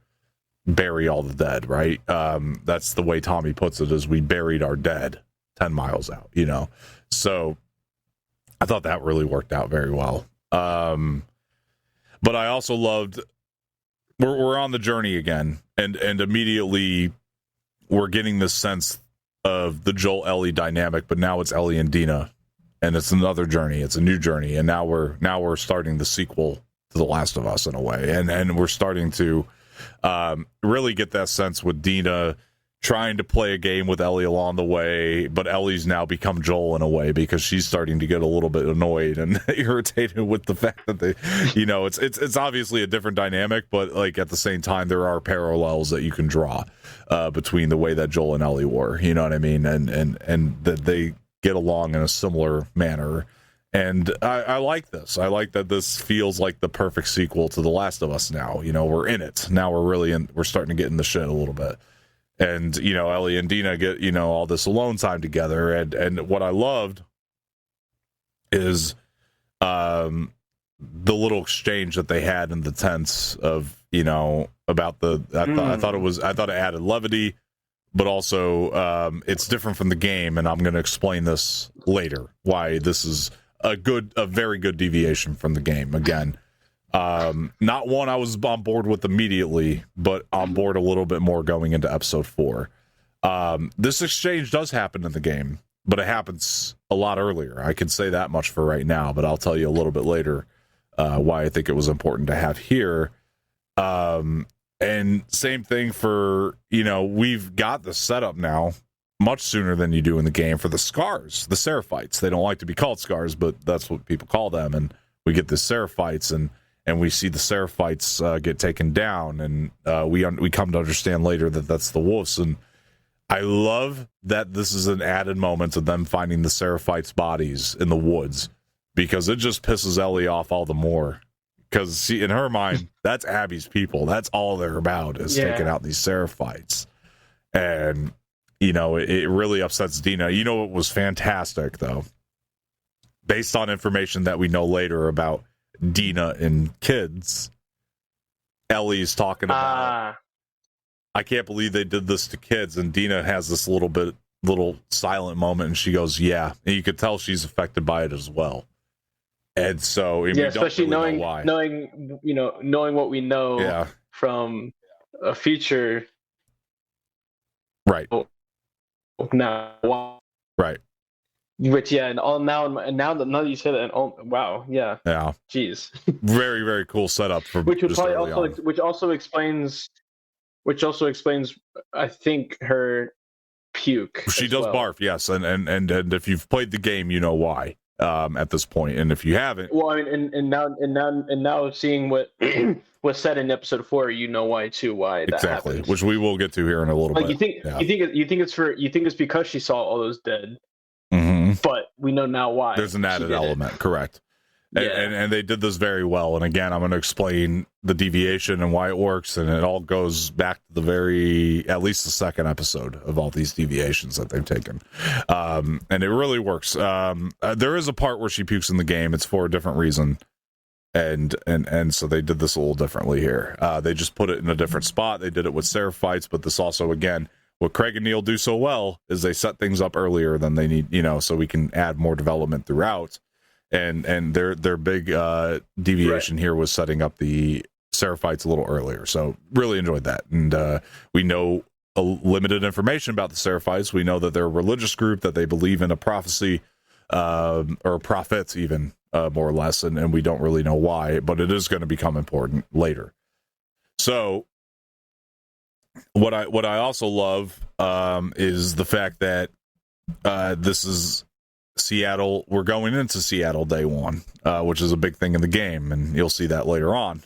bury all the dead, right? That's the way Tommy puts it, is we buried our dead 10 miles out, So I thought that really worked out very well. But I also loved we're on the journey again, and immediately we're getting this sense of the Joel Ellie dynamic, but now it's Ellie and Dina, and it's another journey. It's a new journey, and now we're starting the sequel to The Last of Us in a way, and we're starting to really get that sense with Dina trying to play a game with Ellie along the way, but Ellie's now become Joel in a way because she's starting to get a little bit annoyed and irritated with the fact that they, it's obviously a different dynamic, but like at the same time, there are parallels that you can draw between the way that Joel and Ellie were, you know what I mean? And that they get along in a similar manner. And I like this. I like that this feels like the perfect sequel to The Last of Us now. We're in it. Now we're starting to get in the shit a little bit. And, Ellie and Dina get, all this alone time together. And what I loved is the little exchange that they had in the tents of, about I thought it added levity, but also it's different from the game. And I'm going to explain this later, why this is a very good deviation from the game. Again, not one I was on board with immediately, but on board a little bit more going into episode 4. This exchange does happen in the game, but it happens a lot earlier. I can say that much for right now, but I'll tell you a little bit later why I think it was important to have here. And same thing for, we've got the setup now much sooner than you do in the game for the scars, the Seraphites. They don't like to be called scars, but that's what people call them. And we get the Seraphites, and we see the Seraphites get taken down, and we come to understand later that that's the wolves. And I love that this is an added moment of them finding the Seraphites' bodies in the woods, because it just pisses Ellie off all the more. Because in her mind, that's Abby's people. That's all they're about, is taking out these Seraphites. And, it really upsets Dina. It was fantastic, though. Based on information that we know later about Dina and kids, Ellie's talking about, I can't believe they did this to kids. And Dina has this little silent moment, and she goes, yeah. And you could tell she's affected by it as well. And so, we especially don't really know why. knowing what we know from a feature. Right. Now. Right. Which, and all now that you say that, and wow, yeah. Jeez. Very, very cool setup for which also explains, I think, her puke. She does barf, yes, and if you've played the game, you know why. At this point, and if you haven't, well, I mean, and now seeing what was said in episode 4, you know why too. Why that exactly, happens. Which we will get to here in a little bit. You think it's because she saw all those dead, but we know now why. There's an added element, correct? And they did this very well. And again, I'm going to explain the deviation and why it works, and it all goes back to at least the second episode of all these deviations that they've taken. And it really works. There is a part where she pukes in the game. It's for a different reason. And so they did this a little differently here. They just put it in a different spot. They did it with Seraphites, but this also, again, what Craig and Neil do so well is they set things up earlier than they need, so we can add more development throughout. And their big deviation here was setting up the Seraphites a little earlier. So really enjoyed that. And we know a limited information about the Seraphites. We know that they're a religious group, that they believe in a prophecy, or prophets even, more or less. And we don't really know why, but it is going to become important later. So what I also love is the fact that this is Seattle. We're going into Seattle day one, which is a big thing in the game, and you'll see that later on.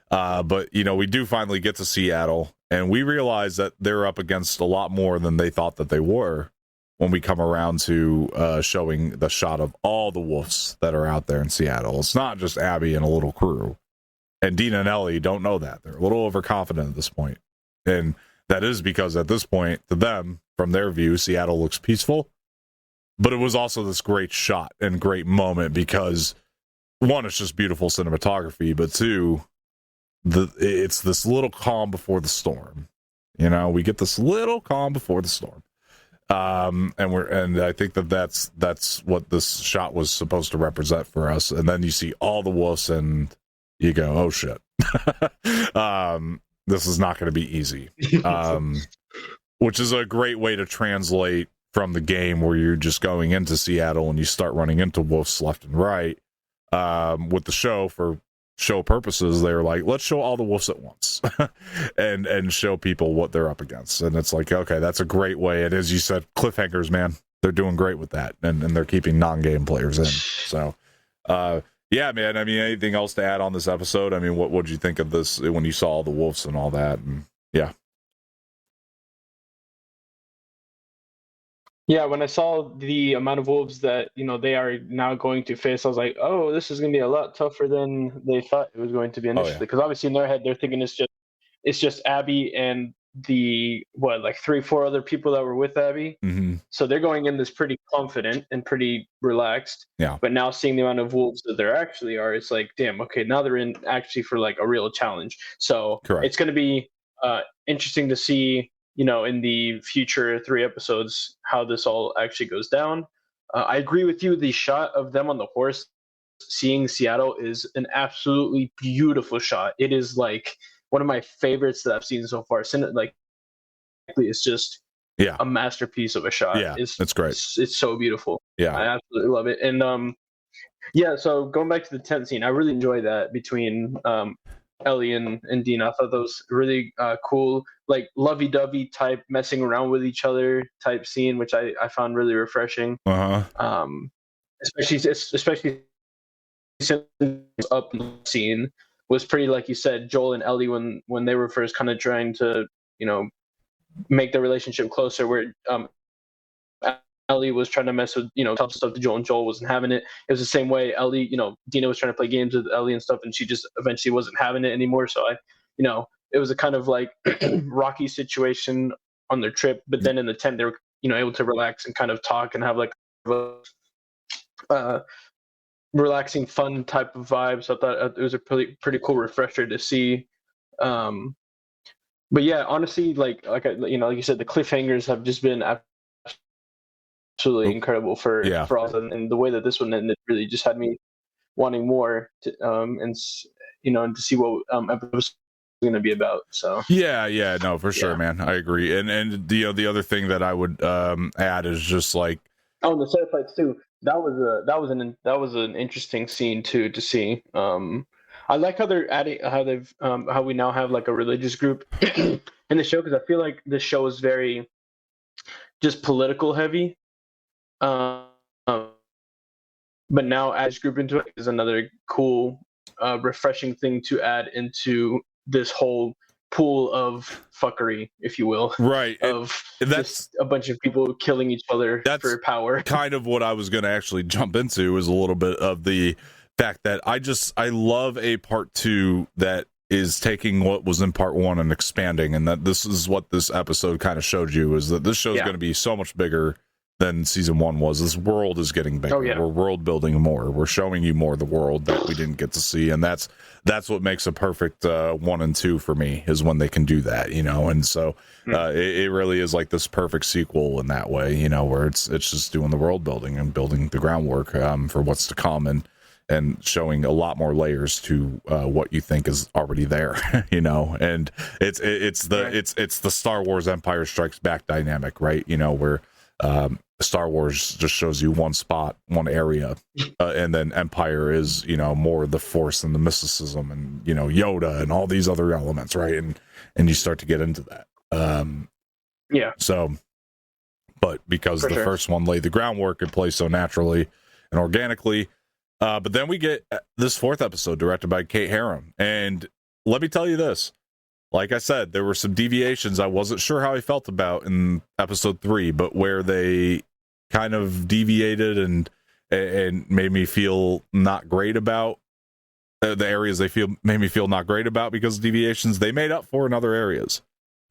But we do finally get to Seattle, and we realize that they're up against a lot more than they thought that they were when we come around to showing the shot of all the wolves that are out there in Seattle. It's not just Abby and a little crew, and Dina and Ellie don't know that. They're a little overconfident at this point, and that is because at this point, to them, from their view, Seattle looks peaceful. But it was also this great shot and great moment because, one, it's just beautiful cinematography, but two, it's this little calm before the storm. We get this little calm before the storm, and I think that's what this shot was supposed to represent for us. And then you see all the wolves, and you go, "Oh shit, this is not going to be easy," which is a great way to translate from the game where you're just going into Seattle and you start running into wolves left and right. With the show, for show purposes, they're like, let's show all the wolves at once and show people what they're up against. And it's like, okay, that's a great way. And as you said, cliffhangers, man, they're doing great with that, and they're keeping non-game players in. So, yeah, man. I mean, anything else to add on this episode? I mean, what did you think of this when you saw all the wolves and all that? And yeah. Yeah, when I saw the amount of wolves that they are now going to face, I was like, "Oh, this is going to be a lot tougher than they thought it was going to be initially." Because obviously in their head, they're thinking it's just Abby and the 3-4 other people that were with Abby. Mm-hmm. So they're going in this pretty confident and pretty relaxed. Yeah. But now seeing the amount of wolves that there actually are, it's like, damn, okay, now they're in actually for a real challenge. So Correct. It's going to be interesting to see, in the future 3 episodes, how this all actually goes down. I agree with you. The shot of them on the horse, seeing Seattle, is an absolutely beautiful shot. It is one of my favorites that I've seen so far. It's just a masterpiece of a shot. Yeah, that's great. It's so beautiful. Yeah, I absolutely love it. And so going back to the tent scene, I really enjoyed that between Ellie and Dina. I thought that was really cool, lovey-dovey type messing around with each other type scene, which I found really refreshing. Especially since up scene was pretty, like you said, Joel and Ellie when they were first kind of trying to make the relationship closer. Where Ellie was trying to mess with, tell stuff to Joel, and Joel wasn't having it. It was the same way Ellie, Dina was trying to play games with Ellie and stuff, and she just eventually wasn't having it anymore. So it was a kind of like rocky situation on their trip, but then in the tent they were, able to relax and kind of talk and have like a relaxing, fun type of vibe. So I thought it was a pretty cool refresher to see. But yeah, honestly, like you said, the cliffhangers have just been absolutely incredible for all, and the way that this one ended really just had me wanting more to, and to see what episode going to be about. So no, for sure, man, I agree. And the other thing that I would add is just like, the set fights too. That was an interesting scene too to see. I like how they're adding how we now have like a religious group in the show, because I feel like this show is very just political heavy. But now add this group into it is another cool, refreshing thing to add into this whole pool of fuckery, if you will. Right. Of just a bunch of people killing each other for power. Kind of what I was going to actually jump into is a little bit of the fact that I love a part 2 that is taking what was in part 1 and expanding, and that this is what this episode kind of showed you, is that this show is going to be so much bigger than season 1 was. This world is getting bigger. We're world building more. We're showing you more of the world that we didn't get to see, and that's what makes a perfect 1 and 2 for me, is when they can do that, and so it really is like this perfect sequel in that way, where it's just doing the world building and building the groundwork for what's to come, and showing a lot more layers to what you think is already there, and it's the Star Wars Empire Strikes Back dynamic, right? Where Star Wars just shows you one spot, one area, and then Empire is, more the Force and the mysticism and, Yoda and all these other elements, right? And you start to get into that. So, but because the first one laid the groundwork, it plays so naturally and organically. But then we get this 4th episode directed by Kate Herron. And let me tell you this. Like I said, there were some deviations I wasn't sure how I felt about in episode 3, but where they kind of deviated and made me feel not great about the areas made me feel not great about because of deviations, they made up for in other areas.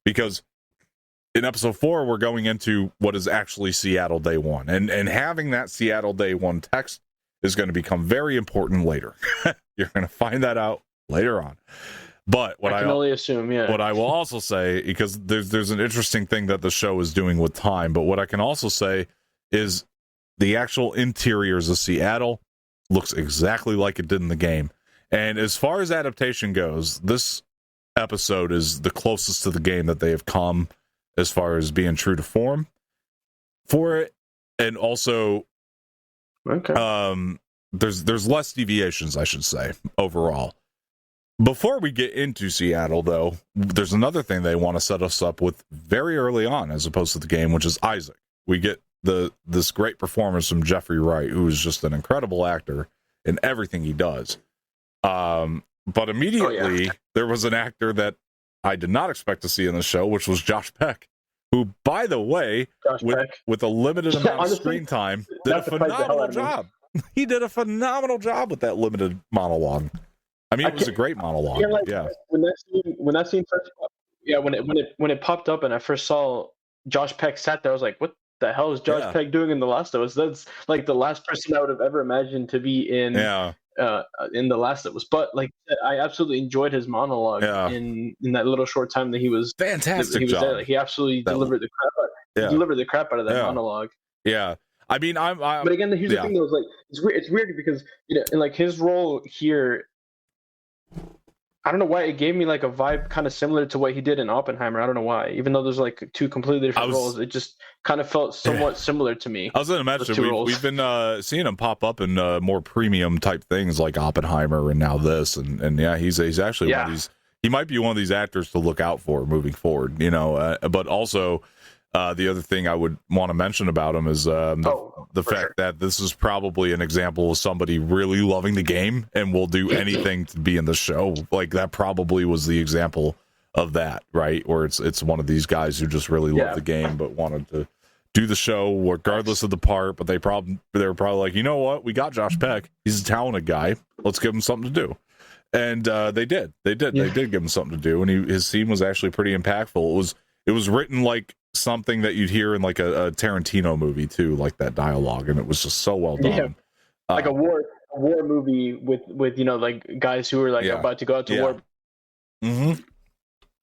Because in episode 4, we're going into what is actually Seattle Day 1. And having that Seattle Day 1 text is going to become very important later. You're going to find that out later on. But what I can only assume, what I will also say, because there's an interesting thing that the show is doing with time, but what I can also say is the actual interiors of Seattle looks exactly like it did in the game. And as far as adaptation goes, this episode is the closest to the game that they have come as far as being true to form for it. And also, there's less deviations, I should say, overall. Before we get into Seattle, though, there's another thing they want to set us up with very early on, as opposed to the game, which is Isaac. We get this great performance from Jeffrey Wright, who is just an incredible actor in everything he does. But immediately, there was an actor that I did not expect to see in the show, which was Josh Peck, who, by the way, with a limited amount of screen time, did a phenomenal job. He did a phenomenal job with that limited monologue. I mean, it was a great monologue. When that scene first, when it popped up and I first saw Josh Peck sat there, I was like, "What the hell is Josh Peck doing in The Last of Us?" That's like the last person I would have ever imagined to be in The Last of Us. But like, I absolutely enjoyed his monologue in that little short time that he was fantastic. He was there. Like, he absolutely delivered the crap out of that monologue. Yeah. I mean, but again, here's the thing though, is like it's weird because in like his role here, I don't know why it gave me like a vibe kind of similar to what he did in Oppenheimer. I don't know why, even though there's like 2 completely different roles, it just kind of felt somewhat similar to me. I was going to mention we've been seeing him pop up in more premium type things like Oppenheimer and now this, and he's actually one of these. He might be one of these actors to look out for moving forward, but also. The other thing I would want to mention about him is the fact that this is probably an example of somebody really loving the game and will do anything to be in the show. Like, that probably was the example of that, right? Where it's one of these guys who just really love the game but wanted to do the show regardless of the part. But they were probably like, you know what, we got Josh Peck. He's a talented guy. Let's give him something to do. And they did. They did give him something to do. And his scene was actually pretty impactful. It was written like something that you'd hear in like a Tarantino movie too, like that dialogue, and it was just so well done. Yeah. Like a war movie with like guys who are like about to go out to war. Mm-hmm.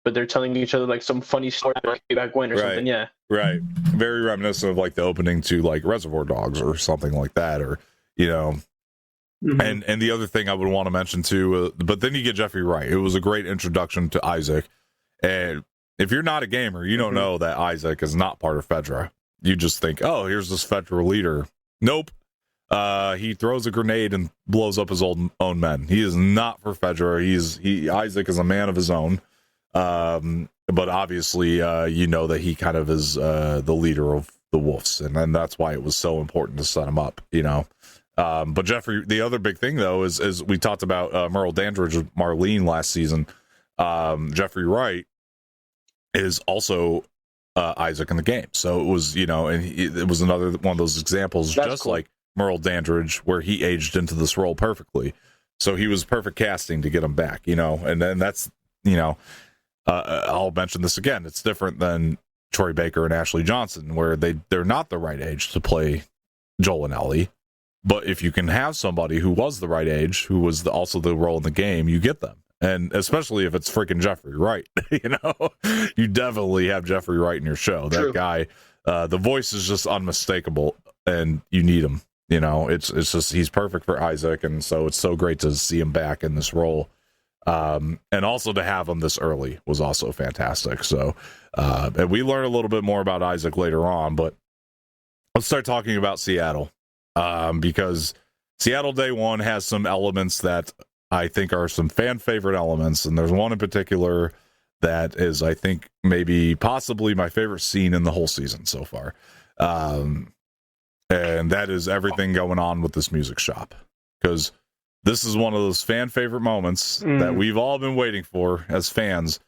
But they're telling each other like some funny story back when or something. Yeah. Right. Very reminiscent of like the opening to like Reservoir Dogs or something like that, or Mm-hmm. And the other thing I would want to mention too, but then you get Jeffrey Wright. It was a great introduction to Isaac. And if you're not a gamer, you don't know that Isaac is not part of Fedra. You just think, oh, here's this Fedra leader. Nope. He throws a grenade and blows up his own men. He is not for Fedra. Isaac is a man of his own. But obviously, that he kind of is the leader of the Wolves, and that's why it was so important to set him up. But Jeffrey, the other big thing though is we talked about Merle Dandridge with Marlene last season. Jeffrey Wright is also Isaac in the game, so it was it was another one of those examples, that's just cool. Like Merle Dandridge, where he aged into this role perfectly. So he was perfect casting to get him back, and then that's I'll mention this again. It's different than Troy Baker and Ashley Johnson, where they're not the right age to play Joel and Ellie. But if you can have somebody who was the right age, who was also the role in the game, you get them. And especially if it's freaking Jeffrey Wright, you definitely have Jeffrey Wright in your show. True. That guy, the voice is just unmistakable, and you need him. It's just he's perfect for Isaac, and so it's so great to see him back in this role. And also to have him this early was also fantastic. So, and we learn a little bit more about Isaac later on, but let's start talking about Seattle. Because Seattle Day One has some elements that I think are some fan favorite elements, and there's one in particular that is, I think, possibly my favorite scene in the whole season so far. And that is everything going on with this music shop, because this is one of those fan favorite moments that we've all been waiting for as fans.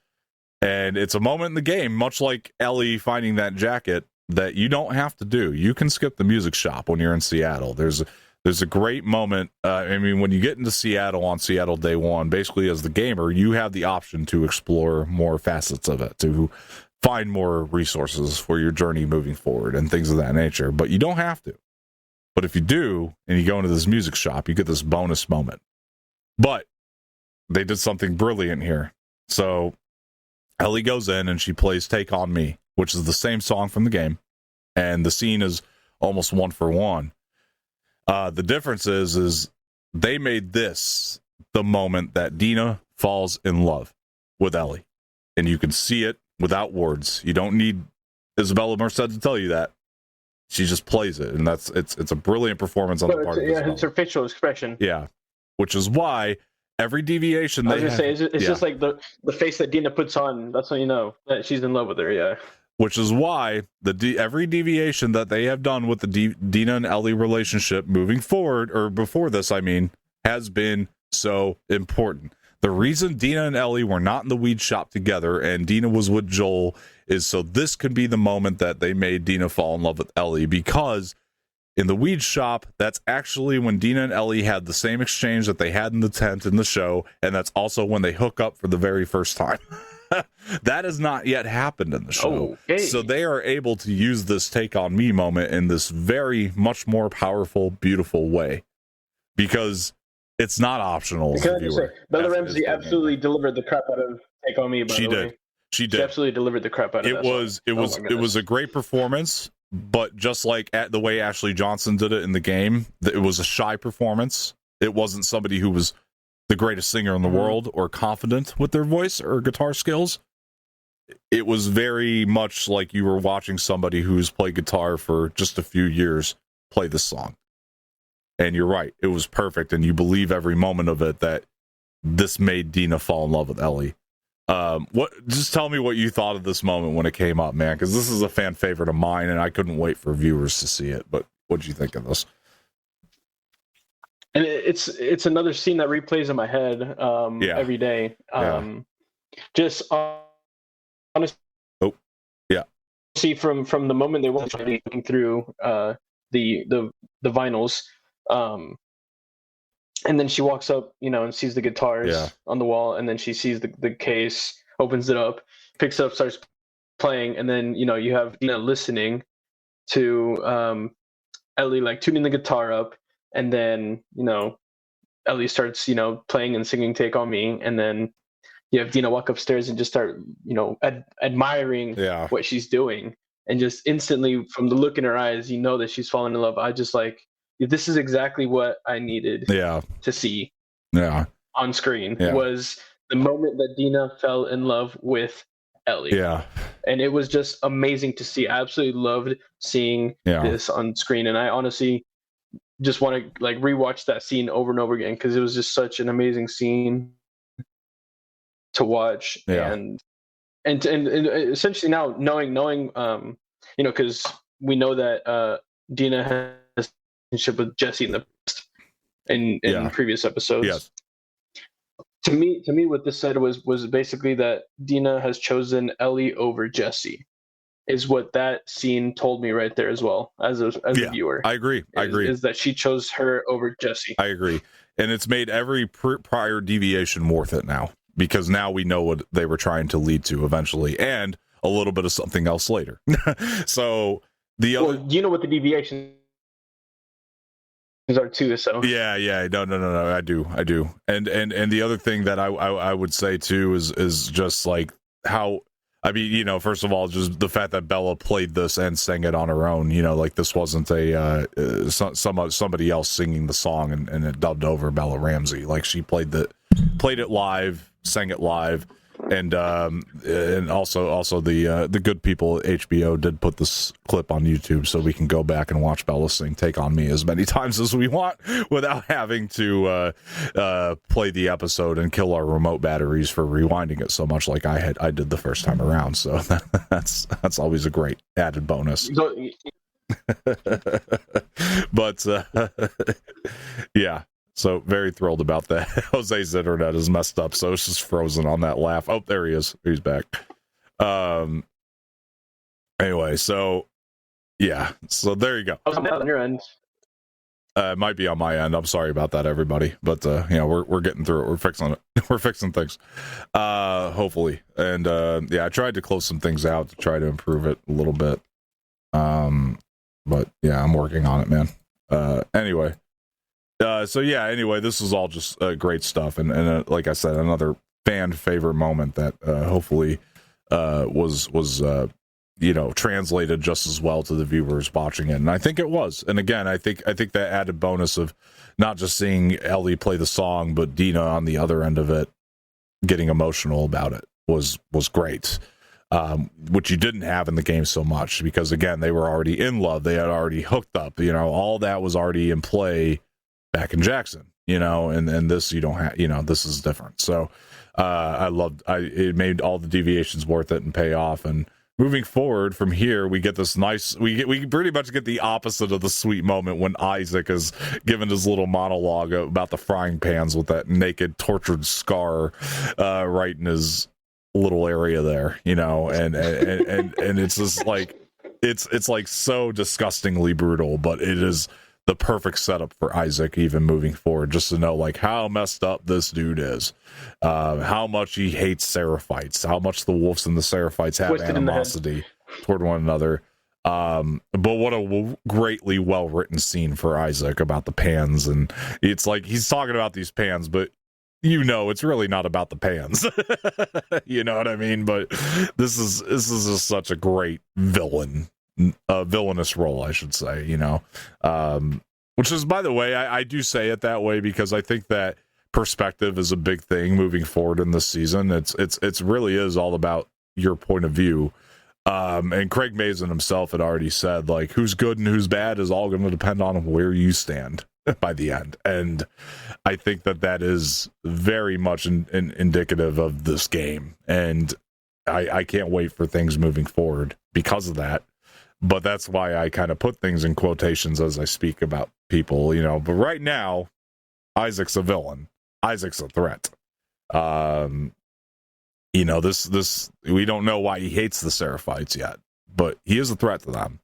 And it's a moment in the game, much like Ellie finding that jacket, that you don't have to do. You can skip the music shop when you're in Seattle. There's a great moment. When you get into Seattle on Seattle Day One, basically as the gamer, you have the option to explore more facets of it, to find more resources for your journey moving forward and things of that nature. But you don't have to. But if you do, and you go into this music shop, you get this bonus moment. But they did something brilliant here. So Ellie goes in and she plays Take On Me, which is the same song from the game, and the scene is almost one for one. The difference is they made this the moment that Dina falls in love with Ellie, and you can see it without words. You don't need Isabela Merced to tell you that. She just plays it, and it's a brilliant performance on the part of Isabela. Yeah, it's her facial expression. Yeah, which is why every deviation it's just like the face that Dina puts on. That's when you know that she's in love with her. Yeah. Which is why every deviation that they have done with the Dina and Ellie relationship moving forward, or before this, has been so important. The reason Dina and Ellie were not in the weed shop together and Dina was with Joel is so this could be the moment that they made Dina fall in love with Ellie, because in the weed shop, that's actually when Dina and Ellie had the same exchange that they had in the tent in the show, and that's also when they hook up for the very first time. That has not yet happened in the show. Okay. So they are able to use this Take On Me moment in this very much more powerful, beautiful way, because it's not optional. Bella Ramsey absolutely delivered the crap out of Take On Me. She did. She absolutely delivered the crap out of it. It was a great performance, but just like the way Ashley Johnson did it in the game, it was a shy performance. It wasn't somebody who was the greatest singer in the world or confident with their voice or guitar skills. It was very much like you were watching somebody who's played guitar for just a few years play this song. And you're right, it was perfect, and you believe every moment of it that this made Dina fall in love with Ellie. Just tell me what you thought of this moment when it came up, man, because this is a fan favorite of mine, and I couldn't wait for viewers to see it. But what did you think of this? And it's another scene that replays in my head every day. Just honestly, Oh, yeah. see from the moment they were looking through the vinyls, and then she walks up, and sees the guitars on the wall, and then she sees the case, opens it up, picks it up, starts playing, and then you have Dina listening to Ellie like tuning the guitar up, and then Ellie starts playing and singing "Take on Me," and then you have Dina walk upstairs and just start admiring what she's doing, and just instantly from the look in her eyes, that she's fallen in love. I just like, this is exactly what I needed to see on screen was the moment that Dina fell in love with Ellie. Yeah. And it was just amazing to see. I absolutely loved seeing this on screen. And I honestly just want to like rewatch that scene over and over again because it was just such an amazing scene to watch. And essentially now knowing because we know that Dina has a relationship with Jesse in the past in previous episodes. Yes. To me, what this said was basically that Dina has chosen Ellie over Jesse, is what that scene told me right there as well as a viewer. I agree. Is that she chose her over Jesse. I agree, and it's made every prior deviation worth it now because now we know what they were trying to lead to eventually, and a little bit of something else later. So what the deviation are too, so no, I do, and the other thing that I would say too is just like how, I mean, first of all, just the fact that Bella played this and sang it on her own, like this wasn't somebody else singing the song and it dubbed over Bella Ramsey. Like she played it live, sang it live, and also the good people at HBO did put this clip on YouTube so we can go back and watch Bella sing "Take on Me" as many times as we want without having to play the episode and kill our remote batteries for rewinding it so much like I did the first time around. So that's always a great added bonus. But yeah. So very thrilled about that. Jose's internet is messed up, so it's just frozen on that laugh. Oh, there he is. He's back. Anyway, so yeah. So there you go. On your end. It might be on my end. I'm sorry about that, everybody. But we're getting through it. We're fixing it. We're fixing things. Hopefully. And I tried to close some things out to try to improve it a little bit. But yeah, I'm working on it, man. Anyway. Anyway, this was all just great stuff, and like I said, another fan favorite moment that hopefully was translated just as well to the viewers watching it, and I think it was. And again, I think that added bonus of not just seeing Ellie play the song, but Dina on the other end of it getting emotional about it was great. Which you didn't have in the game so much because again, they were already in love, they had already hooked up, all that was already in play back in Jackson, and this you don't have, this is different. So it made all the deviations worth it and pay off. And moving forward from here, we get this we pretty much get the opposite of the sweet moment when Isaac is given his little monologue about the frying pans with that naked tortured scar right in his little area there, and it's just like it's like so disgustingly brutal, but it is the perfect setup for Isaac even moving forward, just to know like how messed up this dude is, how much he hates Seraphites, how much the wolves and the Seraphites have animosity toward one another. But what a greatly well written scene for Isaac about the pans, and it's like he's talking about these pans, but it's really not about the pans. You know what I mean? But this is just such a great villainous role, I should say, which is, by the way, I do say it that way because I think that perspective is a big thing moving forward in this season. It's really is all about your point of view. And Craig Maizin himself had already said, like, who's good and who's bad is all going to depend on where you stand by the end. And I think that is very much indicative of this game. And I can't wait for things moving forward because of that. But that's why I kind of put things in quotations as I speak about people, But right now, Isaac's a villain. Isaac's a threat. this we don't know why he hates the Seraphites yet, but he is a threat to them.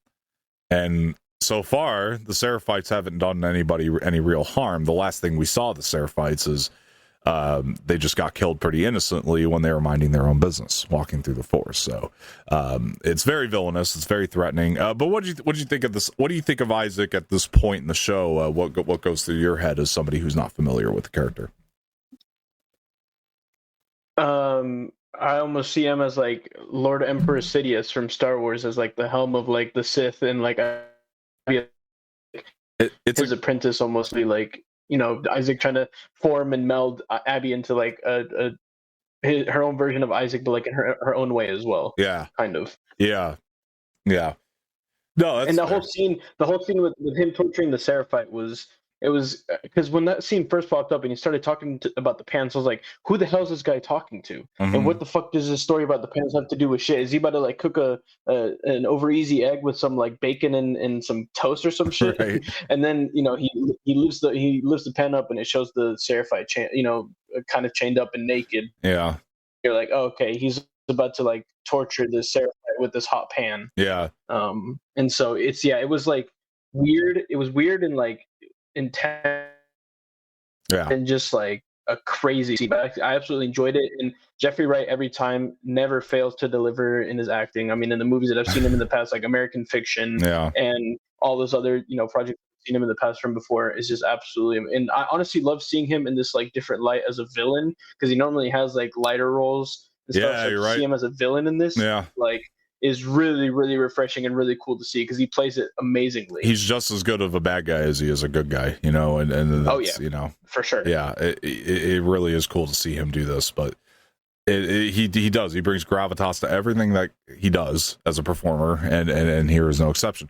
And so far, the Seraphites haven't done anybody any real harm. The last thing we saw of the Seraphites is they just got killed pretty innocently when they were minding their own business, walking through the forest. So it's very villainous. It's very threatening. But what do you think of this? What do you think of Isaac at this point in the show? What goes through your head as somebody who's not familiar with the character? I almost see him as like Lord Emperor Sidious from Star Wars, as like the helm of like the Sith, and like it's his apprentice, almost be like, Isaac trying to form and meld Abby into like her own version of Isaac, but like in her own way as well. Yeah, kind of. Yeah. No, that's and the fair. whole scene with him torturing the Seraphite was because when that scene first popped up and he started talking about the pants, I was like, who the hell is this guy talking to? Mm-hmm. And what the fuck does this story about the pants have to do with shit? Is he about to like cook an over easy egg with some like bacon and some toast or some shit? Right. And then he lifts the pan up and it shows the Seraphite kind of chained up and naked. Yeah. You're like, oh, okay, he's about to like torture the Seraphite with this hot pan. Yeah. And so it was like weird. It was weird and like intense, and just like a crazy scene. But I absolutely enjoyed it, and Jeffrey Wright every time never fails to deliver in his acting. I mean, in the movies that I've seen him in the past, like American Fiction, and all those other projects I've seen him in the past from before, is just absolutely. And I honestly love seeing him in this like different light as a villain, because he normally has like lighter roles and stuff. So you're to right. see him as a villain in this, like, is really, really refreshing and really cool to see, because he plays it amazingly. He's just as good of a bad guy as he is a good guy, and that's, for sure. Yeah, it really is cool to see him do this, but he does. He brings gravitas to everything that he does as a performer, and here is no exception.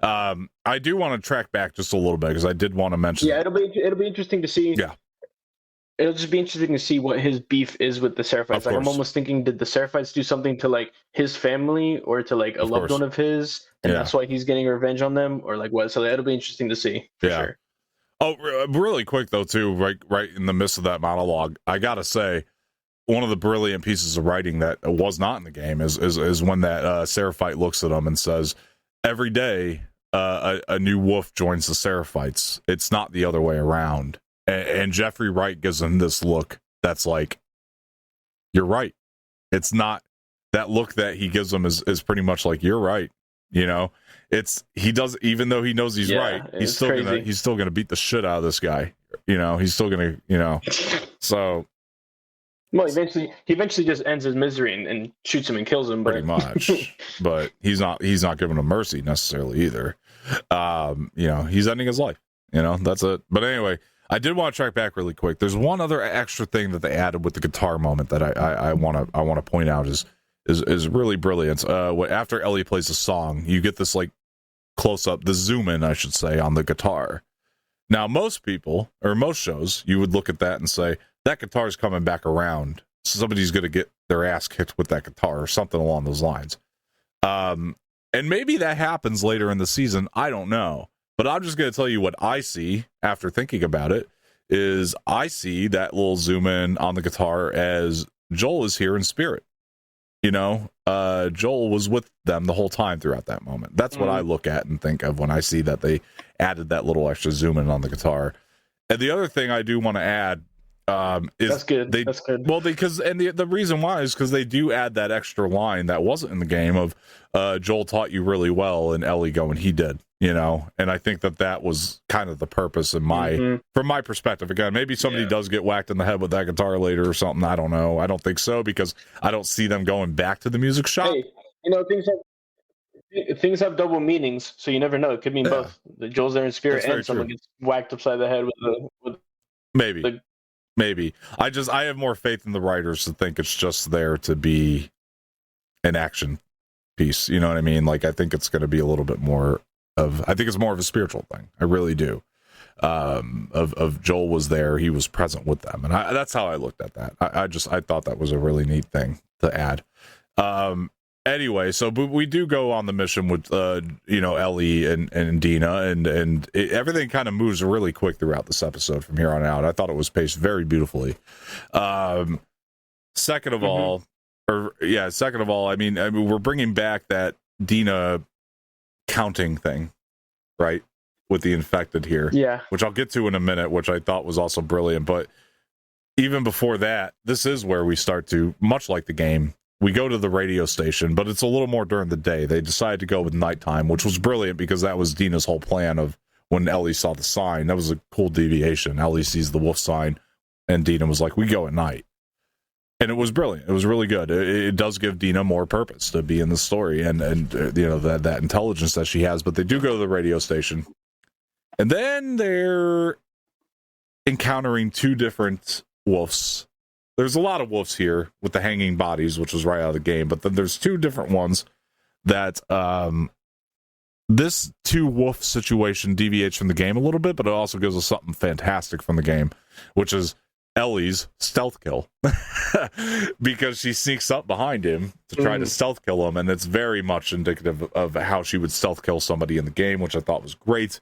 I do want to track back just a little bit, because I did want to mention. Yeah, it'll be interesting to see. Yeah. It'll just be interesting to see what his beef is with the Seraphites. Like, I'm almost thinking, did the Seraphites do something to like his family or to like a loved one of his, and that's why he's getting revenge on them, or like what? So it'll be interesting to see for sure. Oh, really quick though, too, right in the midst of that monologue, I gotta say, one of the brilliant pieces of writing that was not in the game is when that Seraphite looks at him and says, "Every day, a new wolf joins the Seraphites. It's not the other way around." And Jeffrey Wright gives him this look that's like, you're right. It's not, that look that he gives him is pretty much like, you're right. He does, even though he knows he's right, he's still gonna beat the shit out of this guy. He's still gonna, so. Well, he eventually just ends his misery and shoots him and kills him. Pretty much, but he's not giving him mercy necessarily either. He's ending his life. That's it. But anyway, I did want to track back really quick. There's one other extra thing that they added with the guitar moment that I want to point out is really brilliant. After Ellie plays a song, you get this like close up, the zoom in, I should say, on the guitar. Now, most people or most shows, you would look at that and say that guitar's coming back around. Somebody's going to get their ass kicked with that guitar or something along those lines. And maybe that happens later in the season. I don't know. But I'm just going to tell you what I see after thinking about it, is I see that little zoom in on the guitar as Joel is here in spirit. Joel was with them the whole time throughout that moment. That's what I look at and think of when I see that they added that little extra zoom in on the guitar. And the other thing I do want to add is that's good. That's good. Well, the reason why is because they do add that extra line that wasn't in the game of Joel taught you really well, and Ellie going, he did. And I think that was kind of the purpose in from my perspective. Again, maybe somebody does get whacked in the head with that guitar later or something. I don't know. I don't think so, because I don't see them going back to the music shop. Hey, things have double meanings, so you never know. It could mean both. The Joel's there in spirit, and someone gets whacked upside the head with maybe. I have more faith in the writers to think it's just there to be an action piece. You know what I mean? Like, I think it's going to be a little bit more I think it's more of a spiritual thing. I really do. Of Joel was there, he was present with them, and that's how I looked at that. I thought that was a really neat thing to add. Anyway, so but we do go on the mission with Ellie and Dina, and everything kind of moves really quick throughout this episode from here on out. I thought it was paced very beautifully. Second of all, Second of all, I mean, we're bringing back that Dina counting thing, right? With the infected here. Yeah. Which I'll get to in a minute, which I thought was also brilliant. But even before that, this is where we start to, much like the game, we go to the radio station, but it's a little more during the day. They decided to go with nighttime, which was brilliant because that was Dina's whole plan of when Ellie saw the sign. That was a cool deviation. Ellie sees the wolf sign, and Dina was like, we go at night. And it was brilliant. It was really good. It does give Dina more purpose to be in the story and that intelligence that she has. But they do go to the radio station. And then they're encountering two different wolves. There's a lot of wolves here with the hanging bodies, which was right out of the game. But then there's two different ones that this two wolf situation deviates from the game a little bit, but it also gives us something fantastic from the game, which is Ellie's stealth kill. Because she sneaks up behind him to try to stealth kill him, and it's very much indicative of how she would stealth kill somebody in the game, which I thought was great.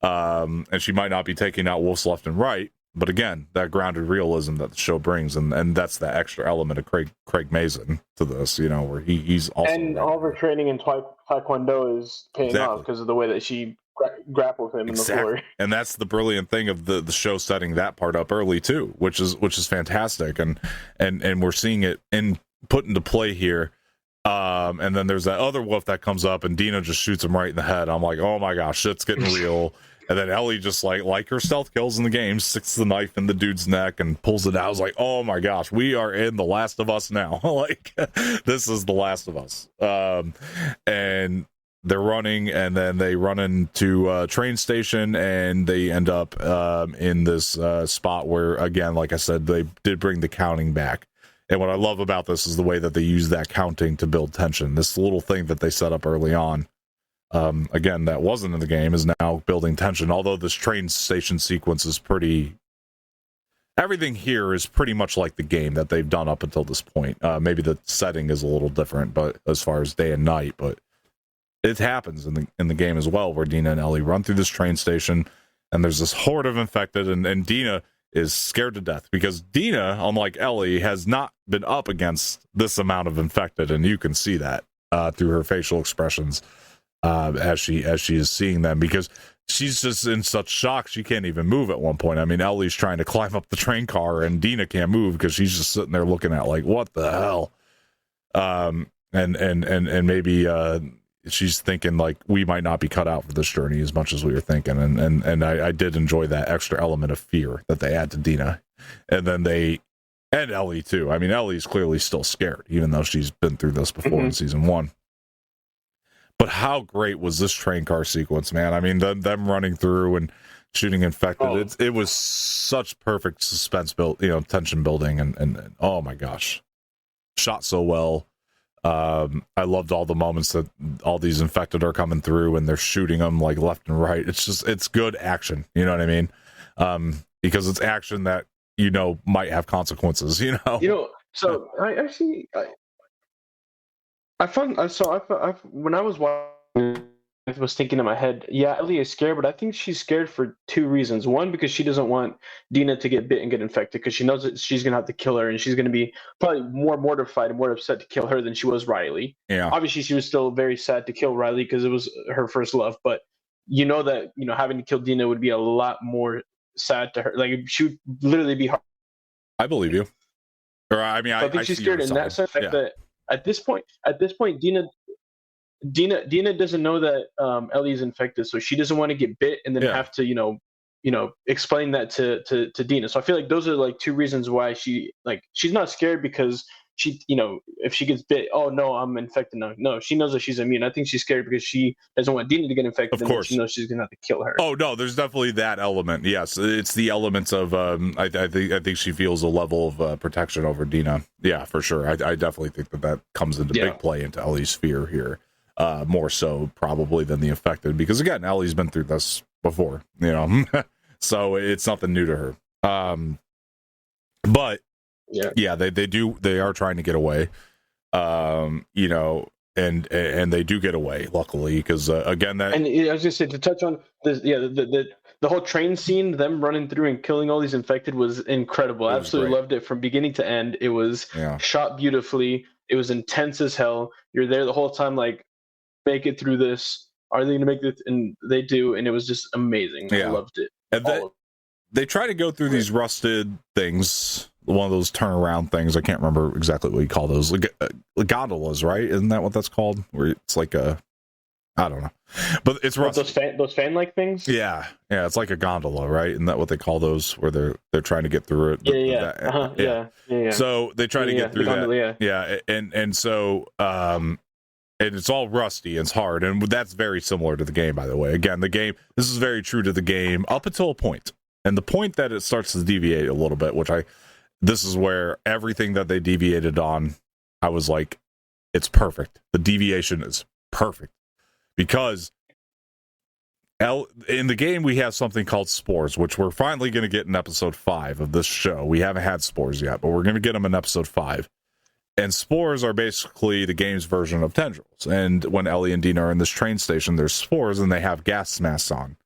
And she might not be taking out wolves left and right, but again, that grounded realism that the show brings, and that's the extra element of Craig Maizin to this, where he's also... And all of her training in Taekwondo is paying off because of the way that she grappled him in the floor. And that's the brilliant thing of the show setting that part up early too, which is fantastic, and we're seeing it put into play here. And then there's that other wolf that comes up, and Dina just shoots him right in the head. I'm like, oh my gosh, shit's getting real. And then Ellie just like her stealth kills in the game, sticks the knife in the dude's neck and pulls it out. I was like, oh my gosh, we are in The Last of Us now. Like, this is The Last of Us. And they're running, and then they run into a train station, and they end up in this spot where, again, like I said, they did bring the counting back. And what I love about this is the way that they use that counting to build tension. This little thing that they set up early on, again, that wasn't in the game, is now building tension. Although this train station sequence is everything here is pretty much like the game that they've done up until this point. Maybe the setting is a little different, but as far as day and night, but it happens in the game as well, where Dina and Ellie run through this train station, and there's this horde of infected, and Dina is scared to death because Dina, unlike Ellie, has not been up against this amount of infected, and you can see that through her facial expressions as she is seeing them, because she's just in such shock she can't even move at one point. I mean, Ellie's trying to climb up the train car, and Dina can't move because she's just sitting there looking at like, what the hell? And maybe she's thinking like we might not be cut out for this journey as much as we were thinking, and I did enjoy that extra element of fear that they add to Dina, and then and Ellie too. I mean, Ellie's clearly still scared, even though she's been through this before in season 1. But how great was this train car sequence, man? I mean, them running through and shooting infected. It was such perfect suspense build, tension building, and oh my gosh, shot so well. I loved all the moments that all these infected are coming through and they're shooting them like left and right. It's good action. You know what I mean? Because it's action that, might have consequences, So I found when I was watching, I was thinking in my head, yeah, Ellie is scared, but I think she's scared for two reasons. One, because she doesn't want Dina to get bit and get infected, because she knows that she's going to have to kill her, and she's going to be probably more mortified and more upset to kill her than she was Riley. Yeah. Obviously, she was still very sad to kill Riley because it was her first love, but that having to kill Dina would be a lot more sad to her. Like, she would literally be hard. I believe you. Or I mean, so I think she's scared in that sense. Yeah. That at this point, Dina doesn't know that Ellie's infected, so she doesn't want to get bit and then have to explain that to Dina. So I feel like those are like two reasons why she's not scared because she if she gets bit, oh no, I'm infected now. No, she knows that she's immune. I think she's scared because she doesn't want Dina to get infected. Of course, she knows she's gonna have to kill her. Oh no, there's definitely that element. Yes, it's the elements of I think she feels a level of protection over Dina. Yeah, for sure. I definitely think that comes into big play into Ellie's fear here. More so probably than the infected, because again, Ellie's been through this before, so it's nothing new to her. But they are trying to get away, and they do get away, luckily, because again, that, and I was gonna say, to touch on this, the whole train scene, them running through and killing all these infected was incredible. I absolutely loved it from beginning to end. It was shot beautifully. It was intense as hell. You're there the whole time, like, make it through this. Are they going to make it? And they do, and it was just amazing. Yeah. I loved it. And they try to go through these rusted things, one of those turnaround things. I can't remember exactly what you call those. Like gondolas, right? Isn't that what that's called? Where it's like I don't know, but it's rusted. Those fan-like things. Yeah, it's like a gondola, right? Isn't that what they call those? Where they're trying to get through it. Yeah. So they try to get through that. Gondola, yeah, and so and it's all rusty and it's hard, and that's very similar to the game, by the way. Again, the game, this is very true to the game up until a point, and the point that it starts to deviate a little bit, this is where everything that they deviated on, I was like, it's perfect. The deviation is perfect, because in the game we have something called spores, which we're finally going to get in episode 5 of this show. We haven't had spores yet, but we're going to get them in episode 5. And spores are basically the game's version of tendrils. And when Ellie and Dina are in this train station, there's spores and they have gas masks on.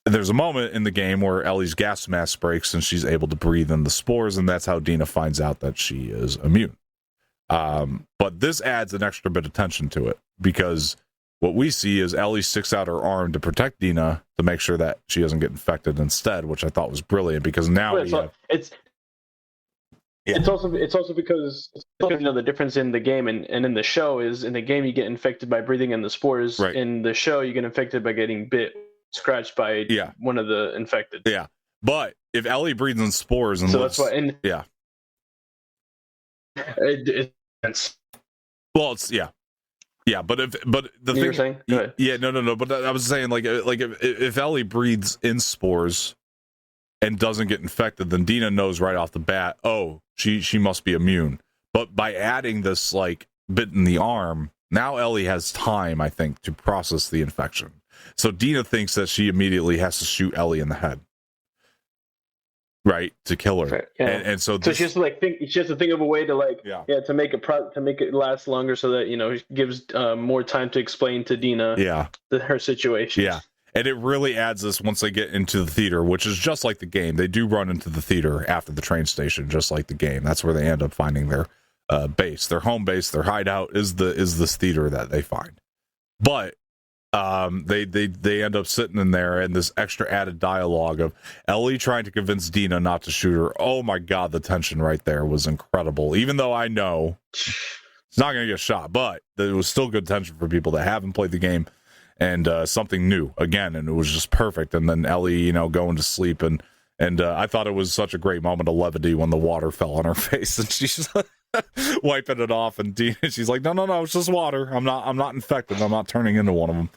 And there's a moment in the game where Ellie's gas mask breaks and she's able to breathe in the spores, and that's how Dina finds out that she is immune. But this adds an extra bit of tension to it, because what we see is Ellie sticks out her arm to protect Dina to make sure that she doesn't get infected instead, which I thought was brilliant, because now it's also because the difference in the game and in the show is, in the game you get infected by breathing in the spores. Right. In the show you get infected by getting scratched by one of the infected. Yeah, but if Ellie breathes in spores and that's why. And it's but the thing, you're saying? Go ahead. No. But I was saying, like if Ellie breathes in spores and doesn't get infected, then Dina knows right off the bat, oh, she must be immune. But by adding this like bit in the arm, now Ellie has time, I think, to process the infection. So Dina thinks that she immediately has to shoot Ellie in the head, right, to kill her. Right. Yeah. And so she has to think of a way to to make it last longer, so that it gives more time to explain to Dina her situation. Yeah. And it really adds this once they get into the theater, which is just like the game. They do run into the theater after the train station, just like the game. That's where they end up finding their base, their home base, their hideout is this theater that they find. But they end up sitting in there, and this extra added dialogue of Ellie trying to convince Dina not to shoot her. Oh my God, the tension right there was incredible. Even though I know it's not going to get shot, but it was still good tension for people that haven't played the game. And something new again, and it was just perfect. And then Ellie, going to sleep, and I thought it was such a great moment of levity when the water fell on her face, and she's wiping it off, and she's like, no, it's just water. I'm not infected. I'm not turning into one of them.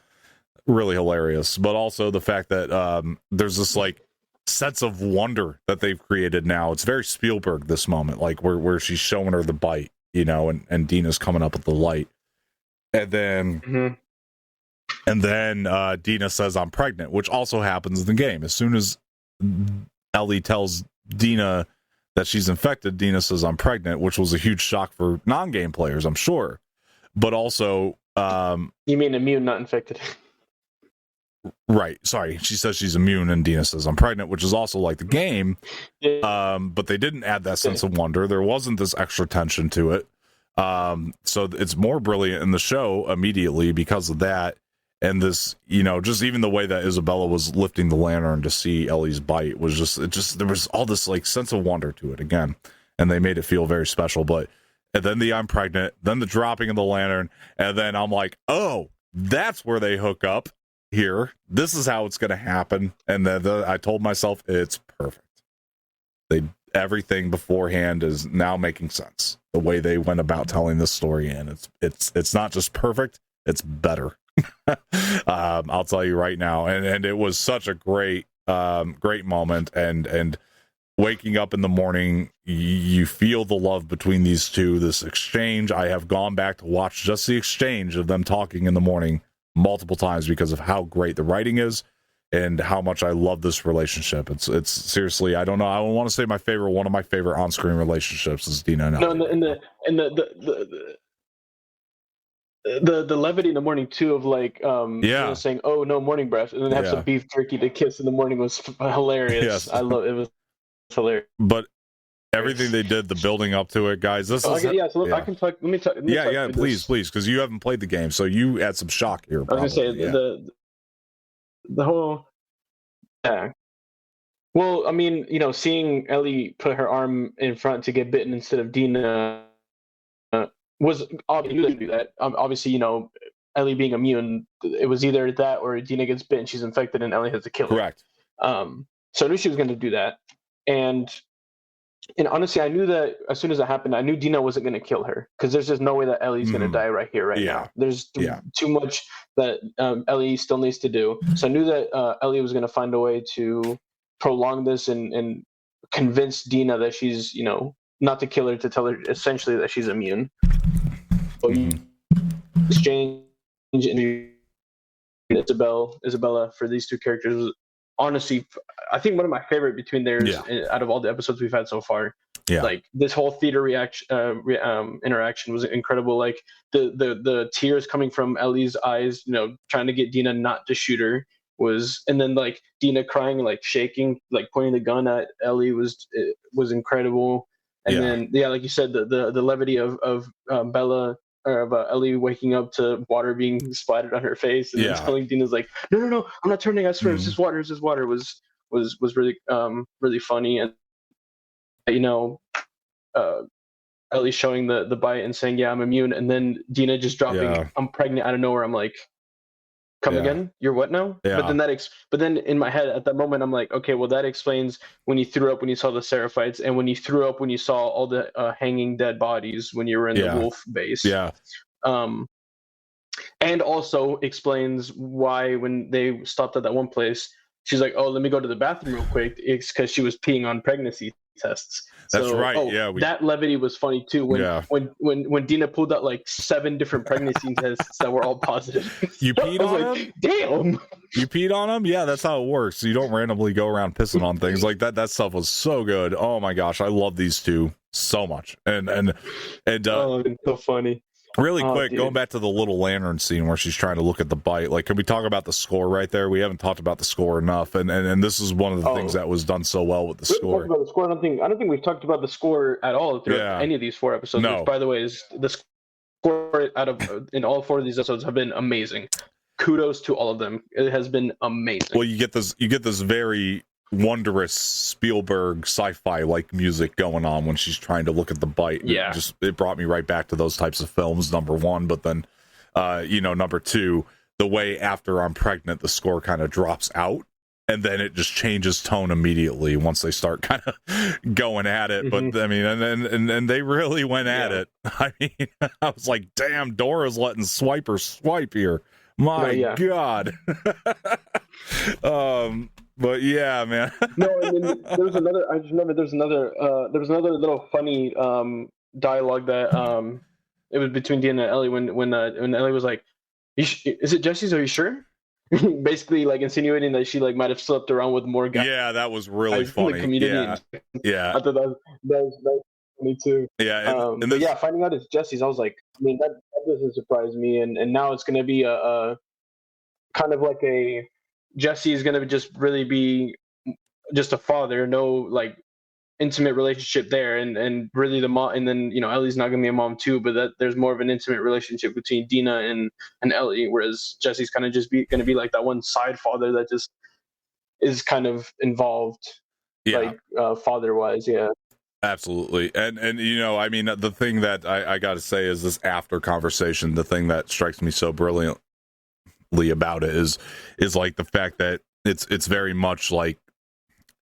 Really hilarious. But also the fact that there's this like sense of wonder that they've created now. It's very Spielberg, this moment, like where she's showing her the bite, and Dina's coming up with the light, and then. Mm-hmm. And then Dina says, I'm pregnant, which also happens in the game. As soon as Ellie tells Dina that she's infected, Dina says, I'm pregnant, which was a huge shock for non-game players, I'm sure. But also... you mean immune, not infected? Right. Sorry. She says she's immune, and Dina says, I'm pregnant, which is also like the game. Yeah. But they didn't add that sense of wonder. There wasn't this extra tension to it. So it's more brilliant in the show immediately because of that. And this, just even the way that Isabela was lifting the lantern to see Ellie's bite was there was all this like sense of wonder to it again. And they made it feel very special. And then I'm pregnant, then the dropping of the lantern. And then I'm like, oh, that's where they hook up here. This is how it's going to happen. And then I told myself it's perfect. Everything beforehand is now making sense. The way they went about telling this story, and it's not just perfect, it's better. I'll tell you right now, and it was such a great moment, and waking up in the morning, you feel the love between these two, this exchange. I have gone back to watch just the exchange of them talking in the morning multiple times because of how great the writing is and how much I love this relationship. It's seriously, I don't know, I want to say one of my favorite on-screen relationships is Dina and Ellie. No, the levity in the morning too, of like saying, oh no, morning breath, and then have some beef jerky to kiss in the morning was hilarious. Yes. I love it. Was hilarious. But everything they did, the building up to it, guys. This is I can talk. Let me talk. Please, because you haven't played the game, so you had some shock here. I was gonna say the whole. Yeah. Well, I mean, seeing Ellie put her arm in front to get bitten instead of Dina was obviously do that. Obviously, Ellie being immune, it was either that or Dina gets bitten, she's infected, and Ellie has to kill her. Correct. So I knew she was going to do that, and honestly, I knew that as soon as it happened, I knew Dina wasn't going to kill her because there's just no way that Ellie's going to die right here, right now. There's too much that Ellie still needs to do. So I knew that Ellie was going to find a way to prolong this and convince Dina that she's, not to kill her, to tell her essentially that she's immune. So exchange in Isabela for these two characters was honestly, I think, one of my favorite between theirs out of all the episodes we've had so far. Yeah. Like this whole theater interaction was incredible. Like the tears coming from Ellie's eyes, trying to get Dina not to shoot her and then like Dina crying, like shaking, like pointing the gun at Ellie was incredible. And then like you said, the levity of Bella. Of Ellie waking up to water being splattered on her face, and then telling Dina's like, no, I'm not turning. I swear, it's just water. It's just water. Was really really funny, and Ellie showing the bite and saying, "Yeah, I'm immune," and then Dina just dropping, "I'm pregnant" out of nowhere. I'm like, "Come again? You're what now?" Yeah. But then in my head at that moment, I'm like, okay, well that explains when you threw up when you saw the Seraphites, and when you threw up when you saw all the hanging dead bodies when you were in the wolf base. Yeah. And also explains why when they stopped at that one place, she's like, "Oh, let me go to the bathroom real quick." It's because she was peeing on pregnancy tests. That's right. That levity was funny too. When Dina pulled out like 7 different pregnancy tests that were all positive. You peed on them? Damn. You peed on them? Yeah, that's how it works. You don't randomly go around pissing on things like that. That stuff was so good. Oh my gosh, I love these two so much. And it's so funny. Really quick, going back to the little lantern scene where she's trying to look at the bite. Like, can we talk about the score right there? We haven't talked about the score enough, and this is one of the things that was done so well with the score. About the score. I don't think we've talked about the score at all throughout any of these 4 episodes. No. Which, by the way, is the score in all 4 of these episodes have been amazing. Kudos to all of them. It has been amazing. Well, you get this very wondrous Spielberg sci-fi like music going on when she's trying to look at the bite. It brought me right back to those types of films, number one. But then number 2, the way after I'm pregnant the score kind of drops out and then it just changes tone immediately once they start kind of going at it. But I mean, and they really went at it. I mean, I was like, damn, Dora's letting swipe here. My God. But yeah, man. No, and then there was another. I just remember there was another little funny dialogue that it was between Dina and Ellie when Ellie was like, "Is it Jesse's? Are you sure?" Basically, like insinuating that she like might have slept around with more guys. Yeah, that was really funny. Yeah. I thought that was funny too. Yeah, but finding out it's Jesse's, I was like, I mean, that doesn't surprise me, and now it's going to be a kind of like a. Jesse is going to just really be just a father, no like intimate relationship there, and really the mom, and then Ellie's not going to be a mom too, but that there's more of an intimate relationship between Dina and Ellie, whereas Jesse's kind of just going to be like that one side father that just is kind of involved, like father wise, Absolutely. And I mean, the thing that I got to say is this after conversation, the thing that strikes me so brilliantly about it is like the fact that it's very much like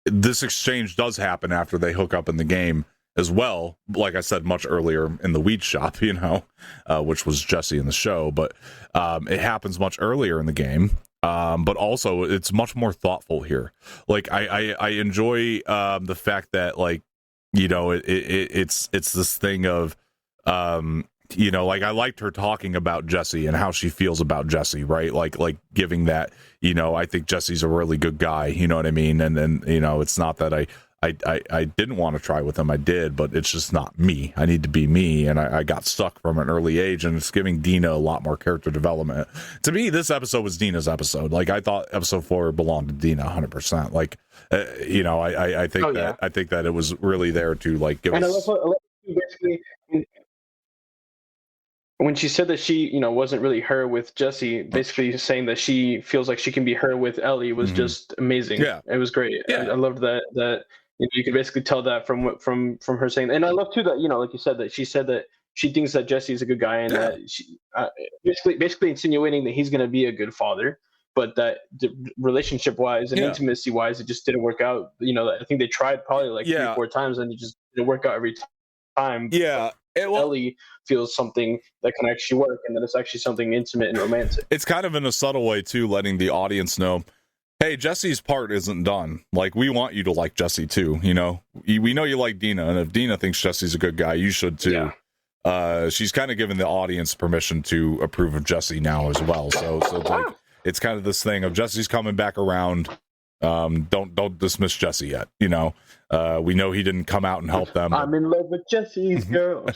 this exchange does happen after they hook up in the game as well, like I said much earlier in the weed shop, which was Jesse in the show, but it happens much earlier in the game, but also it's much more thoughtful here. Like I enjoy the fact that like it's this thing of like I liked her talking about Jesse and how she feels about Jesse, right? Like giving that, I think Jesse's a really good guy, you know what I mean? And it's not that I I didn't want to try with him. I did, but it's just not me. I need to be me, and I got stuck from an early age, and it's giving Dina a lot more character development. To me, this episode was Dina's episode. Like, I thought episode 4 belonged to Dina 100%. Like, I think I think that it was really there to like give and us. I love basically when she said that she, wasn't really her with Jesse, basically saying that she feels like she can be her with Ellie was just amazing. Yeah, it was great. Yeah. I loved that. You could basically tell that from her saying, and I love too that like you said that she said that she thinks that Jesse is a good guy, and that she basically insinuating that he's going to be a good father, but that relationship wise and intimacy wise, it just didn't work out. I think they tried probably like 3 or 4 times, and it just didn't work out every time. Yeah. Ellie feels something that can actually work, and that it's actually something intimate and romantic. It's kind of in a subtle way too, letting the audience know, hey, Jesse's part isn't done. Like, we want you to like Jesse too. We know you like Dina, and if Dina thinks Jesse's a good guy, you should too. Yeah. She's kind of giving the audience permission to approve of Jesse now as well. So like, it's kind of this thing of Jesse's coming back around. Don't dismiss Jesse yet. We know he didn't come out and help them. I'm in love with Jesse's girl.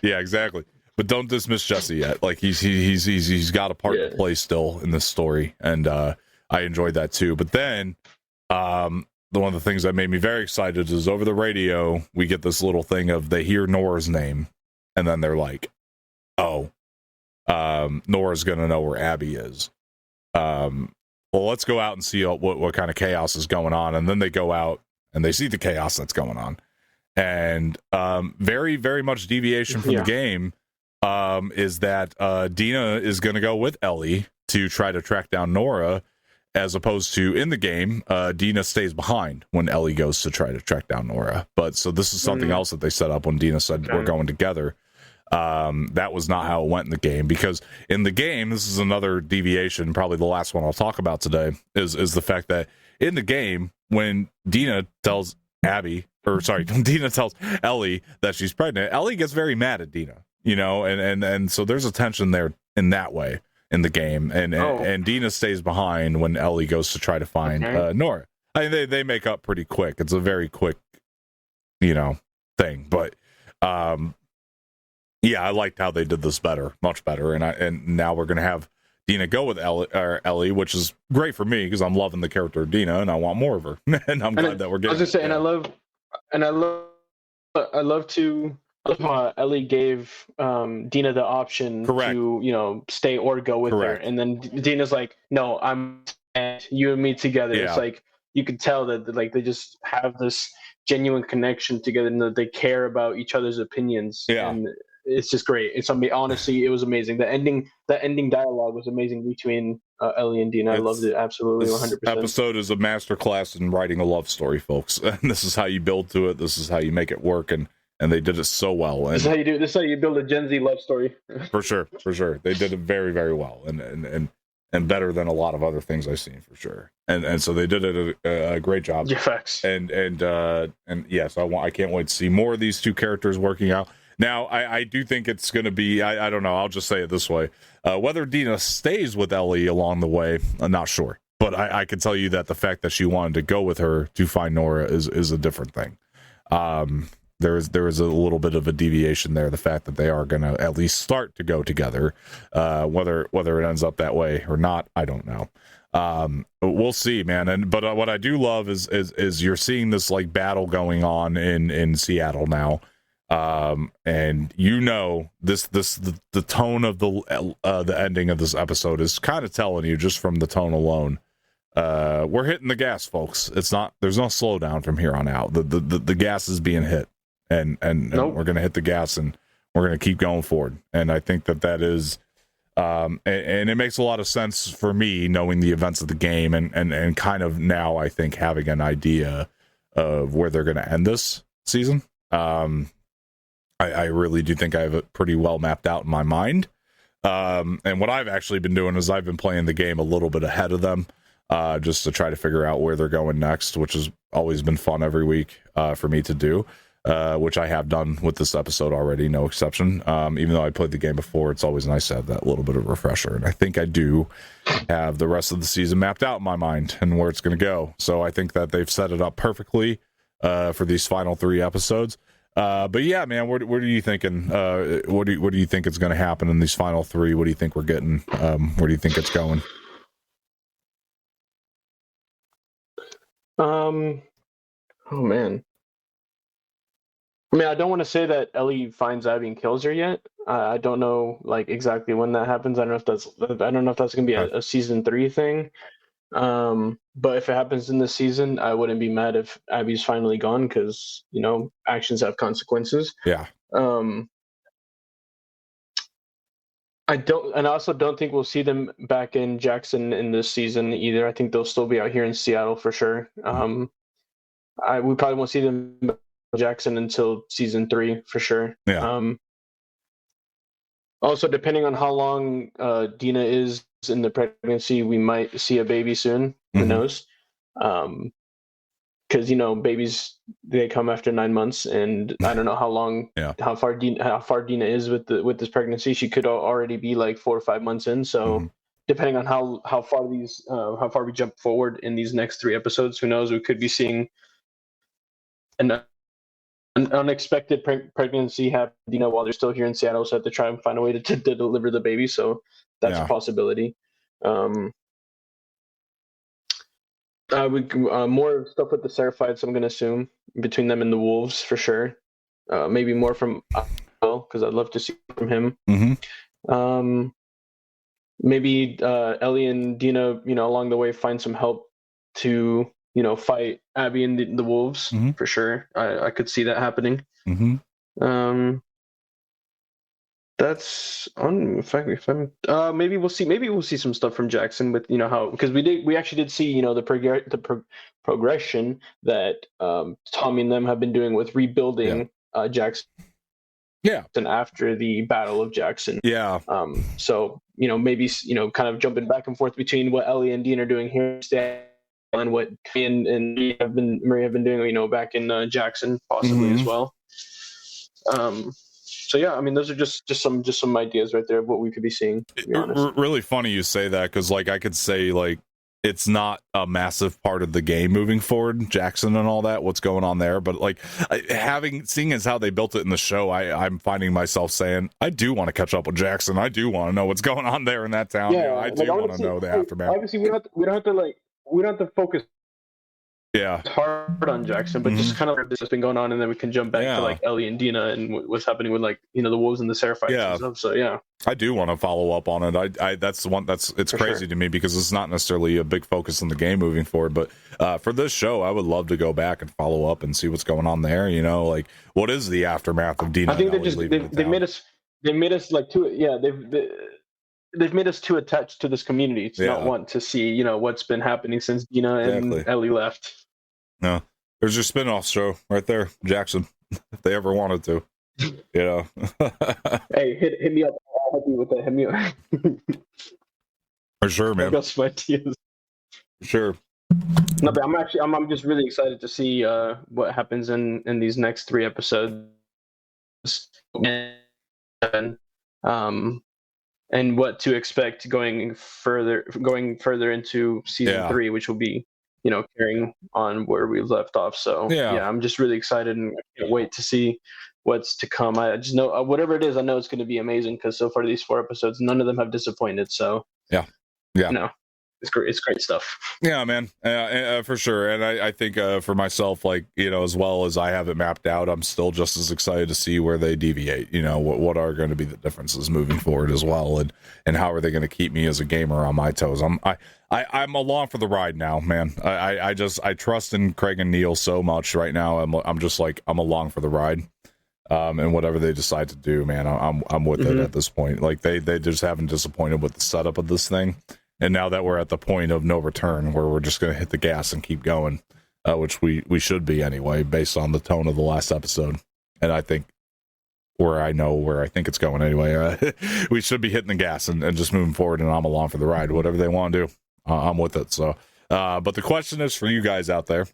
Yeah, exactly. But don't dismiss Jesse yet. Like, he's got a part to play still in this story, and I enjoyed that too. But then, one of the things that made me very excited is over the radio we get this little thing of they hear Nora's name, and then they're like, "Oh, Nora's gonna know where Abby is." Well, let's go out and see what kind of chaos is going on. And then they go out and they see the chaos that's going on. And very, very much deviation from the game is that Dina is going to go with Ellie to try to track down Nora, as opposed to in the game, Dina stays behind when Ellie goes to try to track down Nora. But so this is something else that they set up when Dina said we're going together. That was not how it went in the game, because in the game, this is another deviation, probably the last one I'll talk about today, is the fact that in the game, when Dina tells Dina tells Ellie that she's pregnant, Ellie gets very mad at Dina, and so there's a tension there in that way in the game, and Dina stays behind when Ellie goes to try to find Nora. I mean, they make up pretty quick. It's a very quick, thing, but yeah, I liked how they did this much better, and now we're gonna have Dina go with Ellie, which is great for me because I'm loving the character of Dina and I want more of her, and I'm glad that we're getting. I was gonna say, and I love how Ellie gave Dina the option to stay or go with her, and then Dina's like, "No, I'm you and me together." Yeah. It's like you could tell that like they just have this genuine connection together, and that they care about each other's opinions. Yeah. And it's just great. Honestly, it was amazing. The ending dialogue was amazing between Ellie and Dina. I loved it absolutely 100%. This episode is a masterclass in writing a love story, folks. And this is how you build to it. This is how you make it work, and they did it so well. And this is how you build a Gen Z love story. For sure. They did it very, very well, and better than a lot of other things I've seen, for sure. And so they did it a great job. Yeah, facts. And yes, I can't wait to see more of these two characters working out. Now, I do think it's going to be, I don't know, I'll just say it this way. Whether Dina stays with Ellie along the way, I'm not sure. But I can tell you that the fact that she wanted to go with her to find Nora is a different thing. There is a little bit of a deviation there. The fact that they are going to at least start to go together, whether it ends up that way or not, I don't know. We'll see, man. But what I do love is you're seeing this like battle going on in Seattle now. And the tone of the ending of this episode is kind of telling you just from the tone alone. We're hitting the gas, folks. There's no slowdown from here on out. The gas is being hit, and nope. We're gonna hit the gas, and we're gonna keep going forward. And I think that is, and it makes a lot of sense for me knowing the events of the game, and kind of now I think having an idea of where they're gonna end this season. I really do think I have it pretty well mapped out in my mind. And what I've actually been doing is I've been playing the game a little bit ahead of them, just to try to figure out where they're going next, which has always been fun every week for me to do. which I have done with this episode already, no exception. Even though I played the game before, it's always nice to have that little bit of refresher. And I think I do have the rest of the season mapped out in my mind and where it's going to go. So I think that they've set it up perfectly for these final 3 episodes. But yeah, man, what are you thinking? What do you think is going to happen in these final 3? What do you think we're getting? Where do you think it's going? Oh man. I mean, I don't want to say that Ellie finds Abby and kills her yet. I don't know like exactly when that happens. I don't know if that's going to be a season 3 thing. But if it happens in this season, I wouldn't be mad if Abby's finally gone because, you know, actions have consequences. Yeah. I also don't think we'll see them back in Jackson in this season either. I think they'll still be out here in Seattle for sure. We probably won't see them back in Jackson until season 3 for sure. Yeah. Also, depending on how long Dina is in the pregnancy, we might see a baby soon. Who knows? Because you know, babies, they come after 9 months, and I don't know how long, how far Dina is with this pregnancy. She could already be like 4 or 5 months in. So depending on how far we jump forward in these next 3 episodes, who knows? We could be seeing an unexpected pregnancy happen, you know, while they're still here in Seattle. So have to try and find a way to deliver the baby. So that's a possibility. More stuff with the Seraphites, I'm going to assume, between them and the Wolves for sure. Maybe more from Will, because I'd love to see from him. Maybe Ellie and Dina, you know, along the way find some help to, you know, fight Abby and the Wolves for sure. I could see that happening. That's on. If I'm, maybe we'll see some stuff from Jackson with, you know, how, because we actually did see, you know, the progression that Tommy and them have been doing with rebuilding Jackson. Yeah. And after the Battle of Jackson. Yeah. So, you know, maybe, you know, kind of jumping back and forth between what Ellie and Dean are doing here and what me and Marie have been doing, you know, back in Jackson possibly as well. So yeah, I mean, those are just some ideas right there of what we could be seeing. To be honest. Really funny you say that, because like I could say like it's not a massive part of the game moving forward, Jackson and all that, what's going on there, but like seeing as how they built it in the show, I'm finding myself saying I do want to catch up with Jackson. I do want to know what's going on there in that town. Yeah, I do want to know the aftermath. Obviously, we don't have to focus hard on Jackson, but just kind of this has been going on, and then we can jump back to like Ellie and Dina and what's happening with, like, you know, the Wolves and the Seraphites and stuff. So I do want to follow up on it. I that's the one it's crazy to me, because it's not necessarily a big focus in the game moving forward, but for this show I would love to go back and follow up and see what's going on there, you know, like what is the aftermath of Dina. I think they've made us like they've made us too attached to this community to not want to see, you know, what's been happening since Dina and Ellie left. No, there's your spin-off show right there, Jackson, if they ever wanted to, you know. Hey, hit me up. I'll help you with that. Hit me up. For sure, man. I got some ideas. Sure. No, but I'm just really excited to see what happens in these next 3 episodes, and what to expect going further into season 3, which will be, you know, carrying on where we left off. So I'm just really excited, and I can't wait to see what's to come. I just know whatever it is, I know it's going to be amazing, because so far these 4 episodes, none of them have disappointed. So you know, it's great stuff. Yeah, man, for sure. And I think for myself, like, you know, as well as I have it mapped out, I'm still just as excited to see where they deviate. You know, what are going to be the differences moving forward as well, and how are they going to keep me as a gamer on my toes. I'm along for the ride now, man. I trust in Craig and Neil so much right now. I'm just like, I'm along for the ride. And whatever they decide to do, man, I'm with it at this point. Like they just haven't disappointed with the setup of this thing. And now that we're at the point of no return, where we're just going to hit the gas and keep going, which we should be anyway, based on the tone of the last episode. And I think where I think it's going anyway, we should be hitting the gas and just moving forward, and I'm along for the ride. Whatever they want to do, I'm with it. So, but the question is for you guys out there,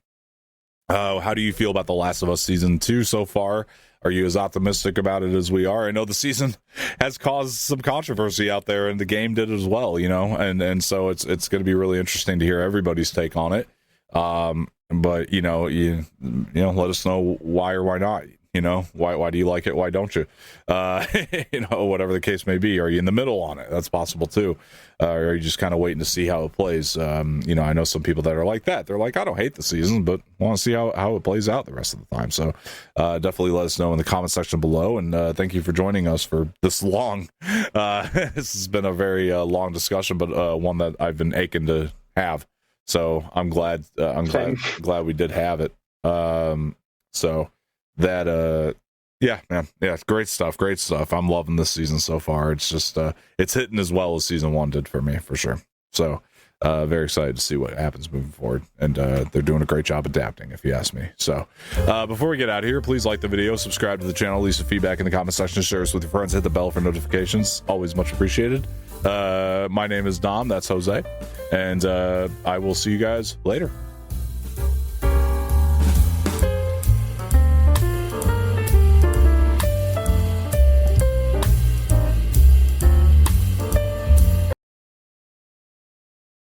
How do you feel about The Last of Us Season 2 so far? Are you as optimistic about it as we are? I know the season has caused some controversy out there, and the game did as well, you know, and so it's going to be really interesting to hear everybody's take on it. But you know, let us know why or why not. You know, why do you like it? Why don't you? You know, whatever the case may be. Are you in the middle on it? That's possible too. Or are you just kind of waiting to see how it plays? You know, I know some people that are like that. They're like, I don't hate the season, but want to see how it plays out the rest of the time. So definitely let us know in the comment section below. And thank you for joining us for this long. This has been a very long discussion, but one that I've been aching to have. So I'm glad we did have it. So that yeah, man, yeah, great stuff. I'm loving this season so far. It's just it's hitting as well as season 1 did for me, for sure. So very excited to see what happens moving forward, and they're doing a great job adapting, if you ask me. So before we get out of here, please like the video, subscribe to the channel, leave some feedback in the comment section, share us with your friends, hit the bell for notifications, always much appreciated. My name is Dom, that's Jose, and I will see you guys later.